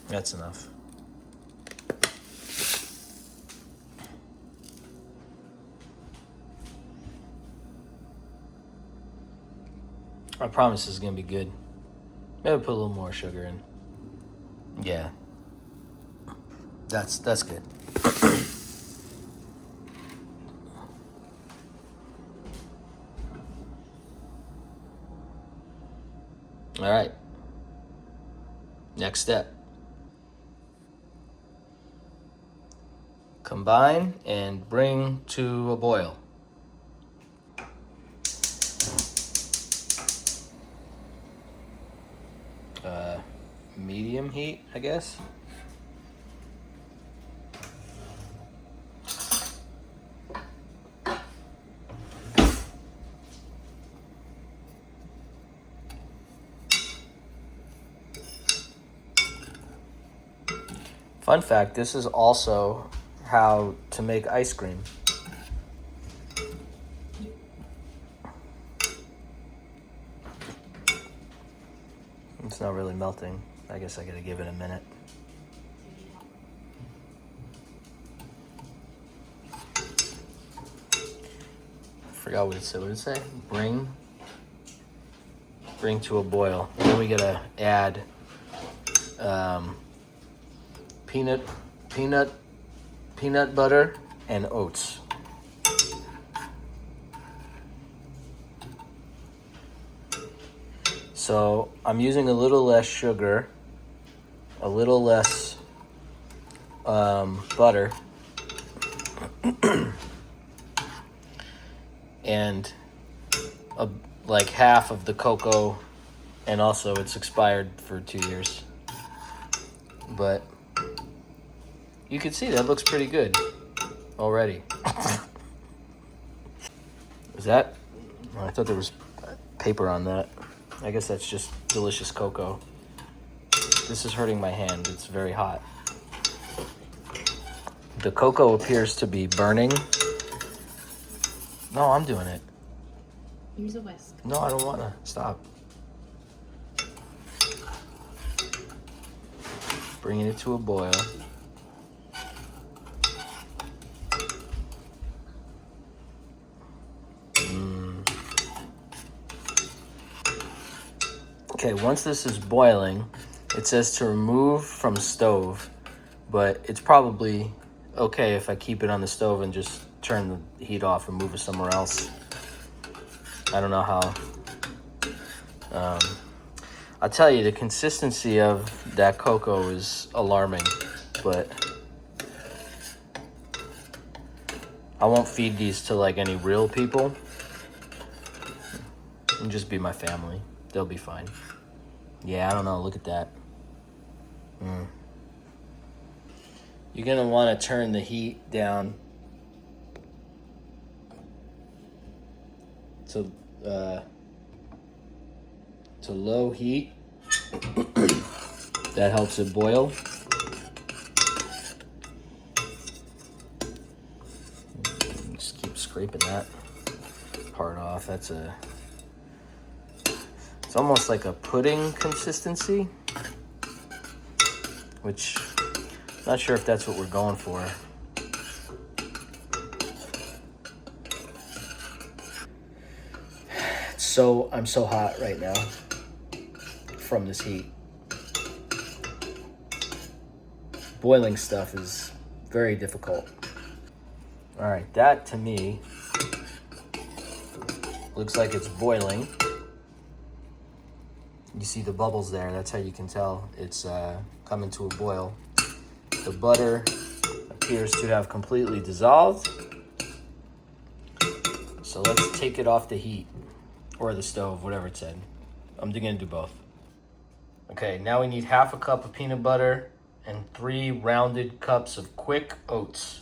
That's enough. I promise this is gonna be good. Maybe put a little more sugar in. Yeah. That's good. All right. Next step. Combine and bring to a boil. Medium heat, I guess. Fun fact, this is also how to make ice cream. It's not really melting. I guess I gotta give it a minute. Forgot what it said. What did it say? Bring to a boil. Then we gotta add peanut butter and oats. So I'm using a little less sugar, a little less butter, and like half of the cocoa, and also it's expired for 2 years. But you can see that looks pretty good already. Is that? I thought there was paper on that. I guess that's just delicious cocoa. This is hurting my hand. It's very hot. The cocoa appears to be burning. No, I'm doing it. Use a whisk. No, I don't want to. Stop. Bringing it to a boil. Okay, once this is boiling, it says to remove from stove, but it's probably okay if I keep it on the stove and just turn the heat off and move it somewhere else. I don't know how. I'll tell you, the consistency of that cocoa is alarming, but I won't feed these to like any real people. It'll just be my family. They'll be fine. Yeah, I don't know. Look at that. You're gonna want to turn the heat down to low heat. That helps it boil. Just keep scraping that part off. It's almost like a pudding consistency, which I'm not sure if that's what we're going for. I'm so hot right now from this heat. Boiling stuff is Very difficult. All right, that to me looks like it's boiling. You see the bubbles there. That's how you can tell it's coming to a boil. The butter appears to have completely dissolved. So let's take it off the heat or the stove, whatever it said. I'm gonna do both. Okay, now we need 1/2 cup of peanut butter and 3 rounded cups of quick oats.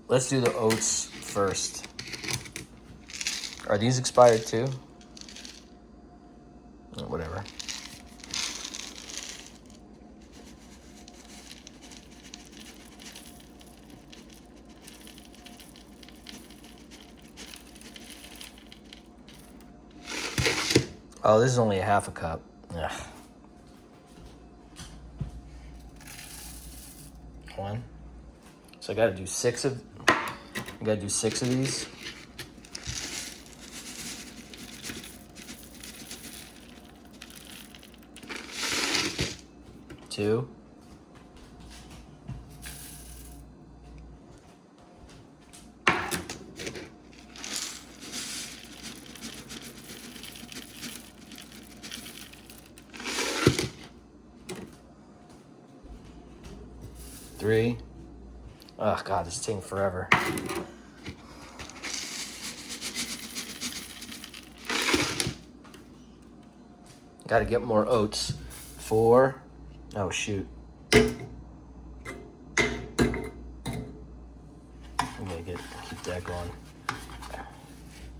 Let's do the oats first. Are these expired too? Whatever. Oh, this is only 1/2 cup. Ugh. 1. So I gotta do 6 of these. 2. 3. Oh God, this is taking forever. Got to get more oats. 4. Oh shoot. I'm gonna keep that going.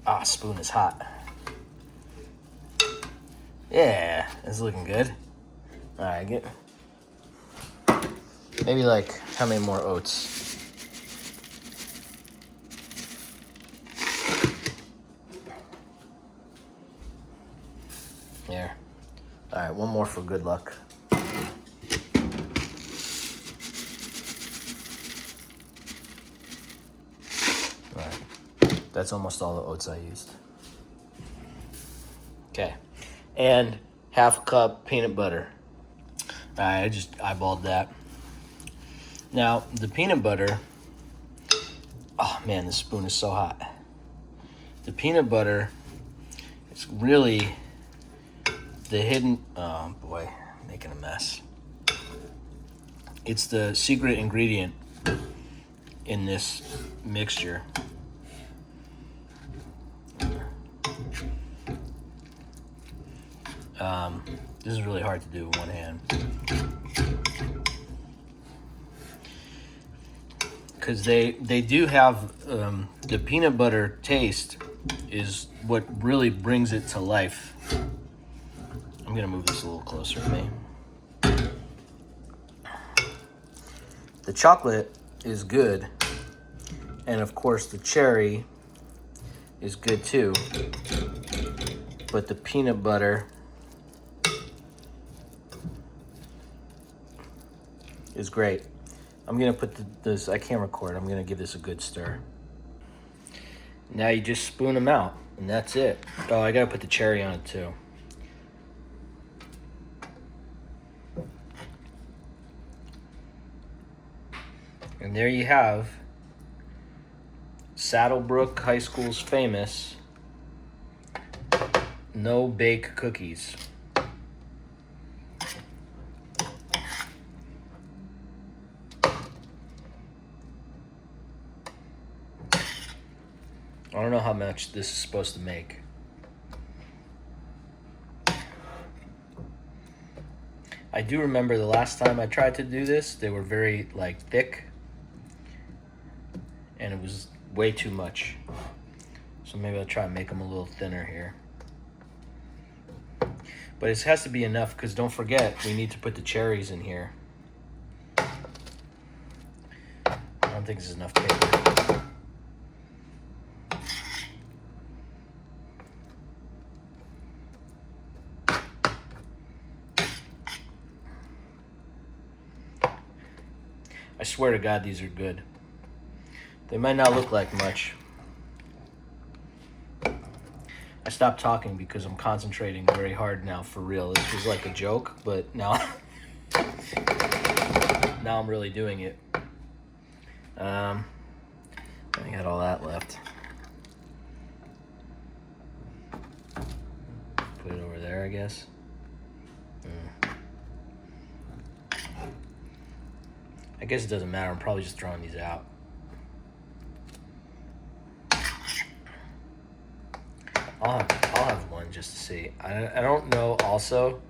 Ah, spoon is hot. Yeah, it's looking good. All right, get maybe like how many more oats? There. All right, one more for good luck. All right, that's almost all the oats I used. Okay, and 1/2 cup peanut butter. All right, I just eyeballed that. Now, the peanut butter, oh man, the spoon is so hot. The peanut butter is really the hidden, oh boy, making a mess. It's the secret ingredient in this mixture. This is really hard to do with one hand. Because they do have, the peanut butter taste is what really brings it to life. I'm gonna move this a little closer to me. The chocolate is good, and of course the cherry is good too, but the peanut butter is great. I'm gonna put this, I can't record, I'm gonna give this a good stir. Now you just spoon them out, and that's it. Oh, I gotta put the cherry on it too. And there you have Saddlebrook High School's famous no-bake cookies. I don't know how much this is supposed to make. I do remember the last time I tried to do this, they were very like thick, and it was way too much. So maybe I'll try and make them a little thinner here. But it has to be enough, because don't forget, we need to put the cherries in here. I don't think this is enough paper. I swear to God, these are good. They might not look like much. I stopped talking because I'm concentrating very hard now, for real. This was like a joke, but now I'm really doing it. I got all that left. Put it over there, I guess. I guess it doesn't matter. I'm probably just throwing these out. I'll have one just to see. I don't know. Also,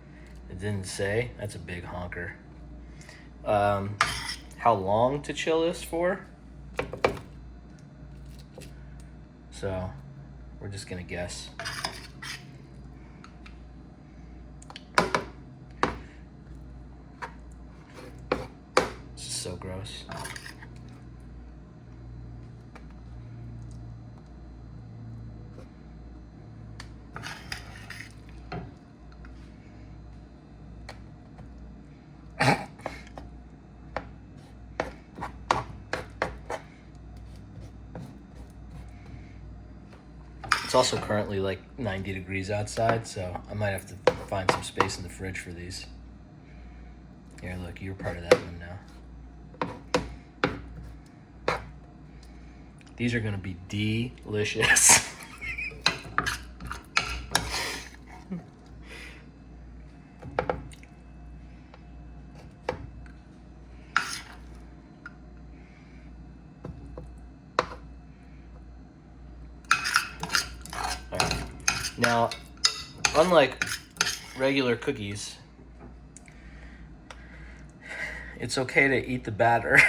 it didn't say. That's a big honker. How long to chill this for? So we're just gonna guess. This is so gross. It's also currently like 90 degrees outside, so I might have to find some space in the fridge for these. Here, look, you're part of that one now. These are gonna be delicious. Now, unlike regular cookies, it's okay to eat the batter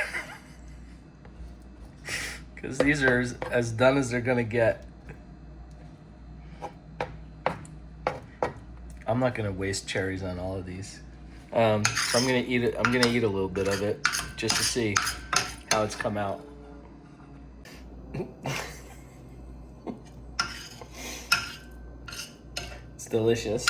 because these are as done as they're gonna get. I'm not gonna waste cherries on all of these, so I'm gonna eat it. I'm gonna eat a little bit of it just to see how it's come out. It's delicious.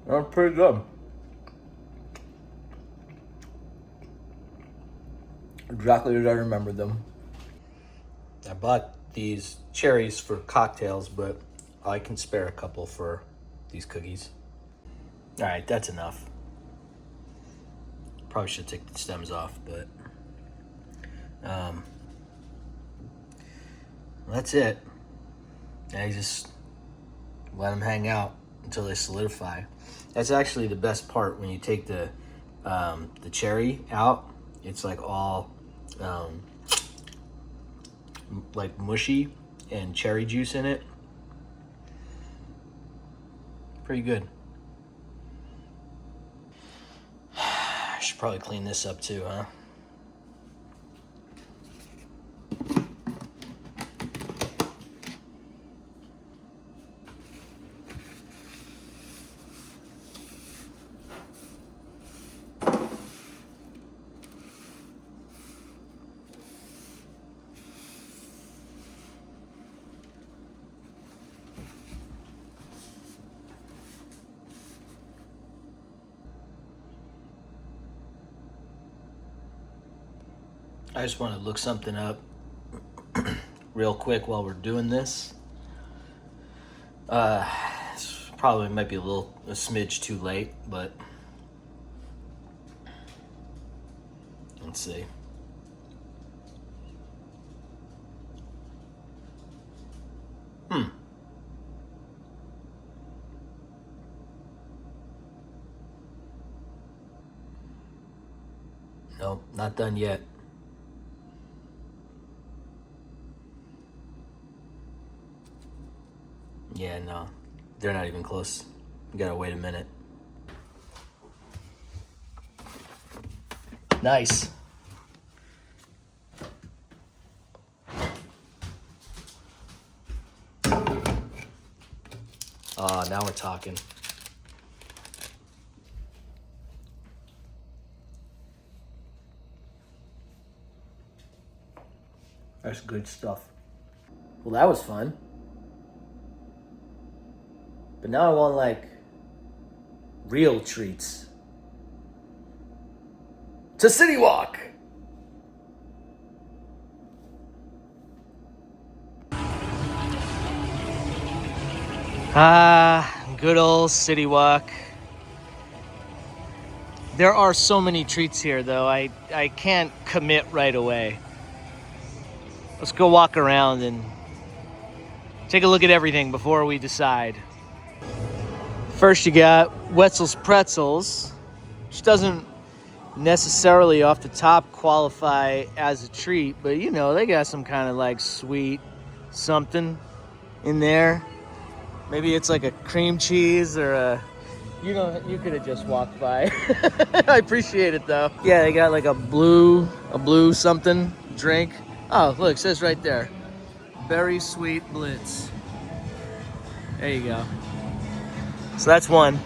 That's pretty good. Exactly as I remembered them. I bought these cherries for cocktails, but I can spare a couple for these cookies. All right, that's enough. Probably should take the stems off, but that's it. I just let them hang out until they solidify. That's actually the best part when you take the cherry out. It's like all like mushy and cherry juice in it. Pretty good. I should probably clean this up too, huh? I just want to look something up real quick while we're doing this. It's probably might be a smidge too late, but let's see. Nope, not done yet. Yeah, no, they're not even close. You gotta wait a minute. Nice. Now we're talking. That's good stuff. Well, that was fun. But now I want like real treats. to City Walk. Good old City Walk. There are so many treats here, though. I can't commit right away. Let's go walk around and take a look at everything before we decide. First, you got Wetzel's Pretzels, which doesn't necessarily off the top qualify as a treat, but you know, they got some kind of like sweet something in there. Maybe it's like a cream cheese or a, you know, you could have just walked by. I appreciate it though. Yeah, they got like a blue something drink. Oh, look, it says right there, Berry Sweet Blitz. There you go. So that's one.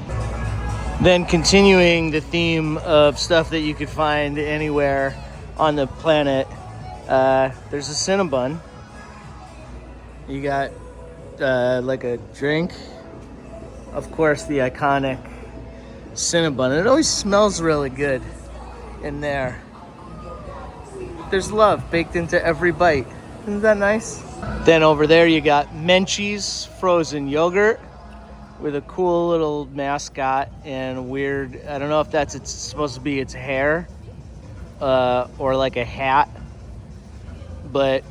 Then continuing the theme of stuff that you could find anywhere on the planet, there's a Cinnabon. You got like a drink. Of course, the iconic Cinnabon. It always smells really good in there. There's love baked into every bite. Isn't that nice? Then over there you got Menchie's frozen yogurt with a cool little mascot and a weird, I don't know if that's it's supposed to be its hair or like a hat. But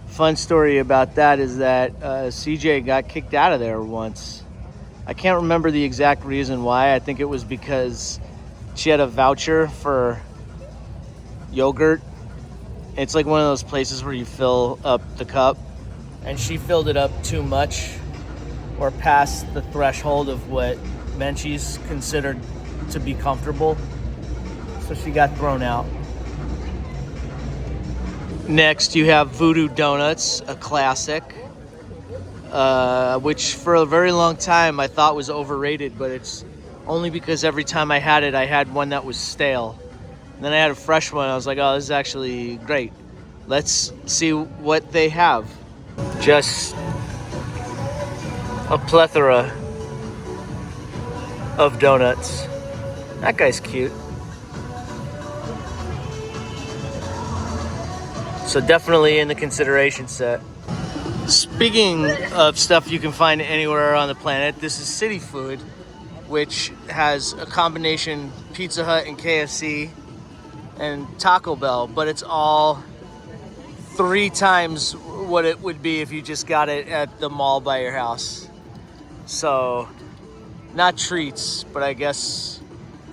fun story about that is that CJ got kicked out of there once. I can't remember the exact reason why. I think it was because she had a voucher for yogurt. It's like one of those places where you fill up the cup, and she filled it up too much or past the threshold of what Menchie's considered to be comfortable. So she got thrown out. Next, you have Voodoo Donuts, a classic, which for a very long time I thought was overrated, but it's only because every time I had one that was stale. And then I had a fresh one. I was like, oh, this is actually great. Let's see what they have. Just a plethora of donuts. That guy's cute. So definitely in the consideration set. Speaking of stuff you can find anywhere on the planet, this is City Food, which has a combination Pizza Hut and KFC and Taco Bell, but it's all 3 times what it would be if you just got it at the mall by your house. So, not treats, but I guess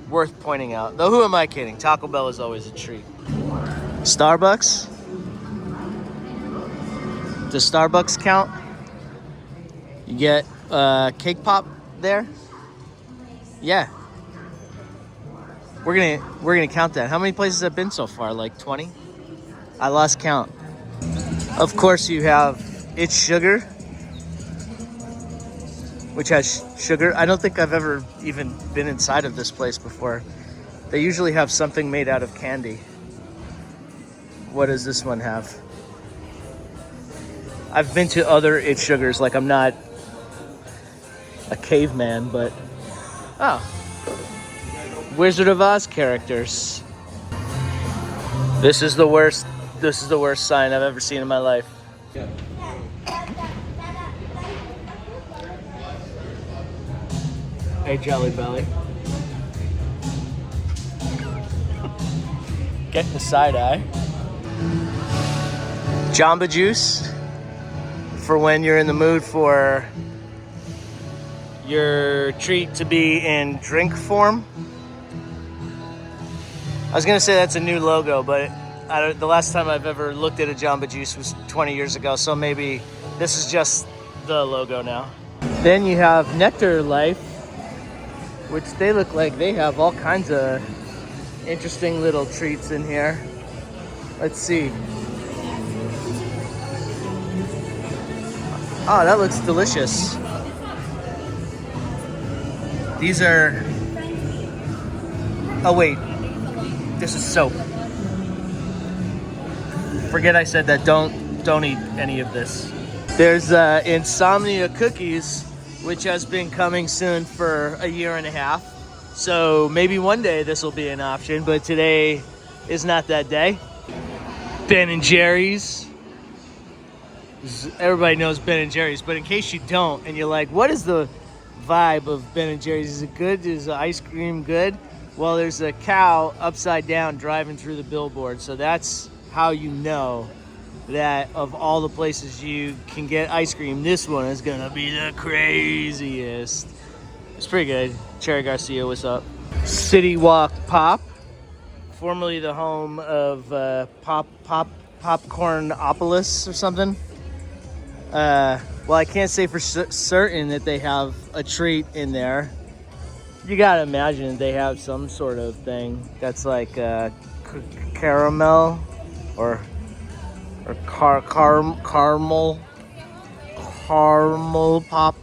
worth pointing out. Though who am I kidding? Taco Bell is always a treat. Starbucks? Does Starbucks count? You get cake pop there? Yeah. We're gonna count that. How many places have been so far? Like 20? I lost count. Of course you have It's Sugar, which has sugar. I don't think I've ever even been inside of this place before. They usually have something made out of candy. What does this one have? I've been to other It's Sugars, like I'm not a caveman, but oh. Wizard of Oz characters. This is the worst sign I've ever seen in my life. Hey, Jelly Belly. Getting the side eye. Jamba Juice for when you're in the mood for your treat to be in drink form. I was gonna say that's a new logo, but the last time I've ever looked at a Jamba Juice was 20 years ago, so maybe this is just the logo now. Then you have Nectar Life, which they look like they have all kinds of interesting little treats in here. Let's see. Oh, that looks delicious. These are... Oh, wait. This is soap. Forget I said that. Don't eat any of this. There's Insomnia Cookies, which has been coming soon for a year and a half. So maybe one day this will be an option, but today is not that day. Ben and Jerry's. Everybody knows Ben and Jerry's, but in case you don't, and you're like, what is the vibe of Ben and Jerry's? Is it good? Is the ice cream good? Well, there's a cow upside down driving through the billboard, so that's how you know that of all the places you can get ice cream, this one is gonna be the craziest. It's pretty good. Cherry Garcia, what's up? City Walk Pop, formerly the home of Popcornopolis or something. Well, I can't say for certain that they have a treat in there. You gotta imagine they have some sort of thing that's like caramel or caramel pop.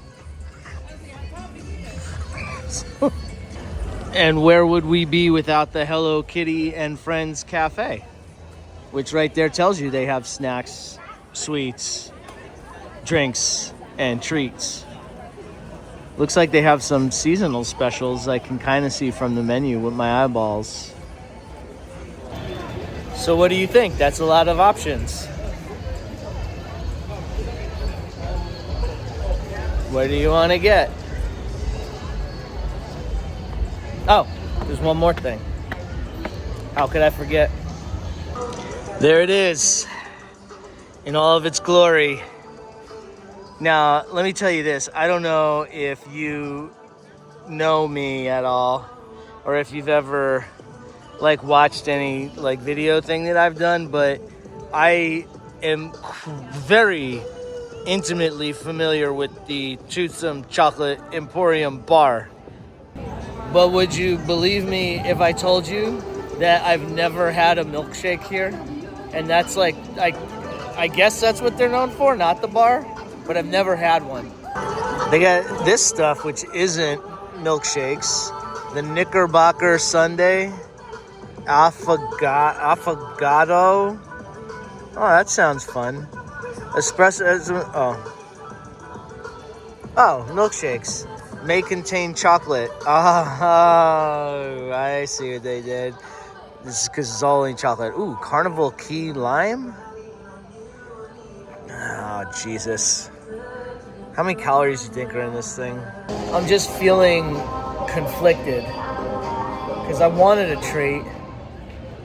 And where would we be without the Hello Kitty and Friends Cafe? Which right there tells you they have snacks, sweets, drinks, and treats. Looks like they have some seasonal specials I can kind of see from the menu with my eyeballs. So what do you think? That's a lot of options. What do you want to get? Oh, there's one more thing. How could I forget? There it is, in all of its glory. Now, let me tell you this. I don't know if you know me at all, or if you've ever like watched any like video thing that I've done, but I am very intimately familiar with the Toothsome Chocolate Emporium bar. But would you believe me if I told you that I've never had a milkshake here? And that's like, I guess that's what they're known for, not the bar, but I've never had one. They got this stuff, which isn't milkshakes. The Knickerbocker Sundae, affogato. Oh, that sounds fun. Espresso, oh, milkshakes. May contain chocolate. Oh, I see what they did. This is because it's all in chocolate. Ooh, Carnival Key Lime? Oh, Jesus. How many calories do you think are in this thing? I'm just feeling conflicted because I wanted a treat,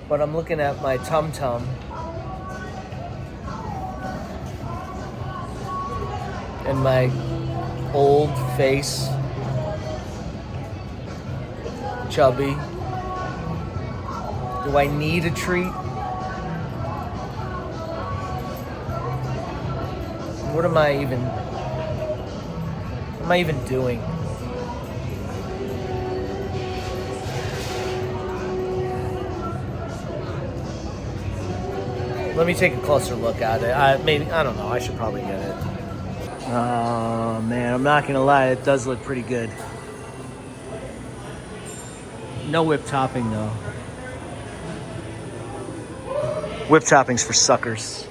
but I'm looking at my tum-tum. And my old face. Chubby. Do I need a treat? What am I even doing? Let me take a closer look at it. I don't know. I should probably get it. Oh man, I'm not gonna lie. It does look pretty good. No whipped topping though. Whipped toppings for suckers.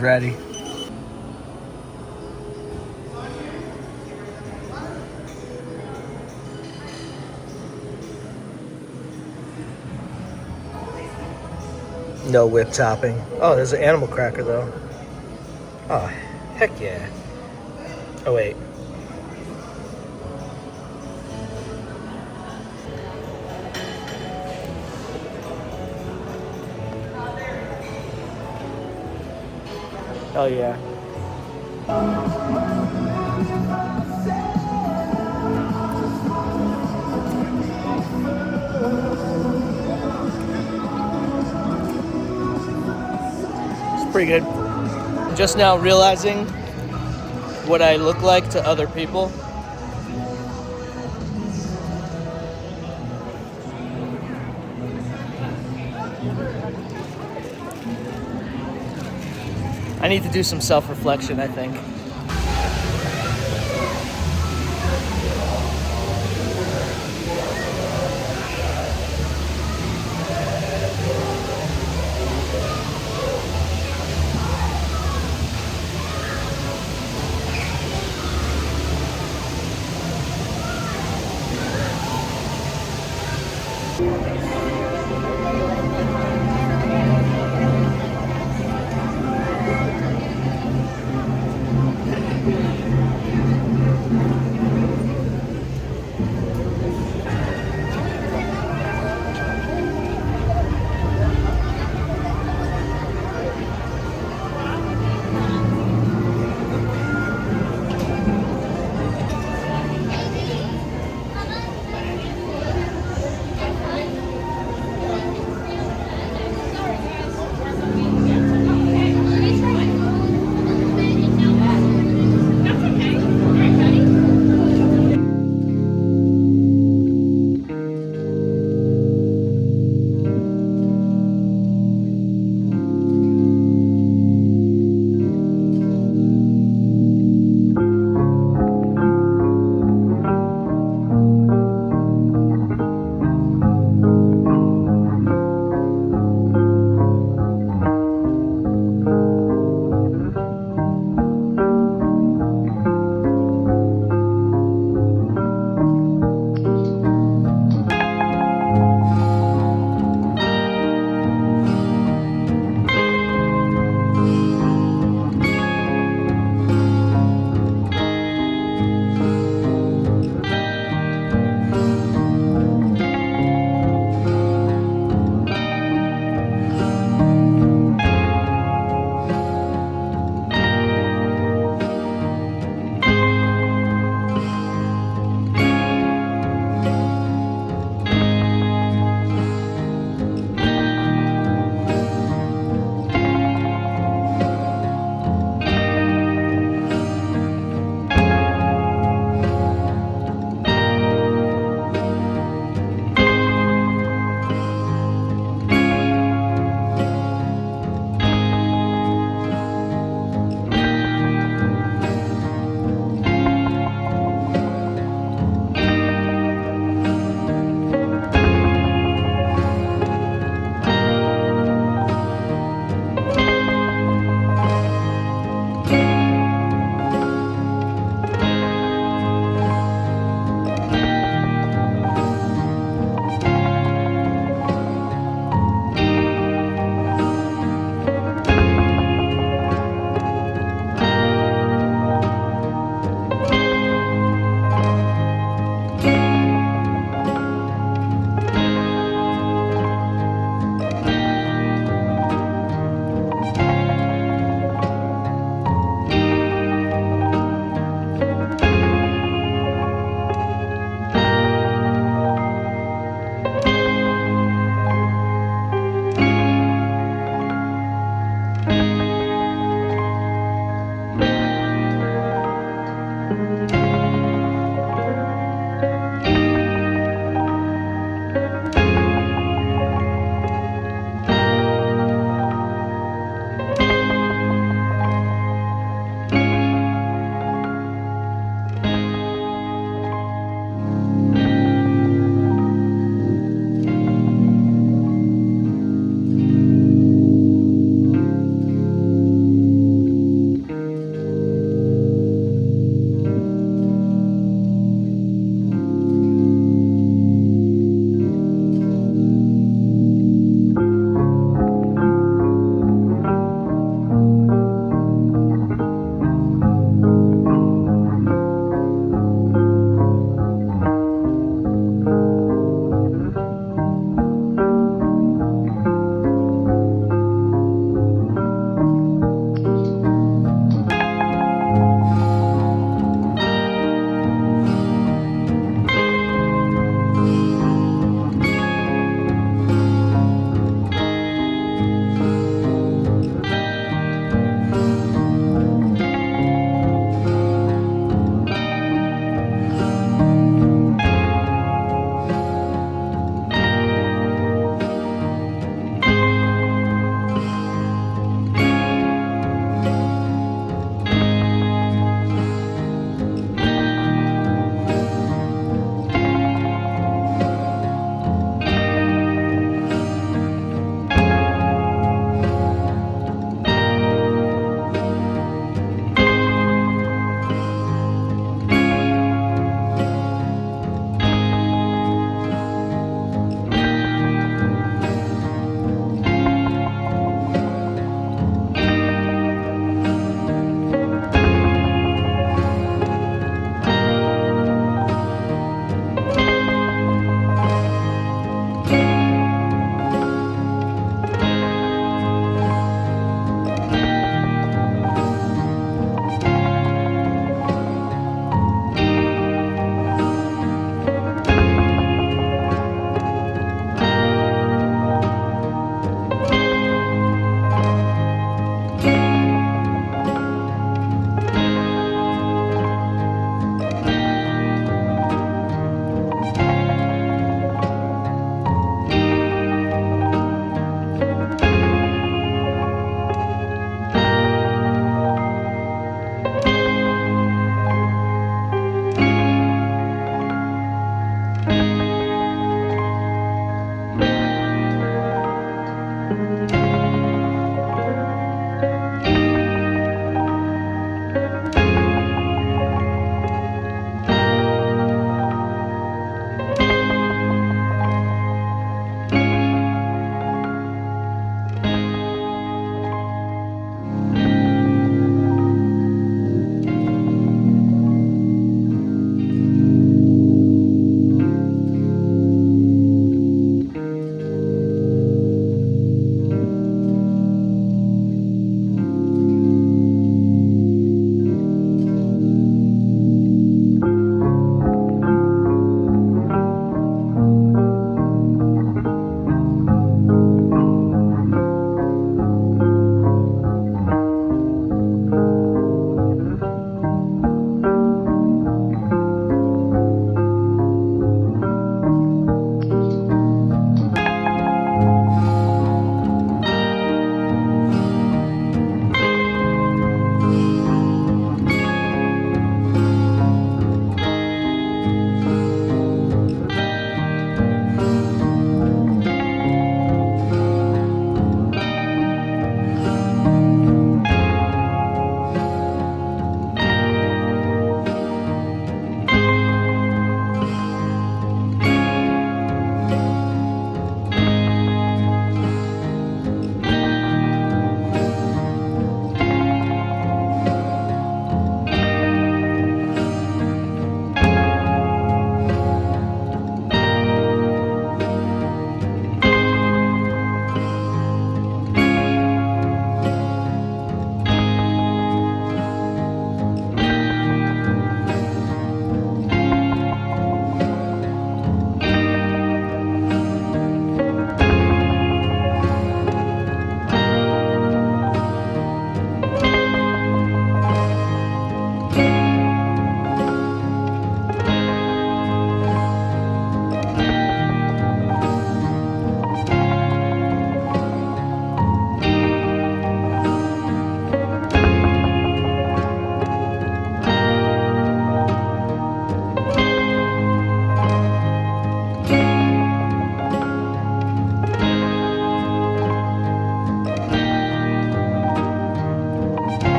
ready. No whip topping. Oh, there's an animal cracker though. Oh, heck yeah. Oh wait. Oh yeah. It's pretty good. I'm just now realizing what I look like to other people. I need to do some self-reflection, I think.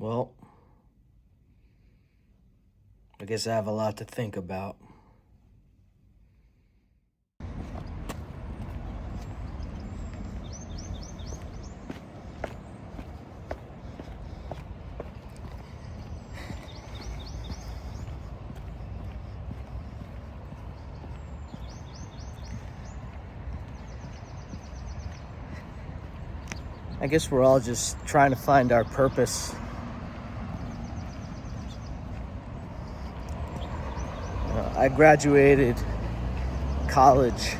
Well, I guess I have a lot to think about. I guess we're all just trying to find our purpose. I graduated college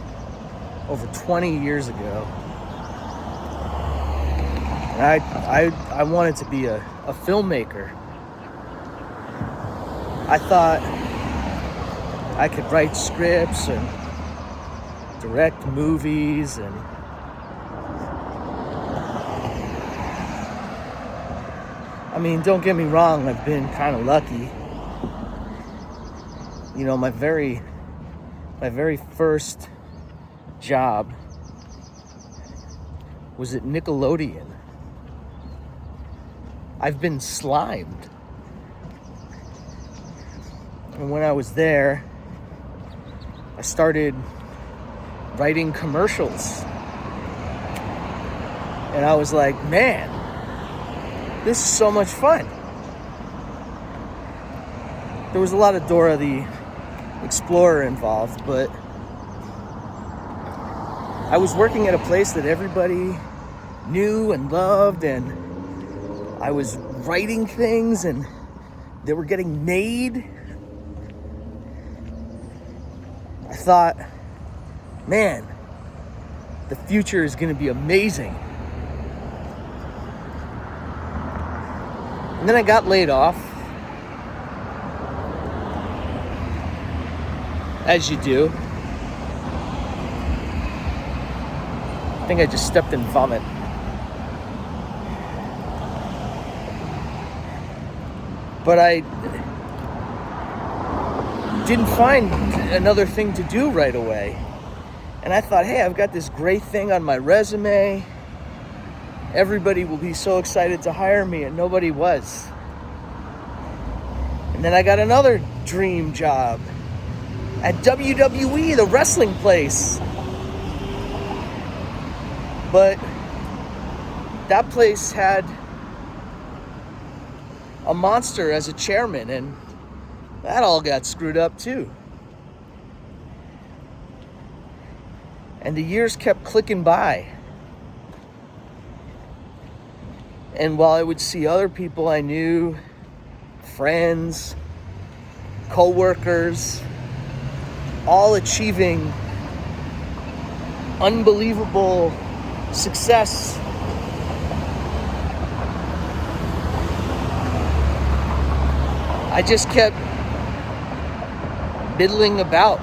over 20 years ago. And I wanted to be a filmmaker. I thought I could write scripts and direct movies and I mean, don't get me wrong, I've been kind of lucky. You know, my very first job was at Nickelodeon. I've been slimed. And when I was there, I started writing commercials. And I was like, man, this is so much fun. There was a lot of Dora the Explorer involved, but I was working at a place that everybody knew and loved, and I was writing things and they were getting made. I thought, man, the future is going to be amazing. And then I got laid off, as you do. I think I just stepped in vomit. But I didn't find another thing to do right away. And I thought, hey, I've got this great thing on my resume. Everybody will be so excited to hire me, and nobody was. And then I got another dream job at WWE, the wrestling place. But that place had a monster as a chairman, and that all got screwed up too. And the years kept clicking by. And while I would see other people I knew, friends, co-workers, all achieving unbelievable success, I just kept middling about.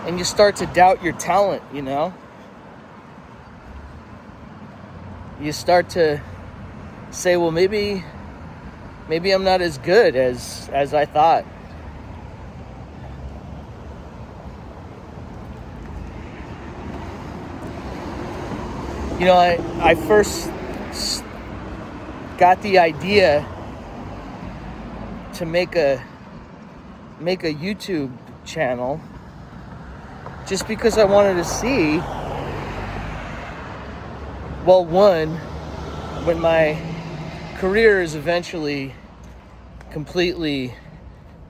And you start to doubt your talent, you know? You start to say, well, maybe I'm not as good as I thought. You know, I first got the idea to make a YouTube channel just because I wanted to see, well, one, when my career is eventually completely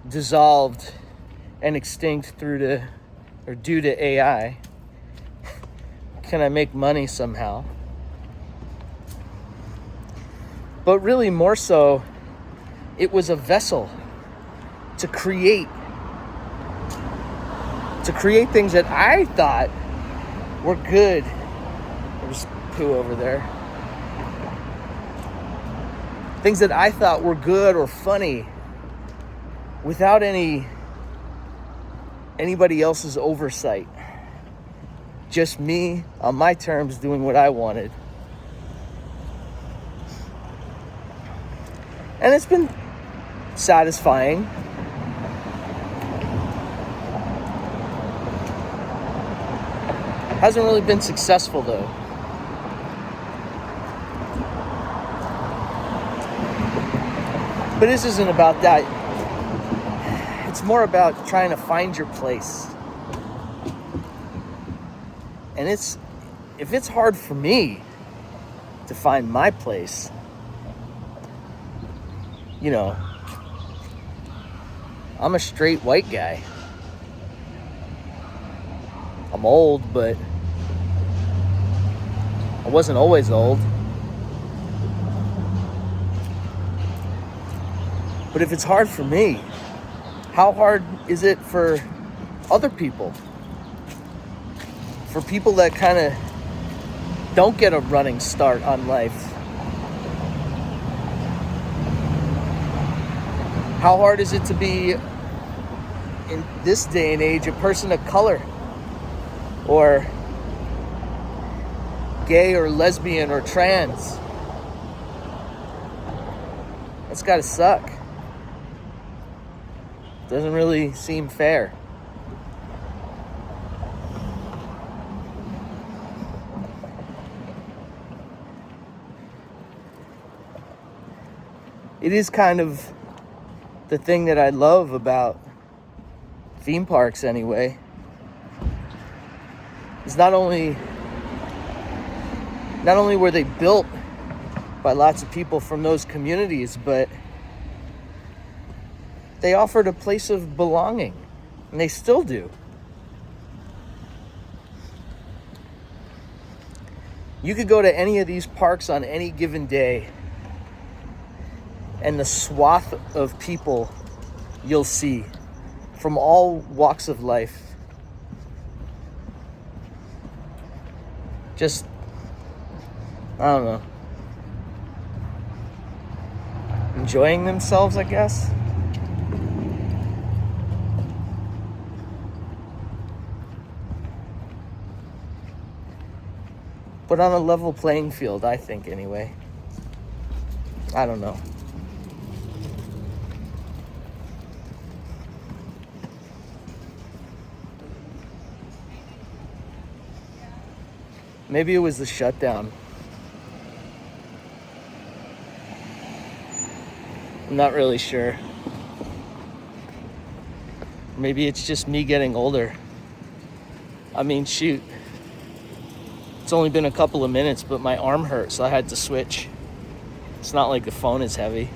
dissolved and extinct due to AI, can I make money somehow? But really more so, it was a vessel to create things that I thought were good. There's poo over there. Things that I thought were good or funny without anybody else's oversight. Just me on my terms doing what I wanted. And it's been satisfying. Hasn't really been successful though. But this isn't about that. It's more about trying to find your place. And if it's hard for me to find my place, you know, I'm a straight white guy. I'm old, but I wasn't always old. But if it's hard for me, how hard is it for other people? For people that kind of don't get a running start on life? How hard is it to be, in this day and age, a person of color? Or gay or lesbian or trans? That's gotta suck. Doesn't really seem fair. It is kind of the thing that I love about theme parks anyway. Is not only were they built by lots of people from those communities, but they offered a place of belonging, and they still do. You could go to any of these parks on any given day, and the swath of people you'll see from all walks of life just, I don't know, enjoying themselves, I guess. But on a level playing field, I think, anyway. I don't know. Maybe it was the shutdown. I'm not really sure. Maybe it's just me getting older. I mean, shoot. It's only been a couple of minutes, but my arm hurt, so I had to switch. It's not like the phone is heavy.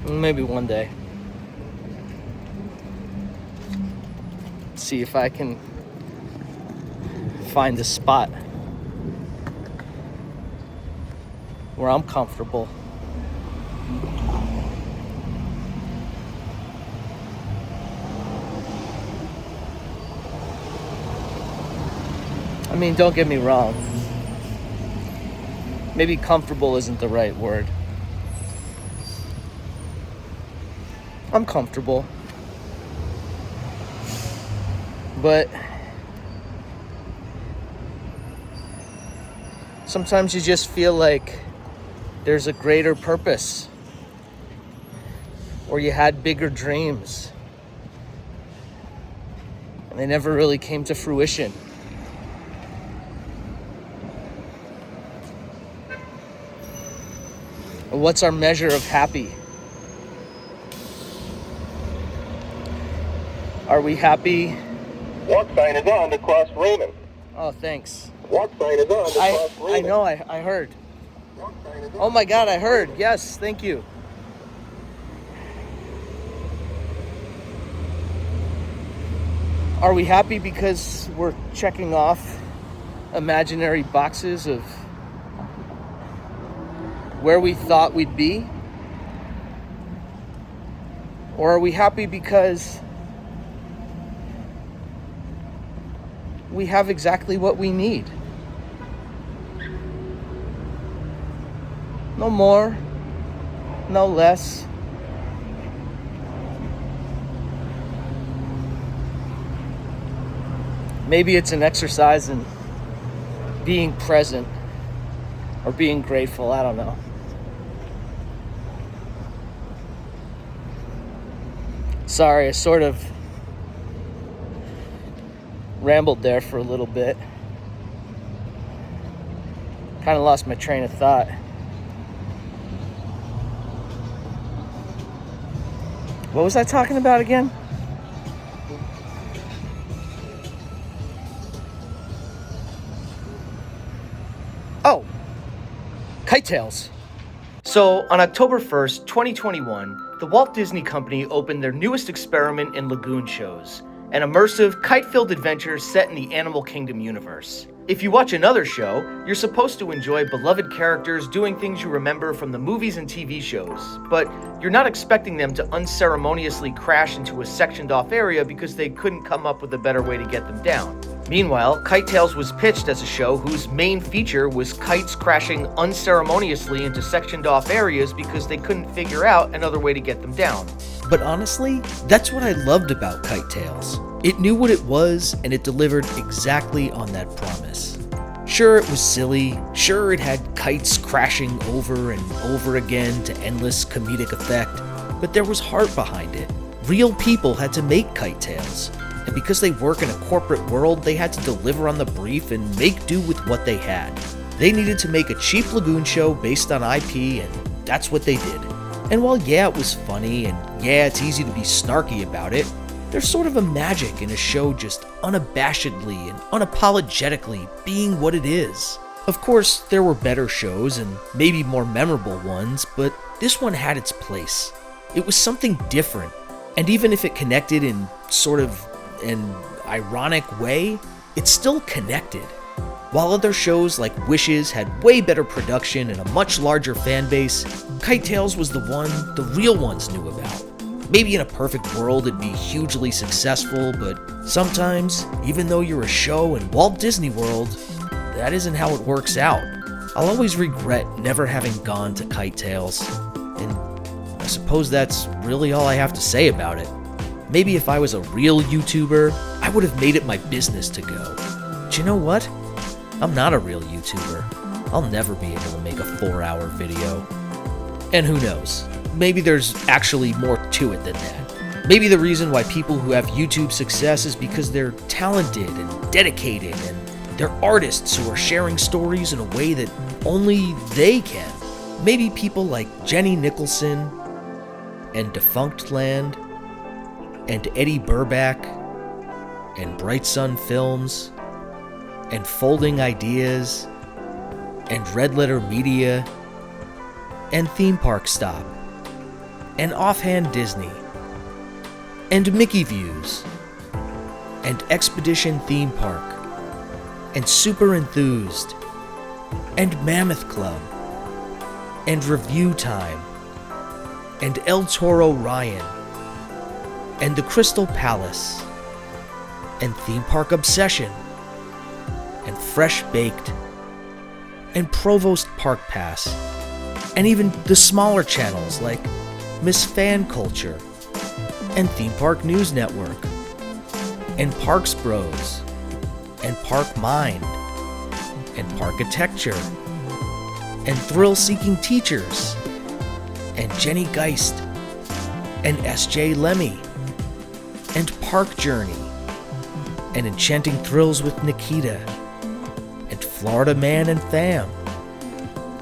Maybe one day. See if I can find a spot where I'm comfortable. I mean, don't get me wrong. Maybe comfortable isn't the right word. I'm comfortable. But sometimes you just feel like there's a greater purpose, or you had bigger dreams, and they never really came to fruition. And what's our measure of happy? Are we happy? Walk sign is on to cross Raymond. Oh, thanks. Walk sign is on to cross Raymond. I know, I heard. Oh my God, I heard. Yes, thank you. Are we happy because we're checking off imaginary boxes of where we thought we'd be? Or are we happy because we have exactly what we need? No more, no less. Maybe it's an exercise in being present or being grateful. I don't know. Sorry, I sort of rambled there for a little bit. Kind of lost my train of thought. What was I talking about again? Oh, Kite Tales. So, on October 1st, 2021, the Walt Disney Company opened their newest experiment in Lagoon shows, an immersive, kite-filled adventure set in the Animal Kingdom universe. If you watch another show, you're supposed to enjoy beloved characters doing things you remember from the movies and TV shows, but you're not expecting them to unceremoniously crash into a sectioned off area because they couldn't come up with a better way to get them down. Meanwhile, Kite Tales was pitched as a show whose main feature was kites crashing unceremoniously into sectioned off areas because they couldn't figure out another way to get them down. But honestly, that's what I loved about Kite Tales. It knew what it was, and it delivered exactly on that promise. Sure, it was silly. Sure, it had kites crashing over and over again to endless comedic effect, but there was heart behind it. Real people had to make Kite Tales, and because they work in a corporate world, they had to deliver on the brief and make do with what they had. They needed to make a cheap Lagoon show based on IP, and that's what they did. And while yeah, it was funny, and yeah, it's easy to be snarky about it, there's sort of a magic in a show just unabashedly and unapologetically being what it is. Of course, there were better shows and maybe more memorable ones, but this one had its place. It was something different, and even if it connected in sort of an ironic way, it still connected. While other shows like Wishes had way better production and a much larger fan base, Kite Tales was the one the real ones knew about. Maybe in a perfect world it'd be hugely successful, but sometimes, even though you're a show in Walt Disney World, that isn't how it works out. I'll always regret never having gone to Kite Tales, and I suppose that's really all I have to say about it. Maybe if I was a real YouTuber, I would have made it my business to go. But you know what? I'm not a real YouTuber. I'll never be able to make a 4-hour video. And who knows? Maybe there's actually more to it than that. Maybe the reason why people who have YouTube success is because they're talented and dedicated, and they're artists who are sharing stories in a way that only they can. Maybe people like Jenny Nicholson, and Defunct Land, and Eddie Burback, and Bright Sun Films, and Folding Ideas, and Red Letter Media, and Theme Park Stop, and Offhand Disney, and Mickey Views, and Expedition Theme Park, and Super Enthused, and Mammoth Club, and Review Time, and El Toro Ryan, and The Crystal Palace, and Theme Park Obsession, and Fresh Baked, and Provost Park Pass, and even the smaller channels like Miss Fan Culture, and Theme Park News Network, and Parks Bros, and Park Mind, and Parkitecture, and Thrill Seeking Teachers, and Jenny Geist, and S.J. Lemmy, and Park Journey, and Enchanting Thrills with Nikita, and Florida Man and Fam,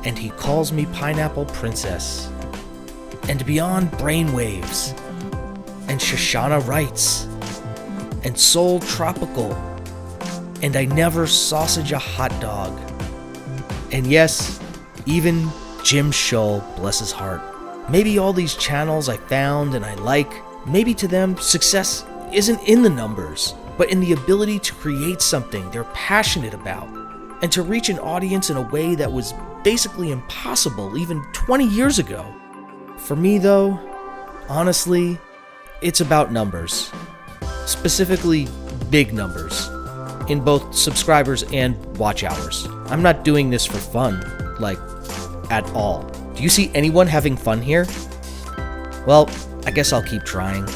and He Calls Me Pineapple Princess, and Beyond Brainwaves, and Shoshana Writes, and Soul Tropical, and I Never Sausage a Hot Dog, and yes, even Jim Shull, bless his heart. Maybe all these channels I found and I like, maybe to them success isn't in the numbers, but in the ability to create something they're passionate about, and to reach an audience in a way that was basically impossible even 20 years ago. For me though, honestly, it's about numbers. Specifically, big numbers. In both subscribers and watch hours. I'm not doing this for fun, like, at all. Do you see anyone having fun here? Well, I guess I'll keep trying.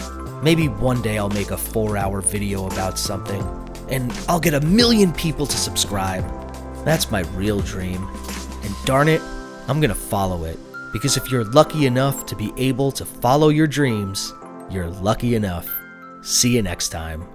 Maybe one day I'll make a 4-hour video about something, and I'll get 1 million people to subscribe. That's my real dream. And darn it, I'm gonna follow it. Because if you're lucky enough to be able to follow your dreams, you're lucky enough. See you next time.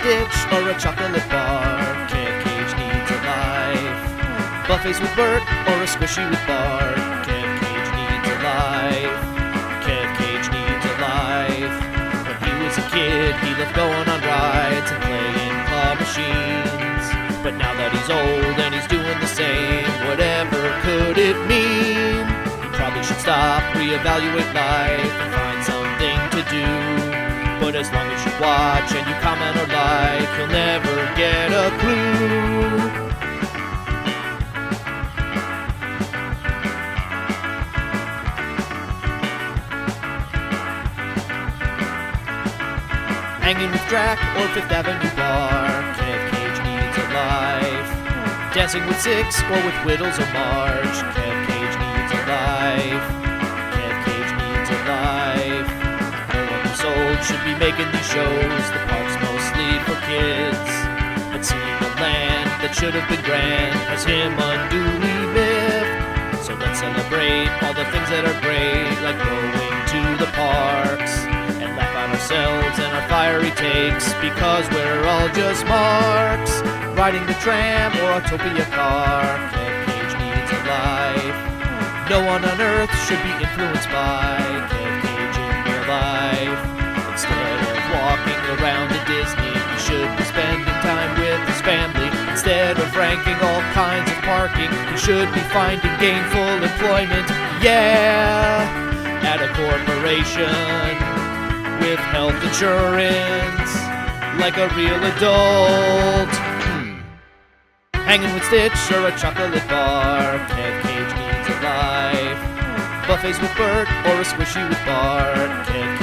Stitch or a chocolate bar. Kev Cage needs a life. Buffets with Bert or a squishy with Bart. Kev Cage needs a life. Kev Cage needs a life. When he was a kid, he loved going on rides and playing claw machines. But now that he's old and he's doing the same, whatever could it mean? He probably should stop, reevaluate life, and find something to do. But as long as you watch and you comment or like, you'll never get a clue. Hanging with Drac or Fifth Avenue Bar. Kev Cage needs a life. Dancing with Six or with Whittles or Marge. Kev Cage needs a life. Kev Cage needs a life. No one who's old should be making these shows. The park's mostly for kids. But seeing a land that should have been grand has him unduly miffed. So let's celebrate all the things that are great, like going to the parks. And laugh at ourselves and our fiery takes, because we're all just marks. Riding the tram or Autopia car. Kev Cage needs a life. No one on earth should be influenced by Kev Cage in real life. Instead of walking around at Disney, he should be spending time with his family. Instead of ranking all kinds of parking, he should be finding gainful employment. Yeah, at a corporation with health insurance, like a real adult. Hanging with Stitch or a chocolate bar. Kev Cage needs a life. Buffets with Bert or a squishy with Bart. Kev